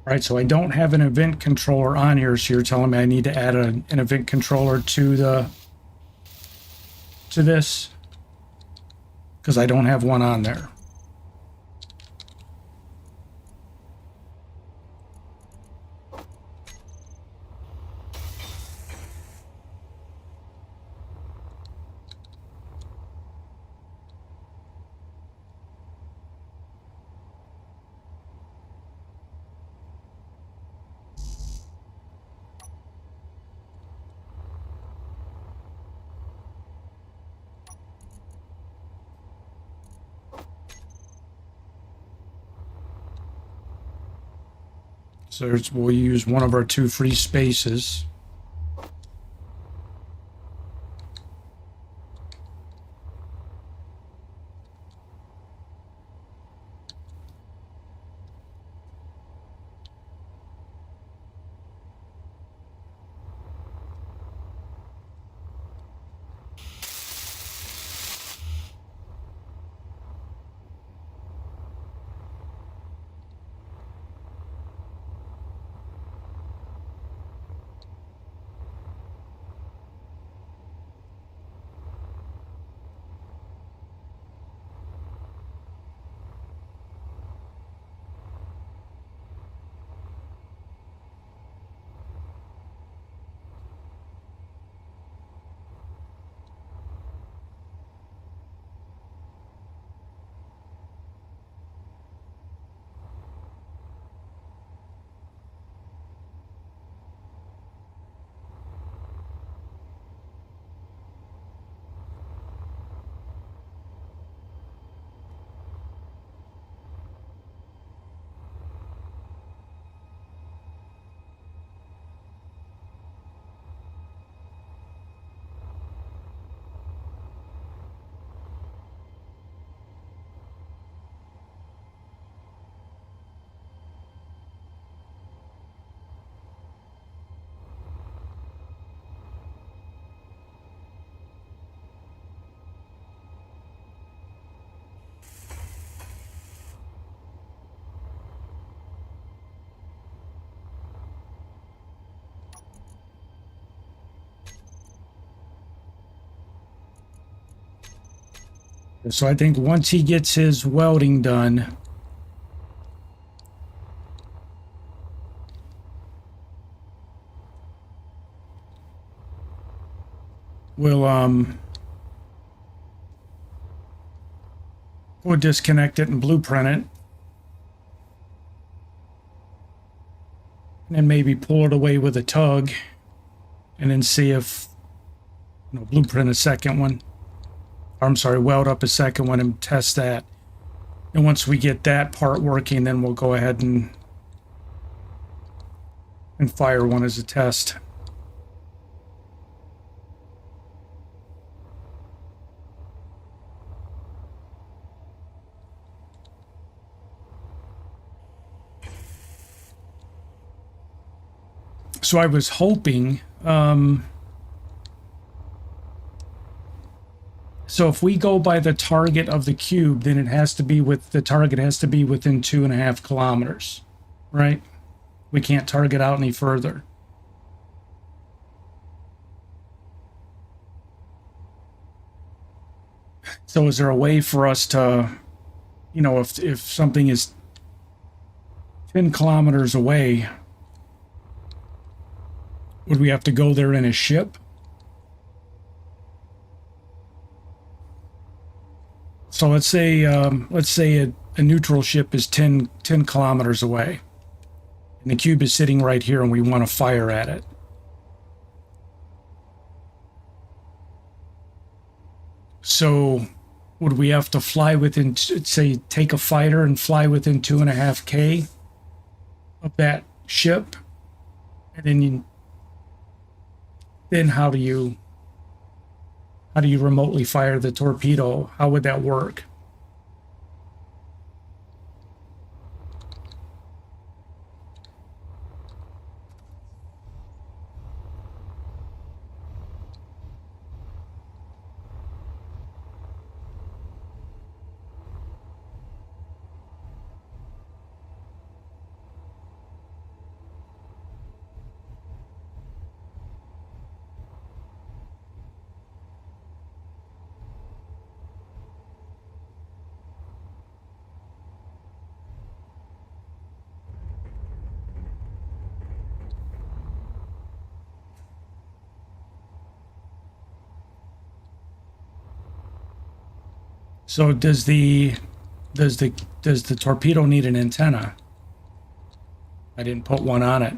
All right, so I don't have an event controller on here, so you're telling me I need to add an event controller to this, because I don't have one on there. So we'll use one of our 2 free spaces. So I think once he gets his welding done, we'll disconnect it and blueprint it, and then maybe pull it away with a tug, and then see if, blueprint a second one. I'm sorry, weld up a second one and test that. And once we get that part working, then we'll go ahead and fire one as a test. So I was hoping, so if we go by the target of the cube, then the target has to be within 2.5 kilometers, right? We can't target out any further. So is there a way for us to, if something is 10 kilometers away, would we have to go there in a ship? So let's say a neutral ship is 10 kilometers away, and the cube is sitting right here, and we want to fire at it. So would we have to fly within, say, take a fighter and fly within 2.5 K of that ship? And then how do you remotely fire the torpedo? How would that work? So does the torpedo need an antenna? I didn't put one on it.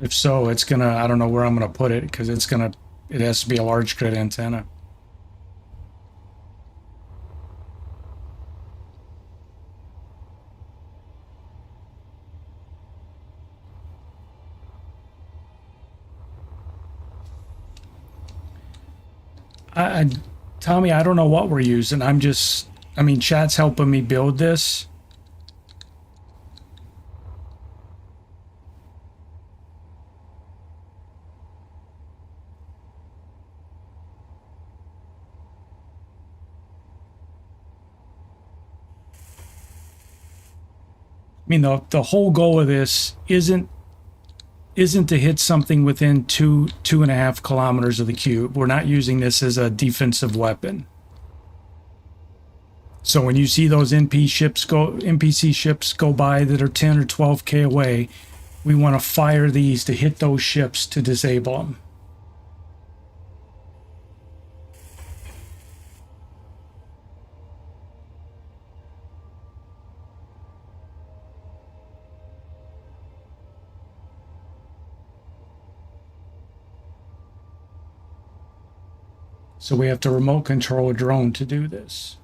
If so, it's gonna, I don't know where I'm gonna put it because it has to be a large grid antenna. Tommy, I don't know what we're using. I mean, chat's helping me build this. I mean, the whole goal of this isn't to hit something within 2.5 kilometers of the cube. We're not using this as a defensive weapon. So when you see those NPC ships go by that are 10 or 12K away, we want to fire these to hit those ships to disable them. So we have to remote control a drone to do this.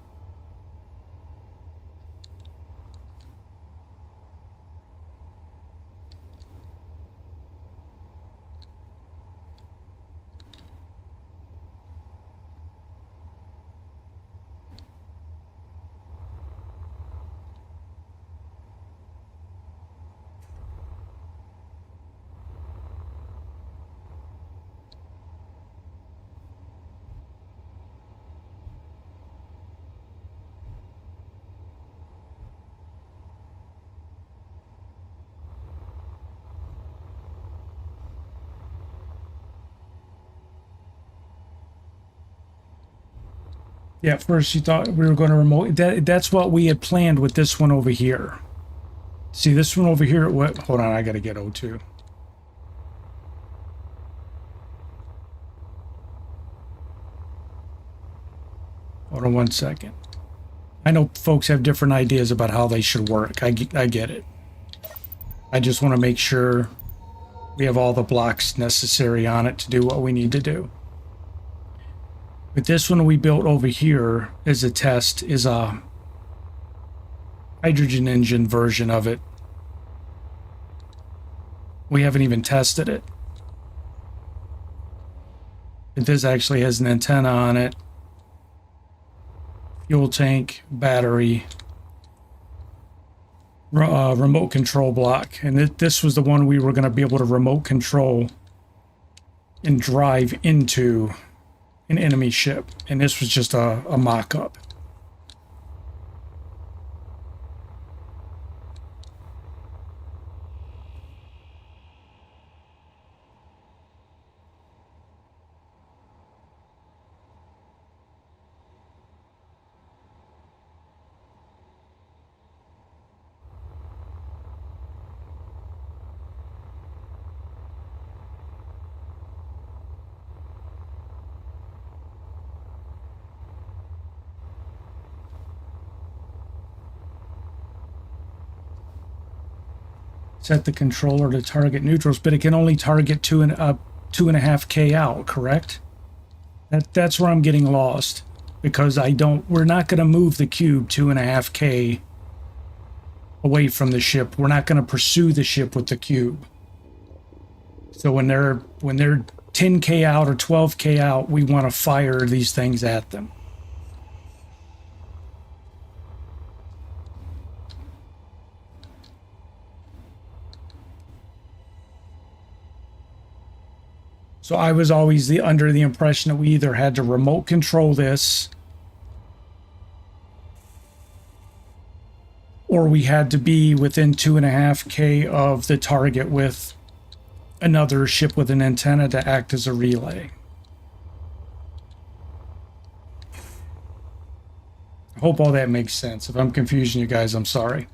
Yeah, at first you thought we were going to remote. That's what we had planned with this one over here. See, this one over here, what? Hold on, I got to get O2. Hold on one second. I know folks have different ideas about how they should work. I get it. I just want to make sure we have all the blocks necessary on it to do what we need to do. But this one we built over here as a test is a hydrogen engine version of it. We haven't even tested it. But this actually has an antenna on it, fuel tank, battery, remote control block. And this was the one we were going to be able to remote control and drive into an enemy ship, and this was just a mock-up. Set the controller to target neutrals, but it can only target 2.5K out, correct? That's where I'm getting lost, because we're not going to move the cube 2.5K away from the ship. We're not going to pursue the ship with the cube. So when they're 10K out or 12K out, we want to fire these things at them. So I was always under the impression that we either had to remote control this, or we had to be within 2.5K of the target with another ship with an antenna to act as a relay. I hope all that makes sense. If I'm confusing you guys, I'm sorry.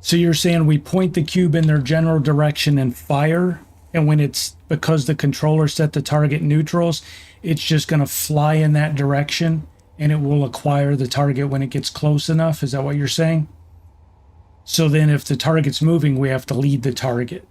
So you're saying we point the cube in their general direction and fire, and when it's, because the controller set the target neutrals, it's just going to fly in that direction and it will acquire the target when it gets close enough. Is that what you're saying? So then if the target's moving, we have to lead the target.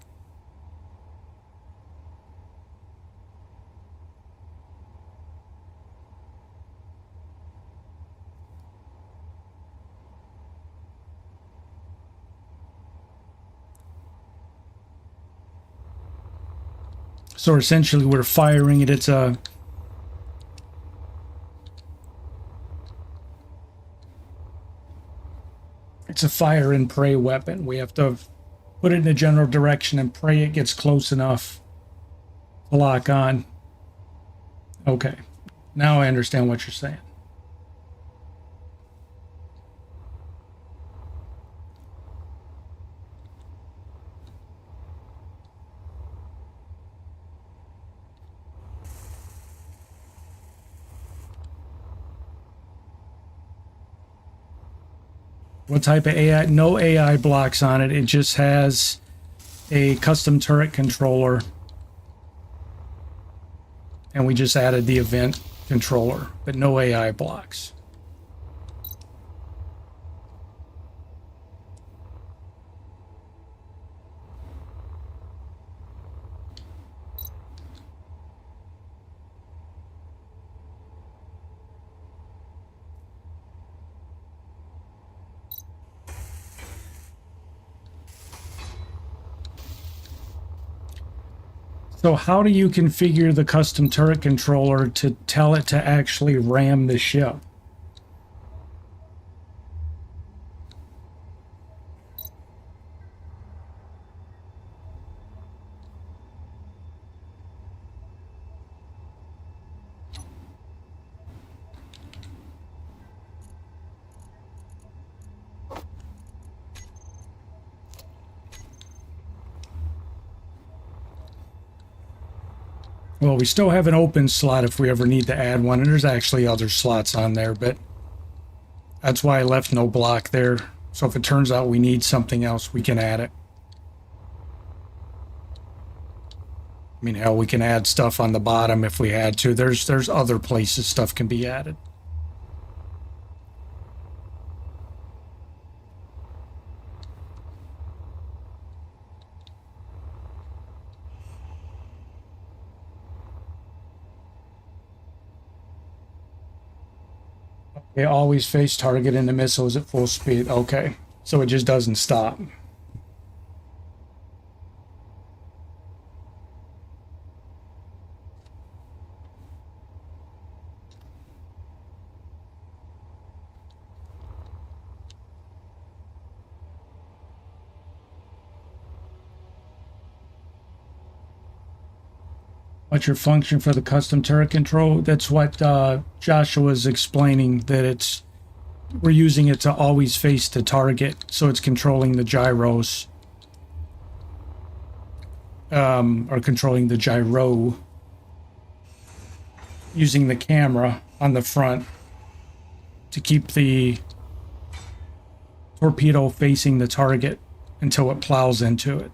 So essentially we're firing it. It's a fire and pray weapon. We have to put it in a general direction and pray it gets close enough to lock on. Okay. Now I understand what you're saying. What type of AI? No AI blocks on it. It just has a custom turret controller. And we just added the event controller, but no AI blocks. So how do you configure the custom turret controller to tell it to actually ram the ship? Well, we still have an open slot if we ever need to add one, and there's actually other slots on there, but that's why I left no block there. So if it turns out we need something else, we can add it. I mean, hell, we can add stuff on the bottom if we had to. There's other places stuff can be added. It always face target and the missile is at full speed. Okay, so it just doesn't stop. What's your function for the custom turret control? That's what Joshua was explaining, that we're using it to always face the target, so it's controlling the gyros. Or controlling the gyro using the camera on the front to keep the torpedo facing the target until it plows into it.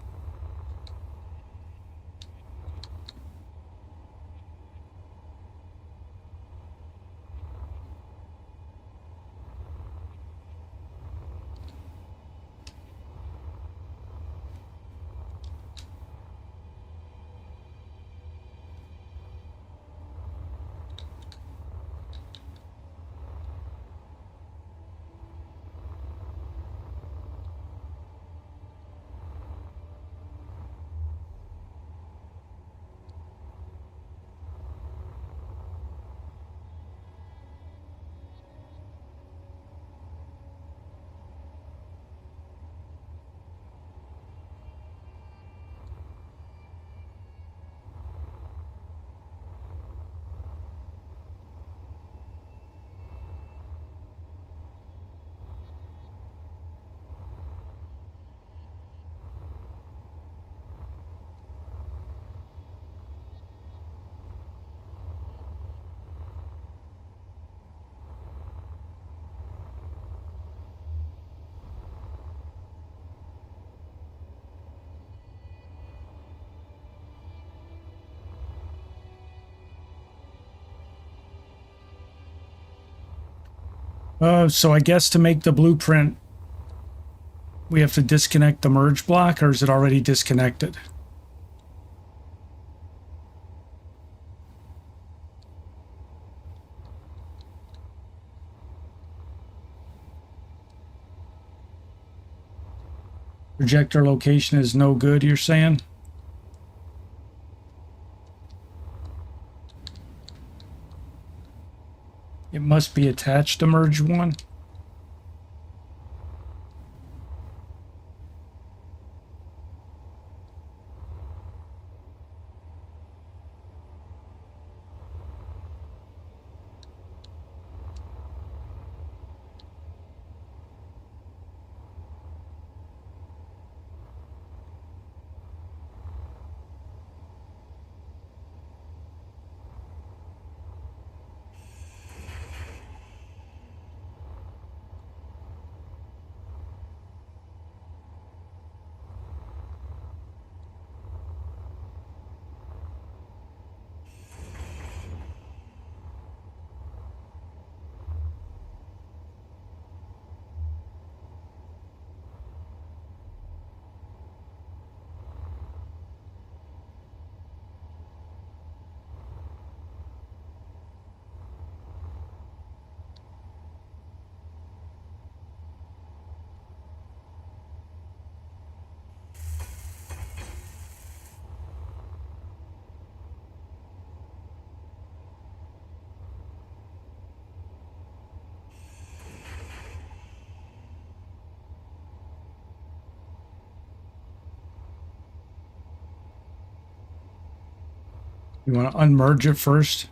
So I guess to make the blueprint, we have to disconnect the merge block, or is it already disconnected? Projector location is no good, you're saying? It must be attached to merge one. You want to unmerge it first?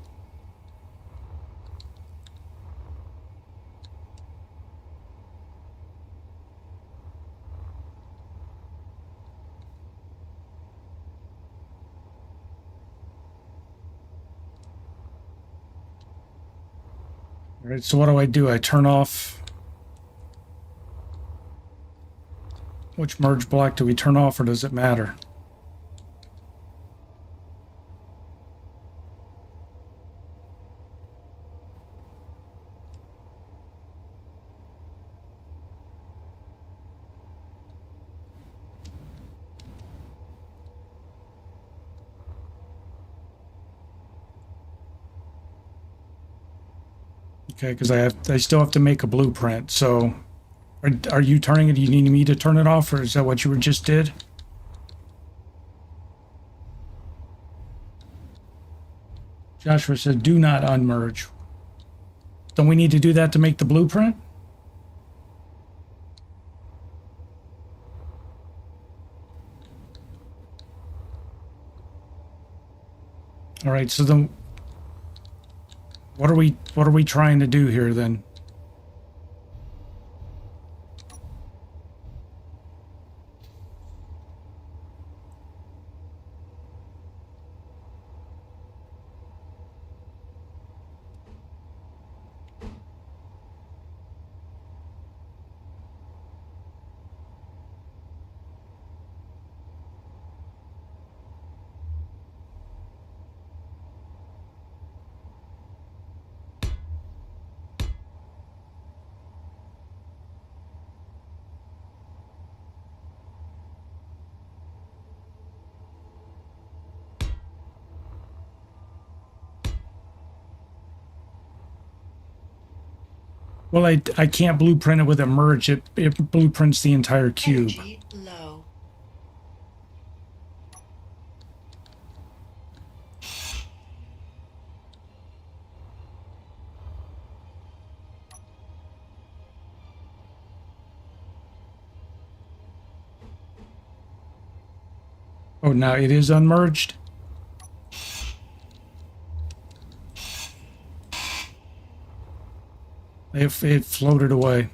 All right, so what do? I turn off... Which merge block do we turn off, or does it matter? Okay, because I still have to make a blueprint. So, are you turning it? Do you need me to turn it off, or is that what you just did? Joshua said, "Do not unmerge." Don't we need to do that to make the blueprint? All right. So then, what are we trying to do here then? Well, I can't blueprint it with a merge. It blueprints the entire cube. Energy low. Oh, now it is unmerged? It floated away.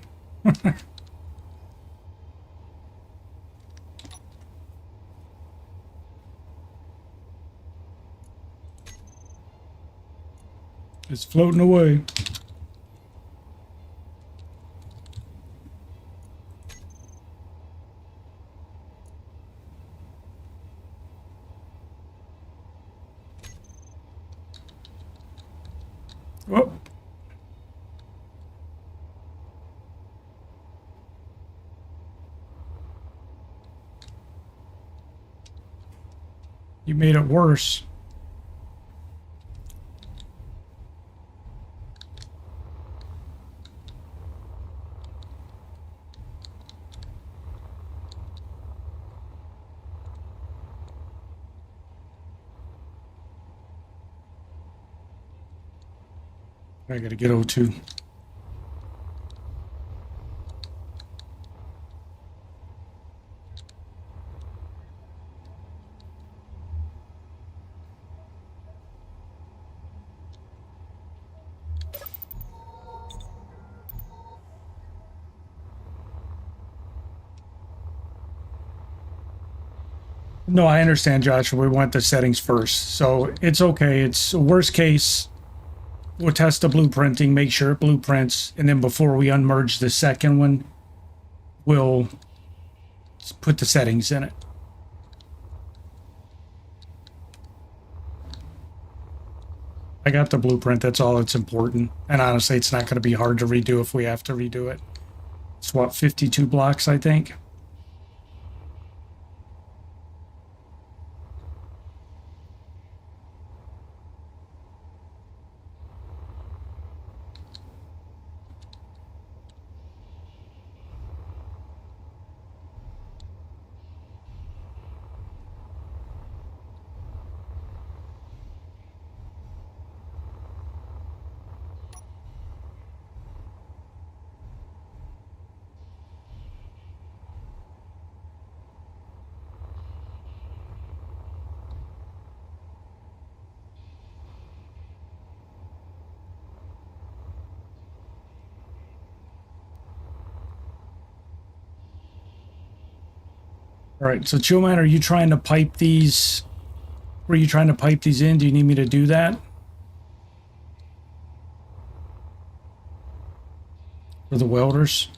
It's floating away. Oh. You made it worse. I gotta get O2. No, I understand, Joshua. We want the settings first. So it's okay. It's worst case. We'll test the blueprinting, make sure it blueprints, and then before we unmerge the second one, we'll put the settings in it. I got the blueprint. That's all that's important. And honestly, it's not going to be hard to redo if we have to redo it. It's what, 52 blocks, I think? All right, so Chillman, are you trying to pipe these? Were you trying to pipe these in? Do you need me to do that? For the welders?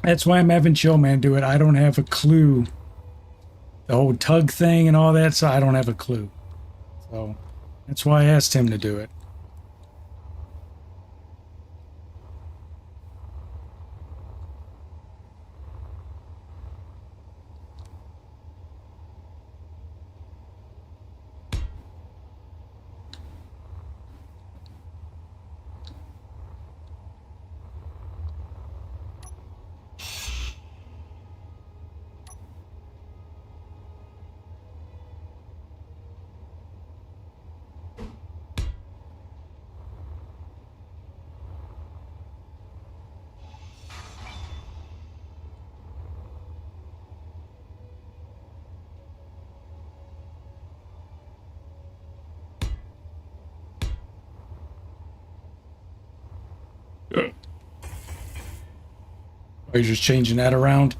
That's why I'm having Chillman do it. I don't have a clue. The whole tug thing and all that, so I don't have a clue. So that's why I asked him to do it. Are you just changing that around?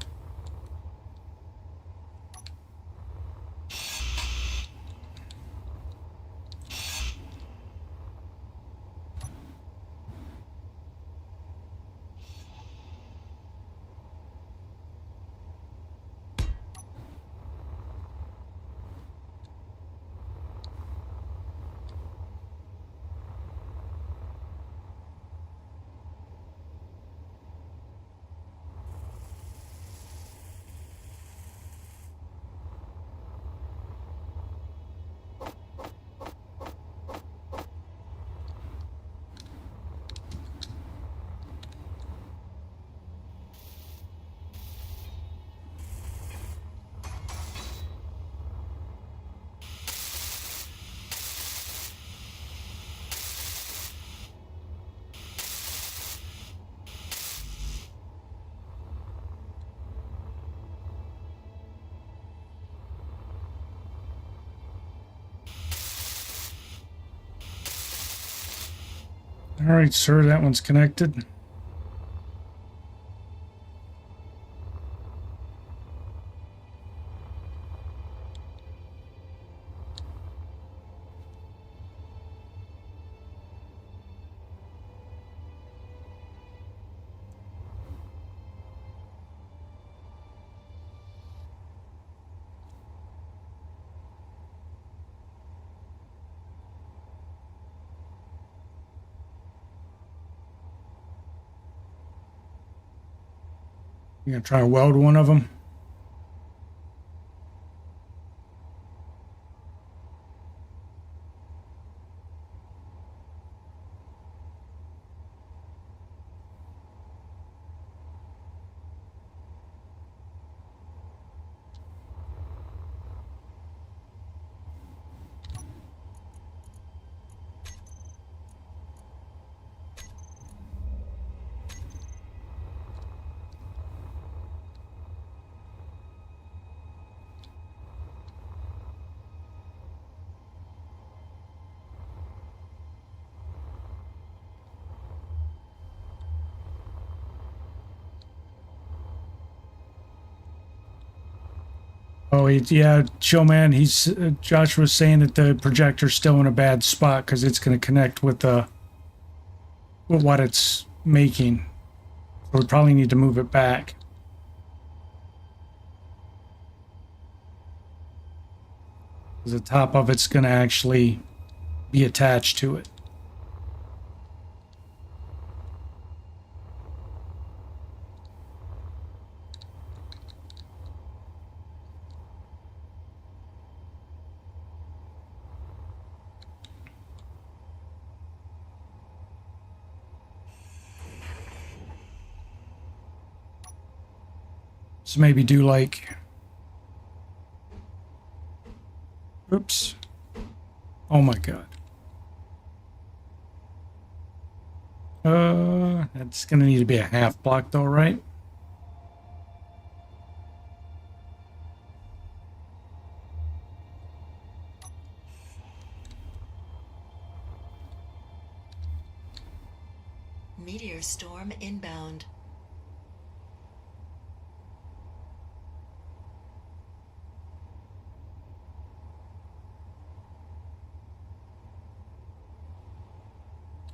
All right, sir, that one's connected. You gonna try to weld one of them? Oh, yeah, Showman, he's Josh was saying that the projector's still in a bad spot because it's going to connect with what it's making. So we probably need to move it back. Because the top of it's going to actually be attached to it. So maybe do like, oops. Oh my God. That's gonna need to be a half block though, right? Meteor storm inbound.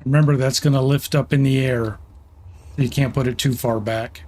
Remember, that's gonna lift up in the air. So you can't put it too far back.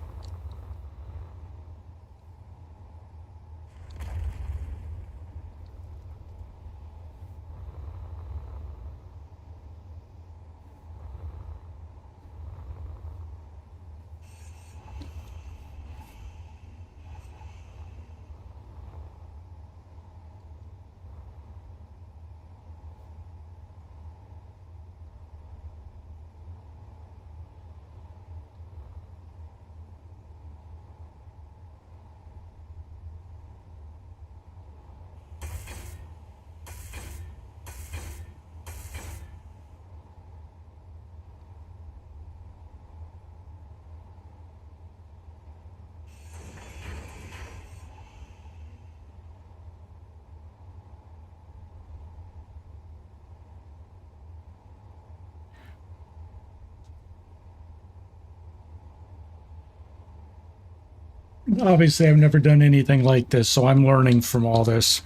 Obviously, I've never done anything like this, so I'm learning from all this.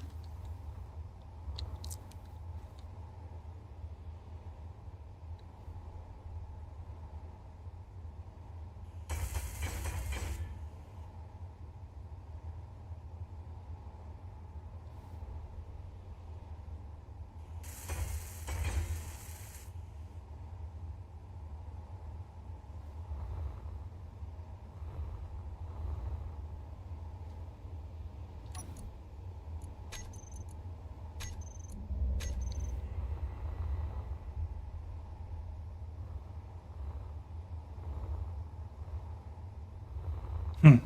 Hmm.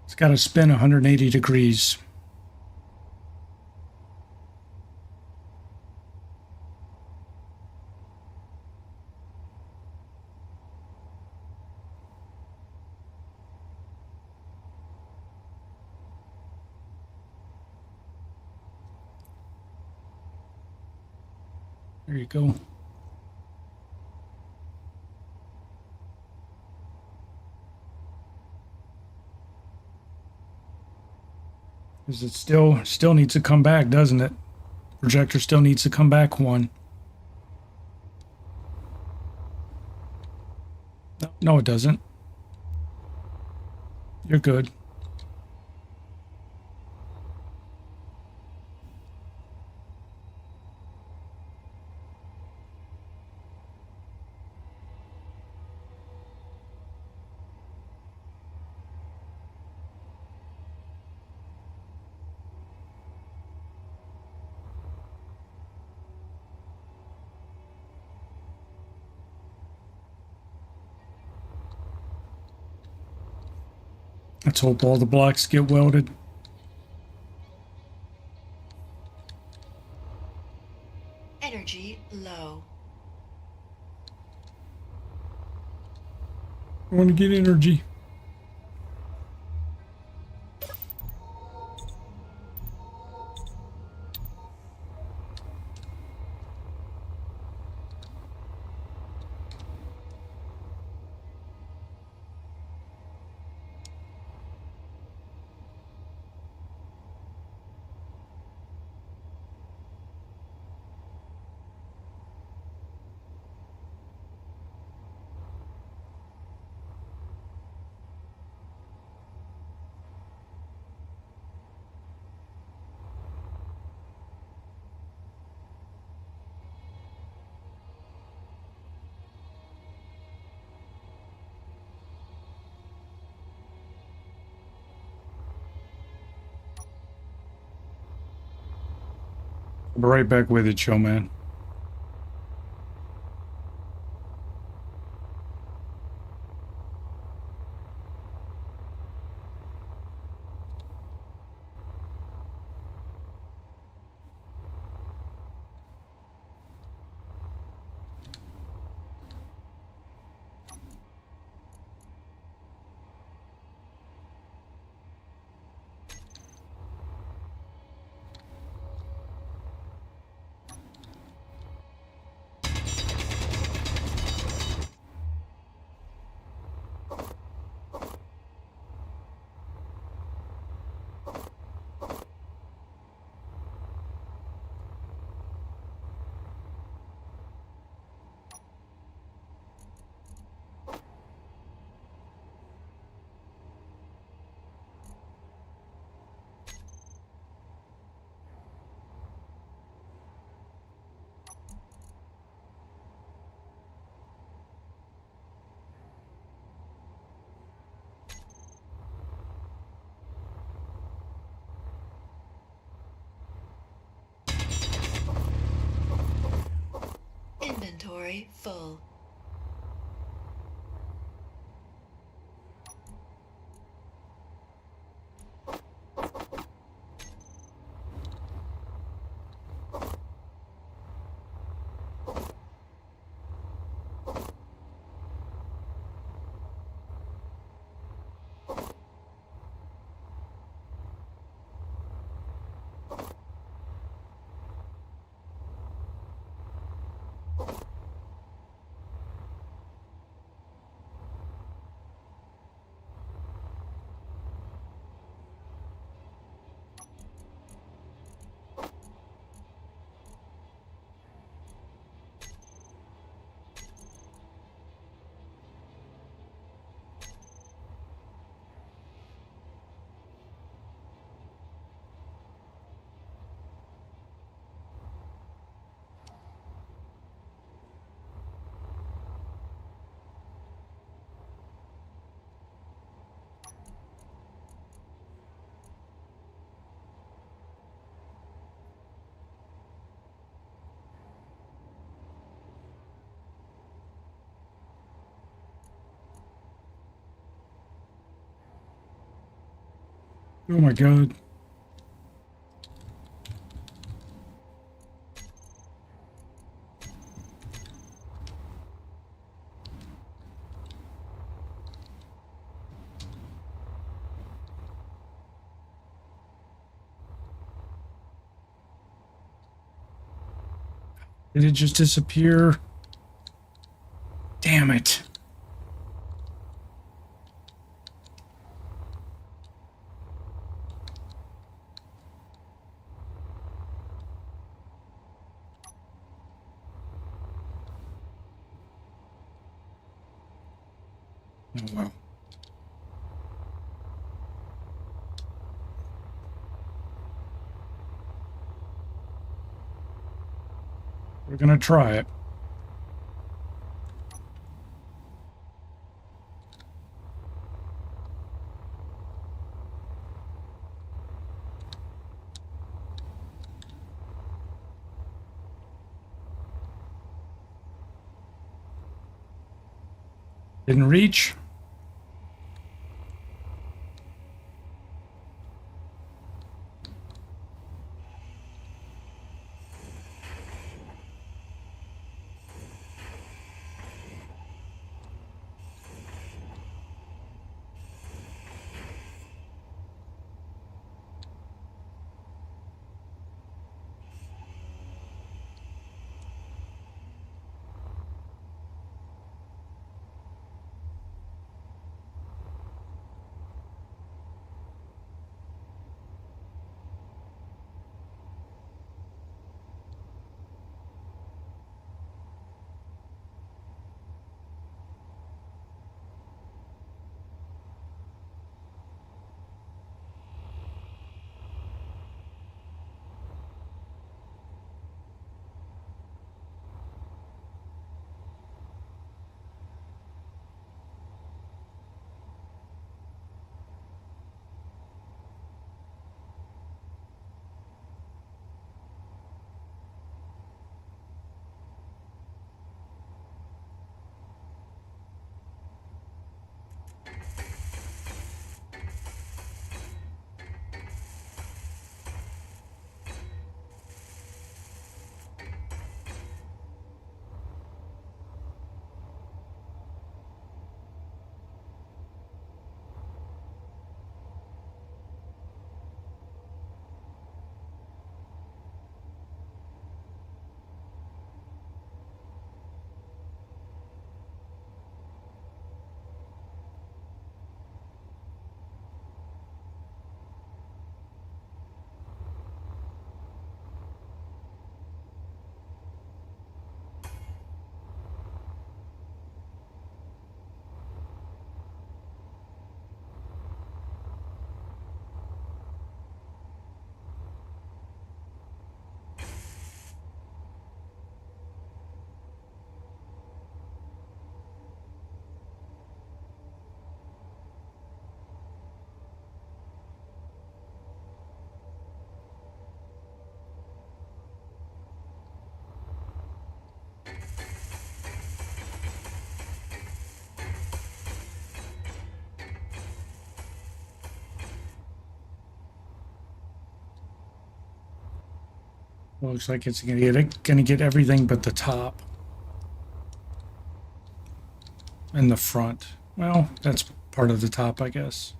It's got to spin 180 degrees. There you go. Because it still needs to come back, doesn't it? Projector still needs to come back one. No, it doesn't. You're good. Let's hope all the blocks get welded. Energy low. I want to get energy. I'll be right back with it, showman. Inventory full. Oh my god. Did it just disappear? Damn it. Oh, well. We're gonna try it. Didn't reach. Looks like it's gonna get everything but the top and the front. Well, that's part of the top, I guess.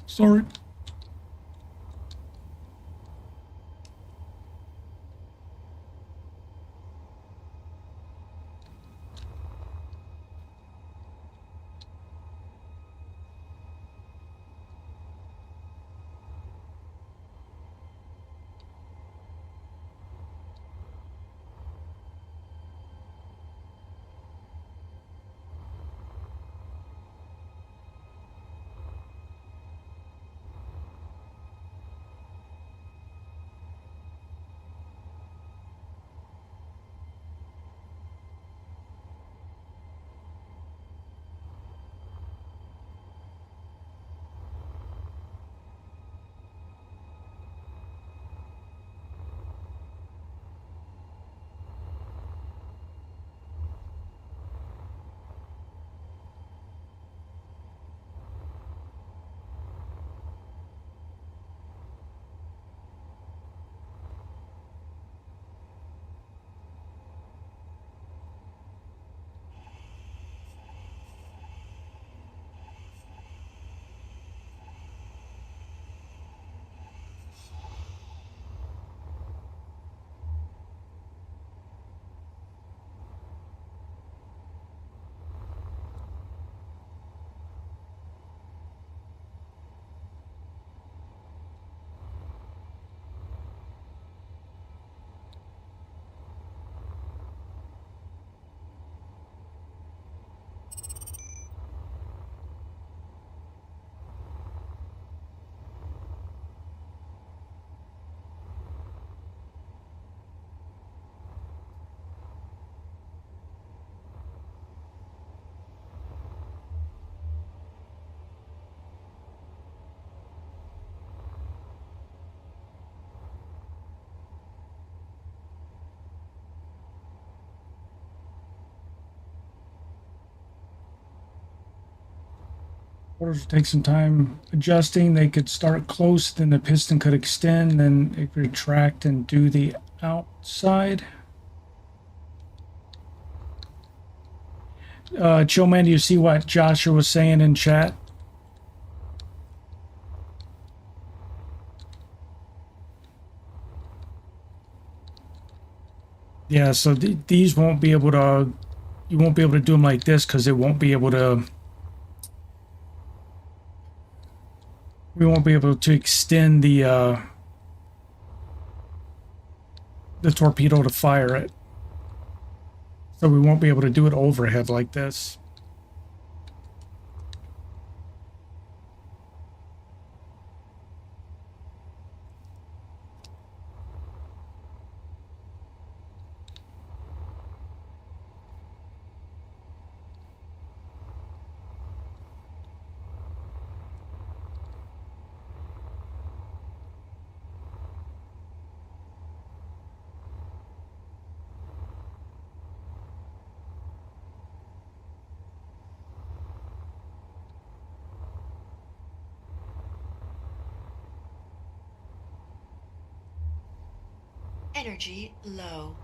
Sorry. Orders would take some time adjusting. They could start close, then the piston could extend, then it could retract and do the outside. Chillman, do you see what Joshua was saying in chat? Yeah, so these won't be able to, you won't be able to do them like this because it won't be able to, we won't be able to extend the torpedo to fire it. So we won't be able to do it overhead like this. Energy low.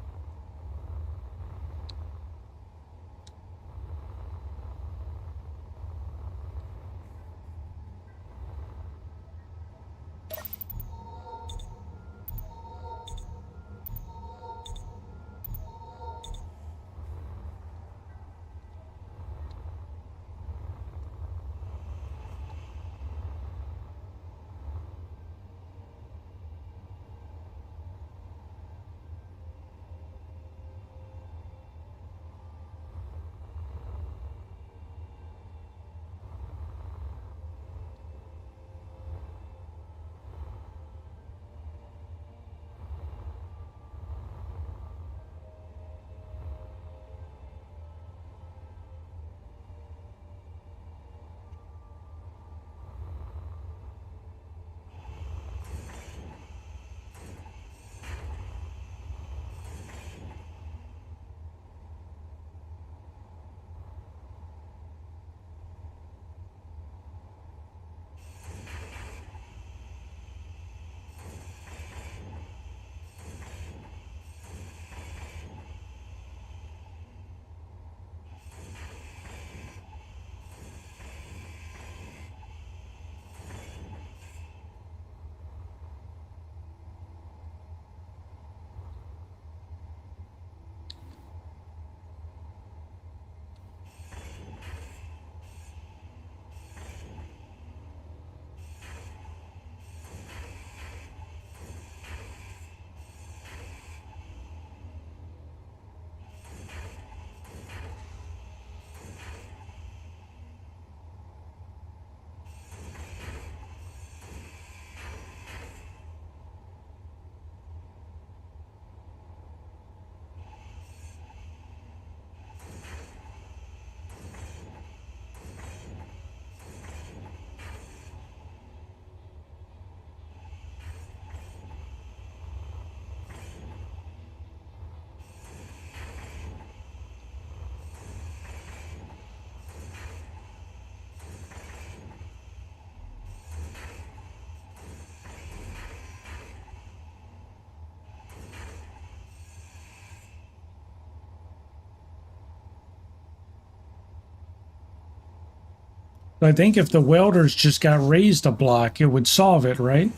I think if the welders just got raised a block, it would solve it, right?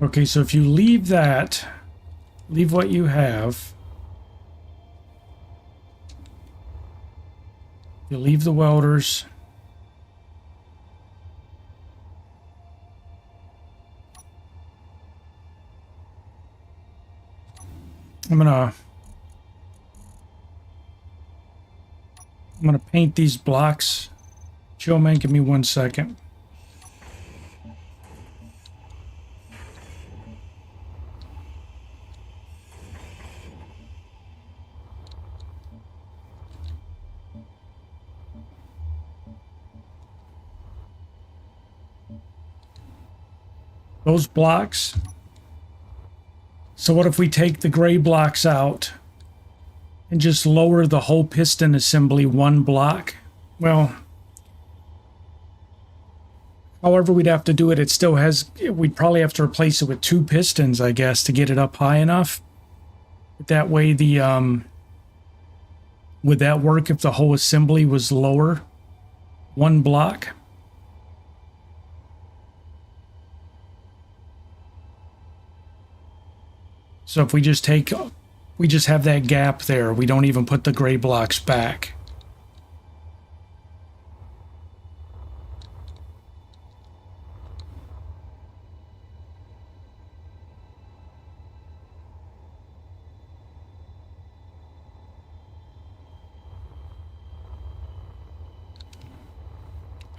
Okay, so if you leave that, leave what you have. You leave the welders. I'm gonna paint these blocks. Joe man, give me 1 second. Those blocks. So what if we take the gray blocks out and just lower the whole piston assembly 1 block? Well, however we'd have to do it, it still has, we'd probably have to replace it with 2 pistons, I guess, to get it up high enough. But that way the, would that work if the whole assembly was lower 1 block? So if we just have that gap there, we don't even put the gray blocks back.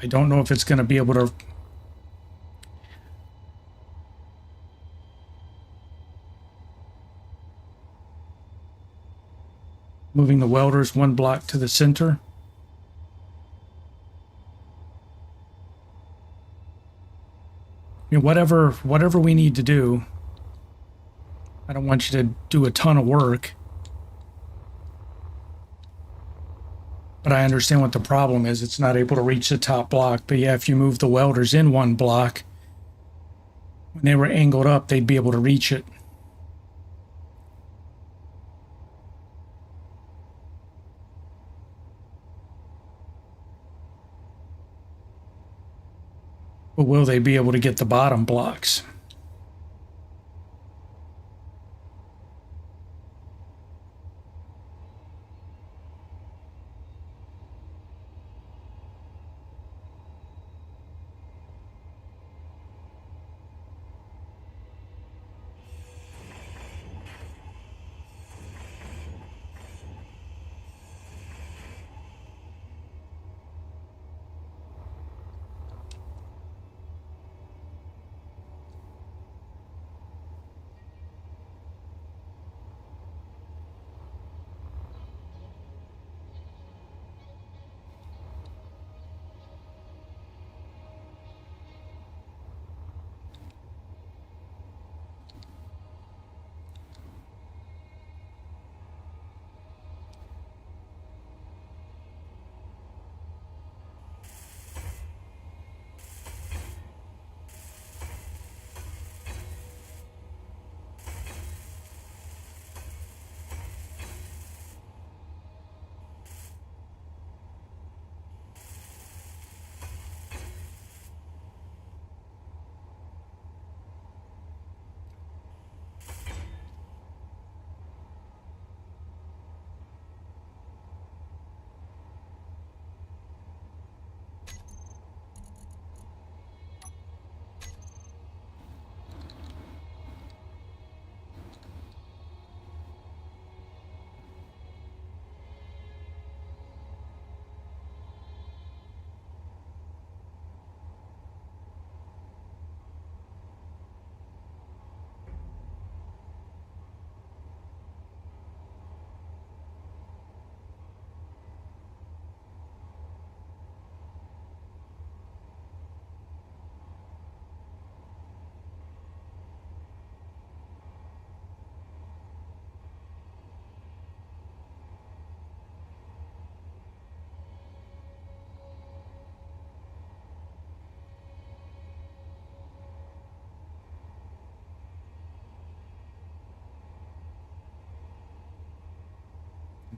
I don't know if it's going to be able to. Moving the welders 1 block to the center. You know, whatever we need to do. I don't want you to do a ton of work. But I understand what the problem is. It's not able to reach the top block. But yeah, if you move the welders in 1 block, when they were angled up, they'd be able to reach it. But will they be able to get the bottom blocks?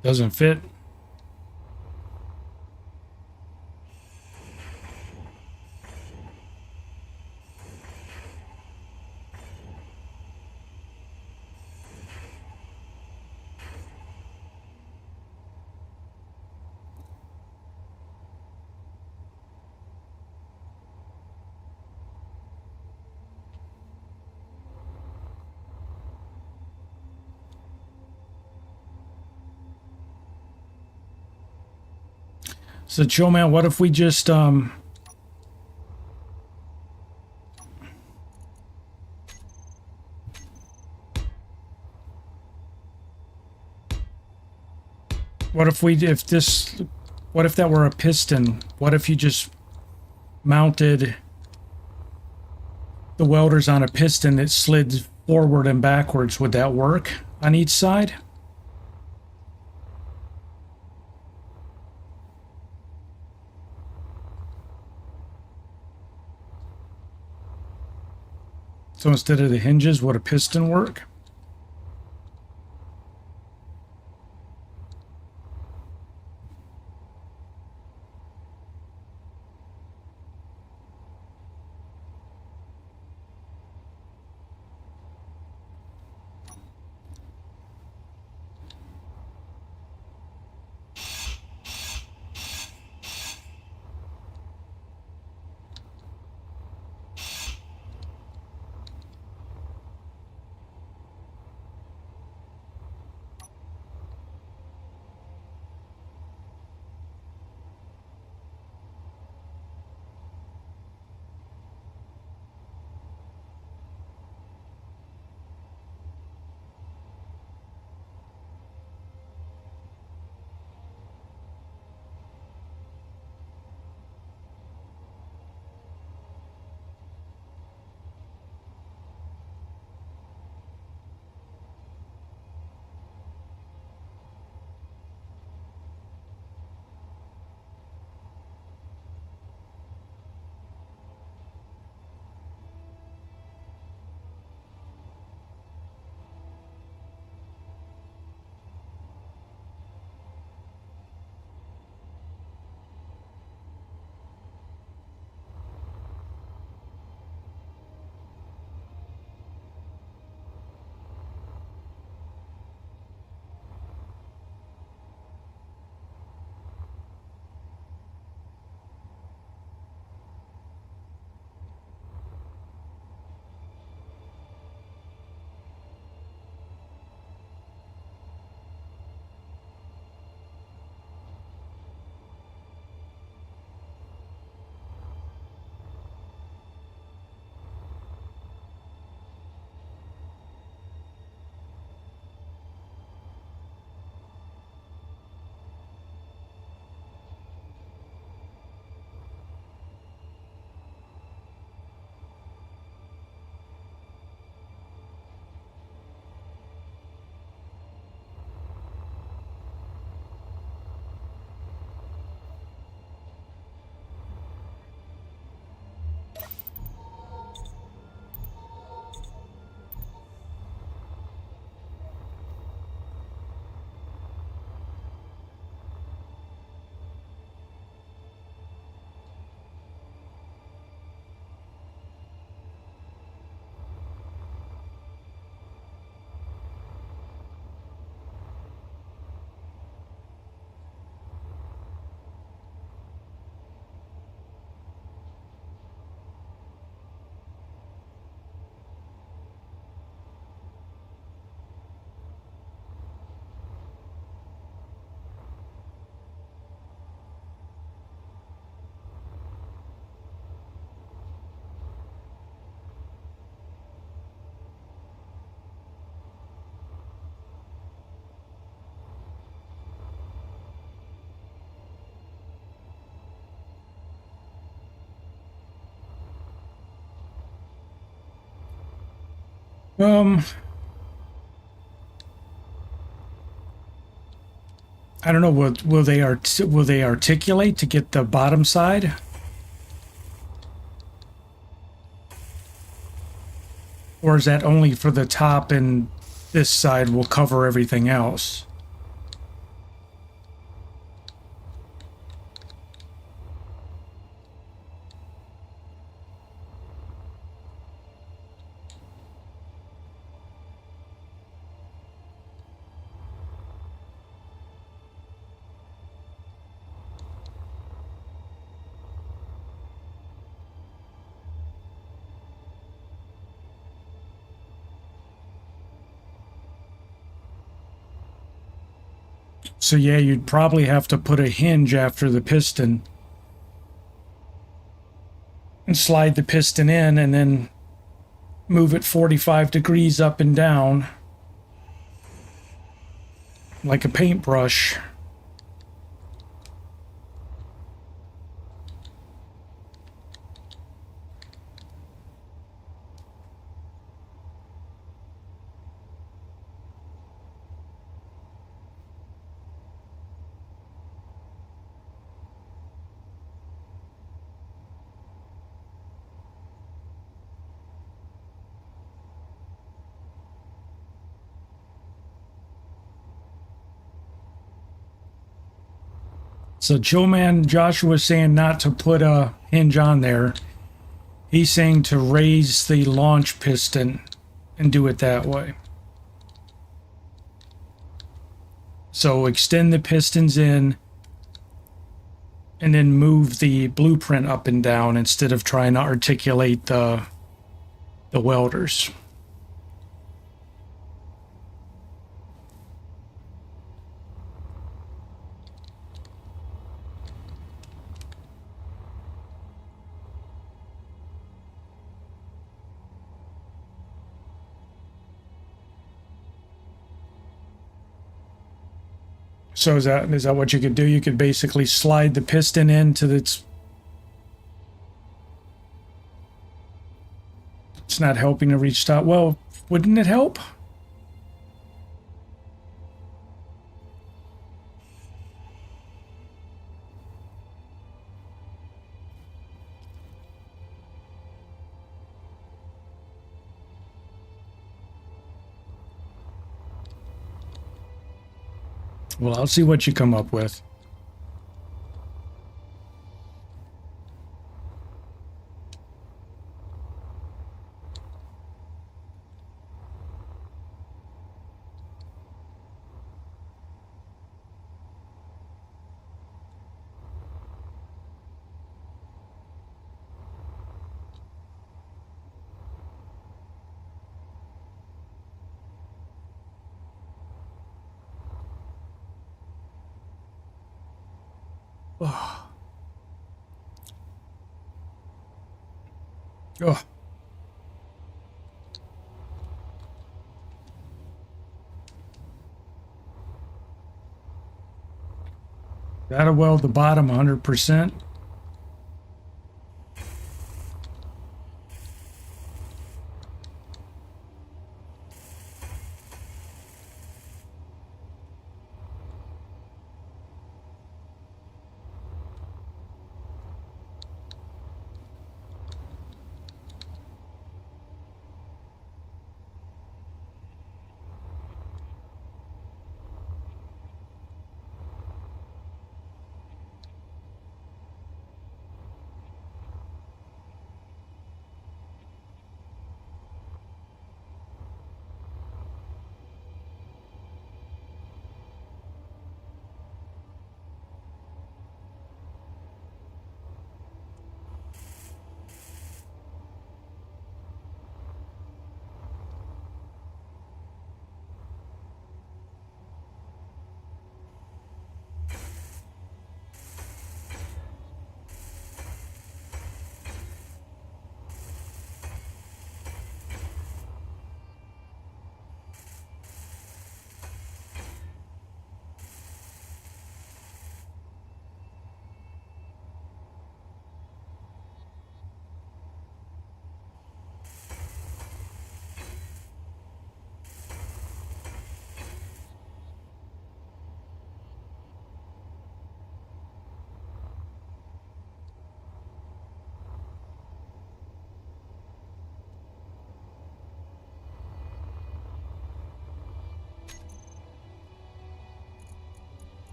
Doesn't fit. So, Joe Man, what if we just what if that were a piston? What if you just mounted the welders on a piston that slid forward and backwards? Would that work on each side? So instead of the hinges, would a piston work? Um, I don't know. Will they articulate to get the bottom side? Or is that only for the top and this side will cover everything else? So yeah, you'd probably have to put a hinge after the piston and slide the piston in and then move it 45 degrees up and down like a paintbrush. So Joe Man Joshua was saying not to put a hinge on there. He's saying to raise the launch piston and do it that way. So extend the pistons in and then move the blueprint up and down instead of trying to articulate the welders. So is that what you could do? You could basically slide the piston into its... It's not helping to reach top. Well, wouldn't it help? Well, I'll see what you come up with. Oh. Oh. That'll weld the bottom 100%.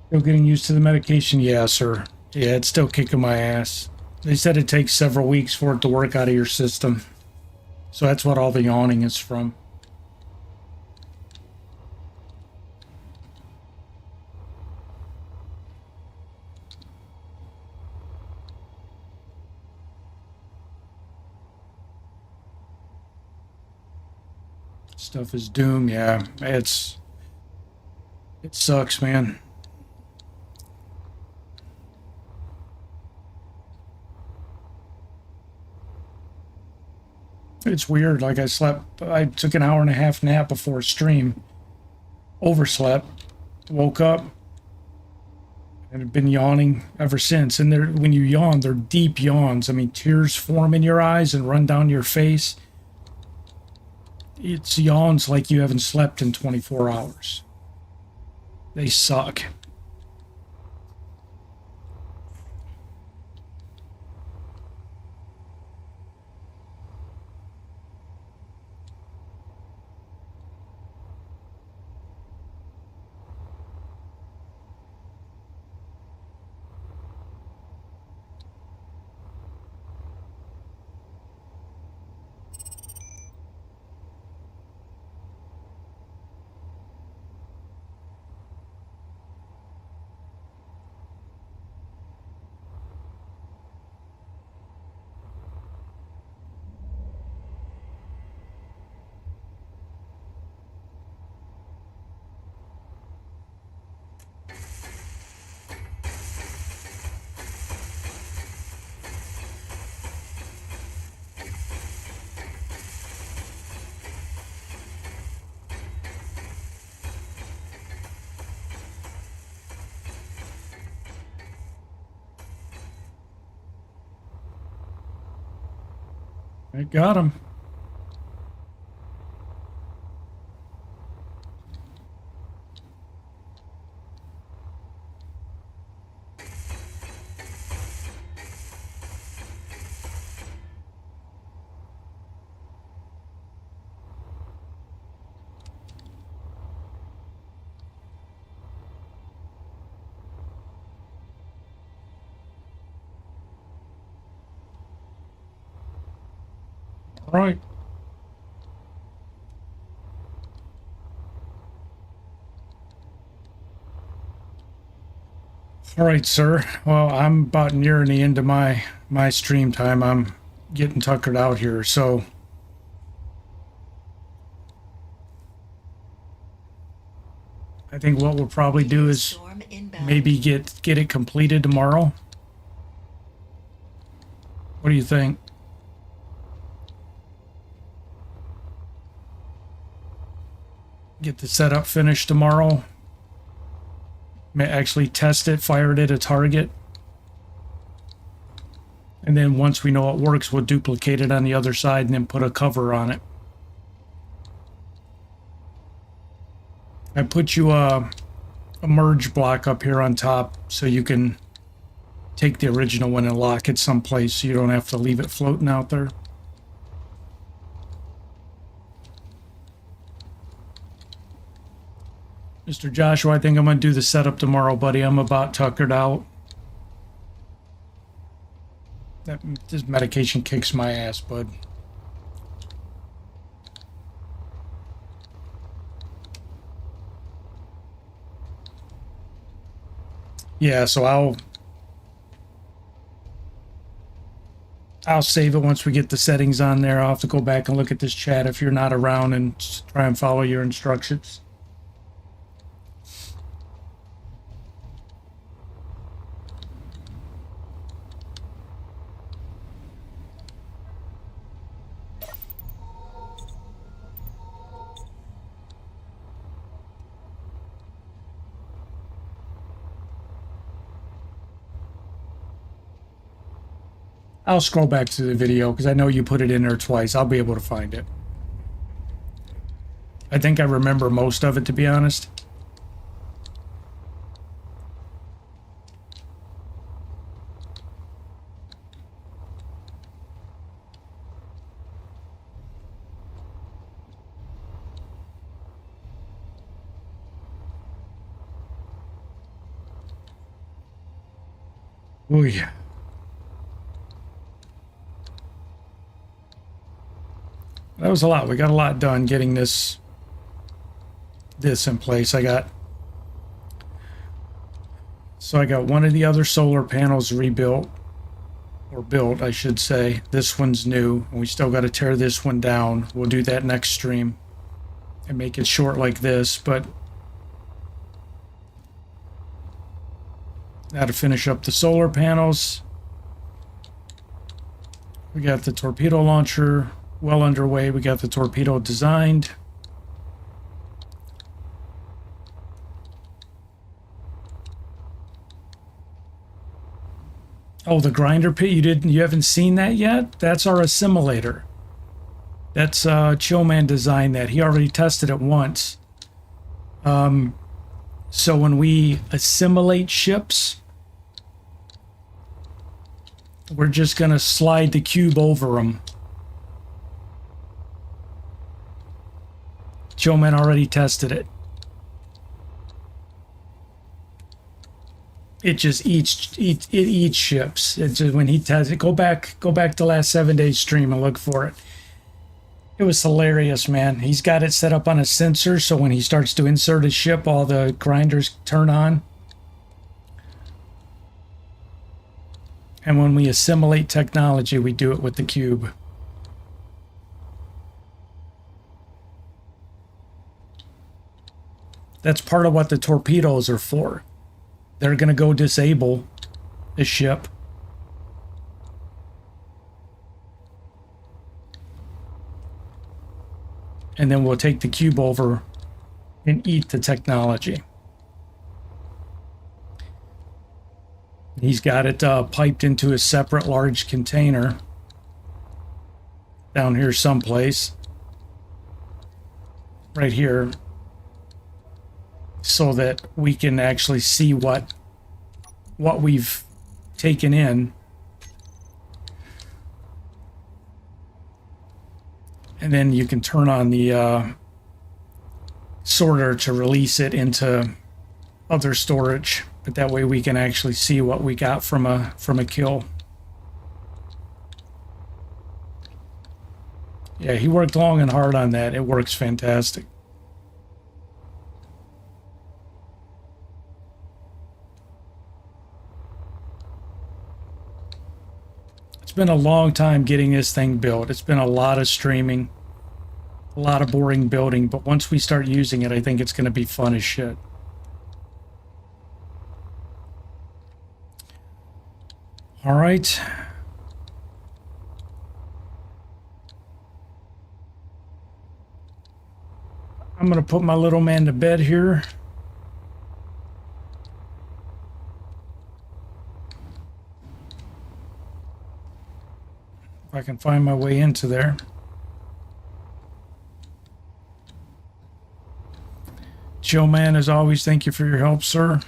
Still getting used to the medication? Yeah, sir. Yeah, it's still kicking my ass. They said it takes several weeks for it to work out of your system. So that's what all the yawning is from. Stuff is doom. Yeah, it sucks, man. It's weird. Like I took an hour and a half nap before stream, overslept, woke up, and have been yawning ever since. And when you yawn, they're deep yawns. I mean, tears form in your eyes and run down your face. It's yawns like you haven't slept in 24 hours. They suck. I got him. All right. All right, sir. Well, I'm about nearing the end of my stream time. I'm getting tuckered out here, so I think what we'll probably do is Storm inbound. maybe get it completed tomorrow. What do you think? Get the setup finished tomorrow. May actually test it, fire it at a target. And then once we know it works, we'll duplicate it on the other side and then put a cover on it. I put you a merge block up here on top so you can take the original one and lock it someplace so you don't have to leave it floating out there. Mr. Joshua, I think I'm going to do the setup tomorrow, buddy. I'm about tuckered out. This medication kicks my ass, bud. Yeah, so I'll save it once we get the settings on there. I'll have to go back and look at this chat if you're not around and try and follow your instructions. I'll scroll back to the video because I know you put it in there twice. I'll be able to find it. I think I remember most of it, to be honest. Oh yeah. That was a lot. We got a lot done getting this in place. I got one of the other solar panels rebuilt, or built, I should say. This one's new, and we still got to tear this one down. We'll do that next stream and make it short like this, but now to finish up the solar panels. We got the torpedo launcher well underway. We got the torpedo designed. Oh, the grinder pit, you haven't seen that yet? That's our assimilator. That's Chillman designed that. He already tested it once. So when we assimilate ships, we're just going to slide the cube over them. Chillman already tested it. It just eats ships. It just, when he tests it, go back to last 7 days stream and look for it. It was hilarious, man. He's got it set up on a sensor, so when he starts to insert a ship, all the grinders turn on. And when we assimilate technology, we do it with the cube. That's part of what the torpedoes are for. They're going to go disable the ship. And then we'll take the cube over and eat the technology. He's got it piped into a separate large container down here someplace. Right here. So that we can actually see what we've taken in. And then you can turn on the sorter to release it into other storage. But that way we can actually see what we got from a kill. Yeah, he worked long and hard on that. It works fantastic. It's been a long time getting this thing built. It's been a lot of streaming, a lot of boring building, but once we start using it, I think it's going to be fun as shit. All right. I'm going to put my little man to bed here. If I can find my way into there. Joe Man, as always, thank you for your help, sir.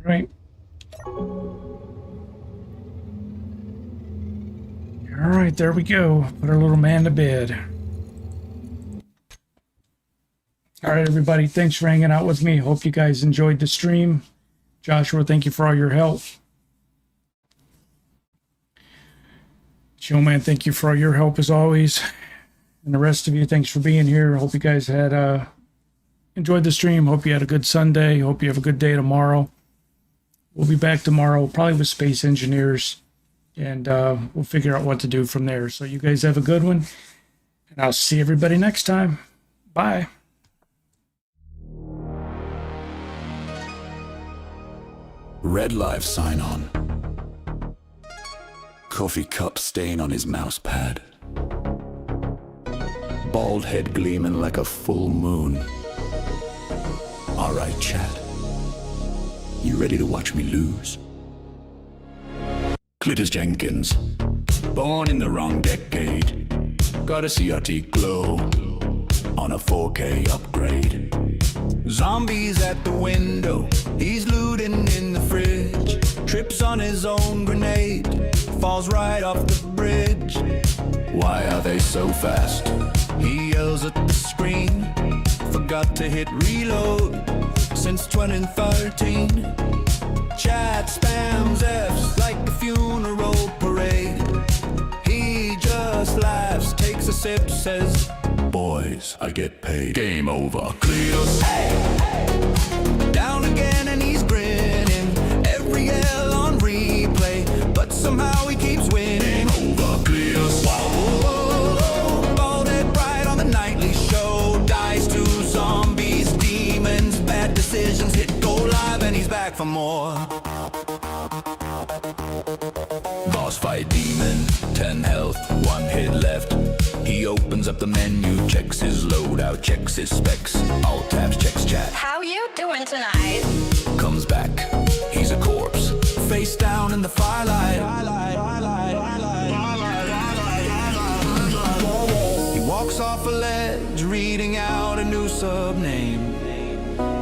Right. All right, there we go. Put our little man to bed. All right, everybody. Thanks for hanging out with me. Hope you guys enjoyed the stream. Joshua, thank you for all your help. Showman, thank you for all your help as always. And the rest of you, thanks for being here. Hope you guys had enjoyed the stream. Hope you had a good Sunday. Hope you have a good day tomorrow. We'll be back tomorrow, probably with Space Engineers, and we'll figure out what to do from there. So you guys have a good one, and I'll see everybody next time. Bye. Red Live sign on. Coffee cup stain on his mouse pad. Bald head gleaming like a full moon. All right, chat. You ready to watch me lose? Cletus Jenkins, born in the wrong decade. Got a CRT glow on a 4K upgrade. Zombies at the window, he's looting in the fridge. Trips on his own grenade, falls right off the bridge. Why are they so fast? He yells at the screen. Forgot to hit reload since 2013. Chat spams F's like a funeral parade. He just laughs, takes a sip, says, boys, I get paid. Game over. Cleos. Down again and he's grinning. Every L on replay, but somehow he keeps winning. Over. Cleos. Ball dead bright on the nightly show. Dies to zombies, demons, bad decisions. Hit go live and he's back for more. Boss fight demon, 10 health, 1 hit left. He opens up the menu, checks his loadout, checks his specs. All tabs, checks chat. How you doing tonight? Comes back, he's a corpse. Face down in the firelight. He walks off a ledge, reading out a new sub-name.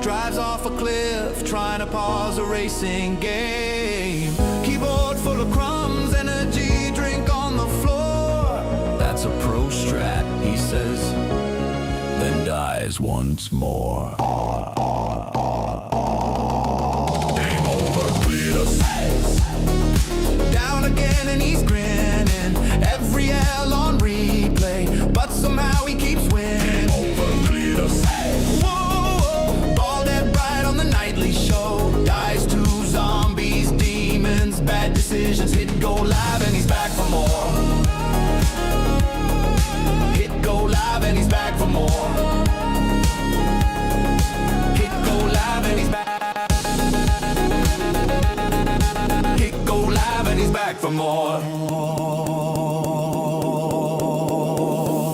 Drives off a cliff, trying to pause a racing game. Keyboard full of crumbs, energy drink on the floor. That's a pro strat, he says, then dies once more. Game over, Cletus. Down again and he's grinning. Every L on replay, but somehow he keeps winning. Game over, Cletus. Whoa, ball dead bright on the nightly show. Dies to zombies, demons, bad decisions. Hit go live and he's back for more. Hit go live and he's back for more. Hit go live and he's back. Hit go live and he's back for more.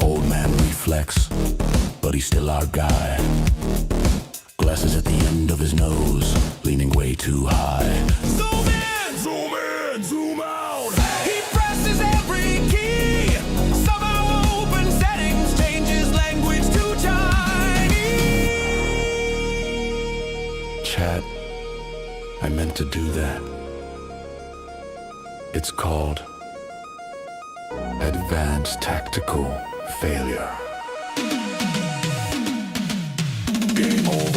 Old man reflex, but he's still our guy. Glasses at the end of his nose, leaning way too high. Zoom in, zoom in, zoom out. He presses every key. Somehow open settings, changes language to Chinese. Chat, I meant to do that. It's called Advanced Tactical Failure. Game over.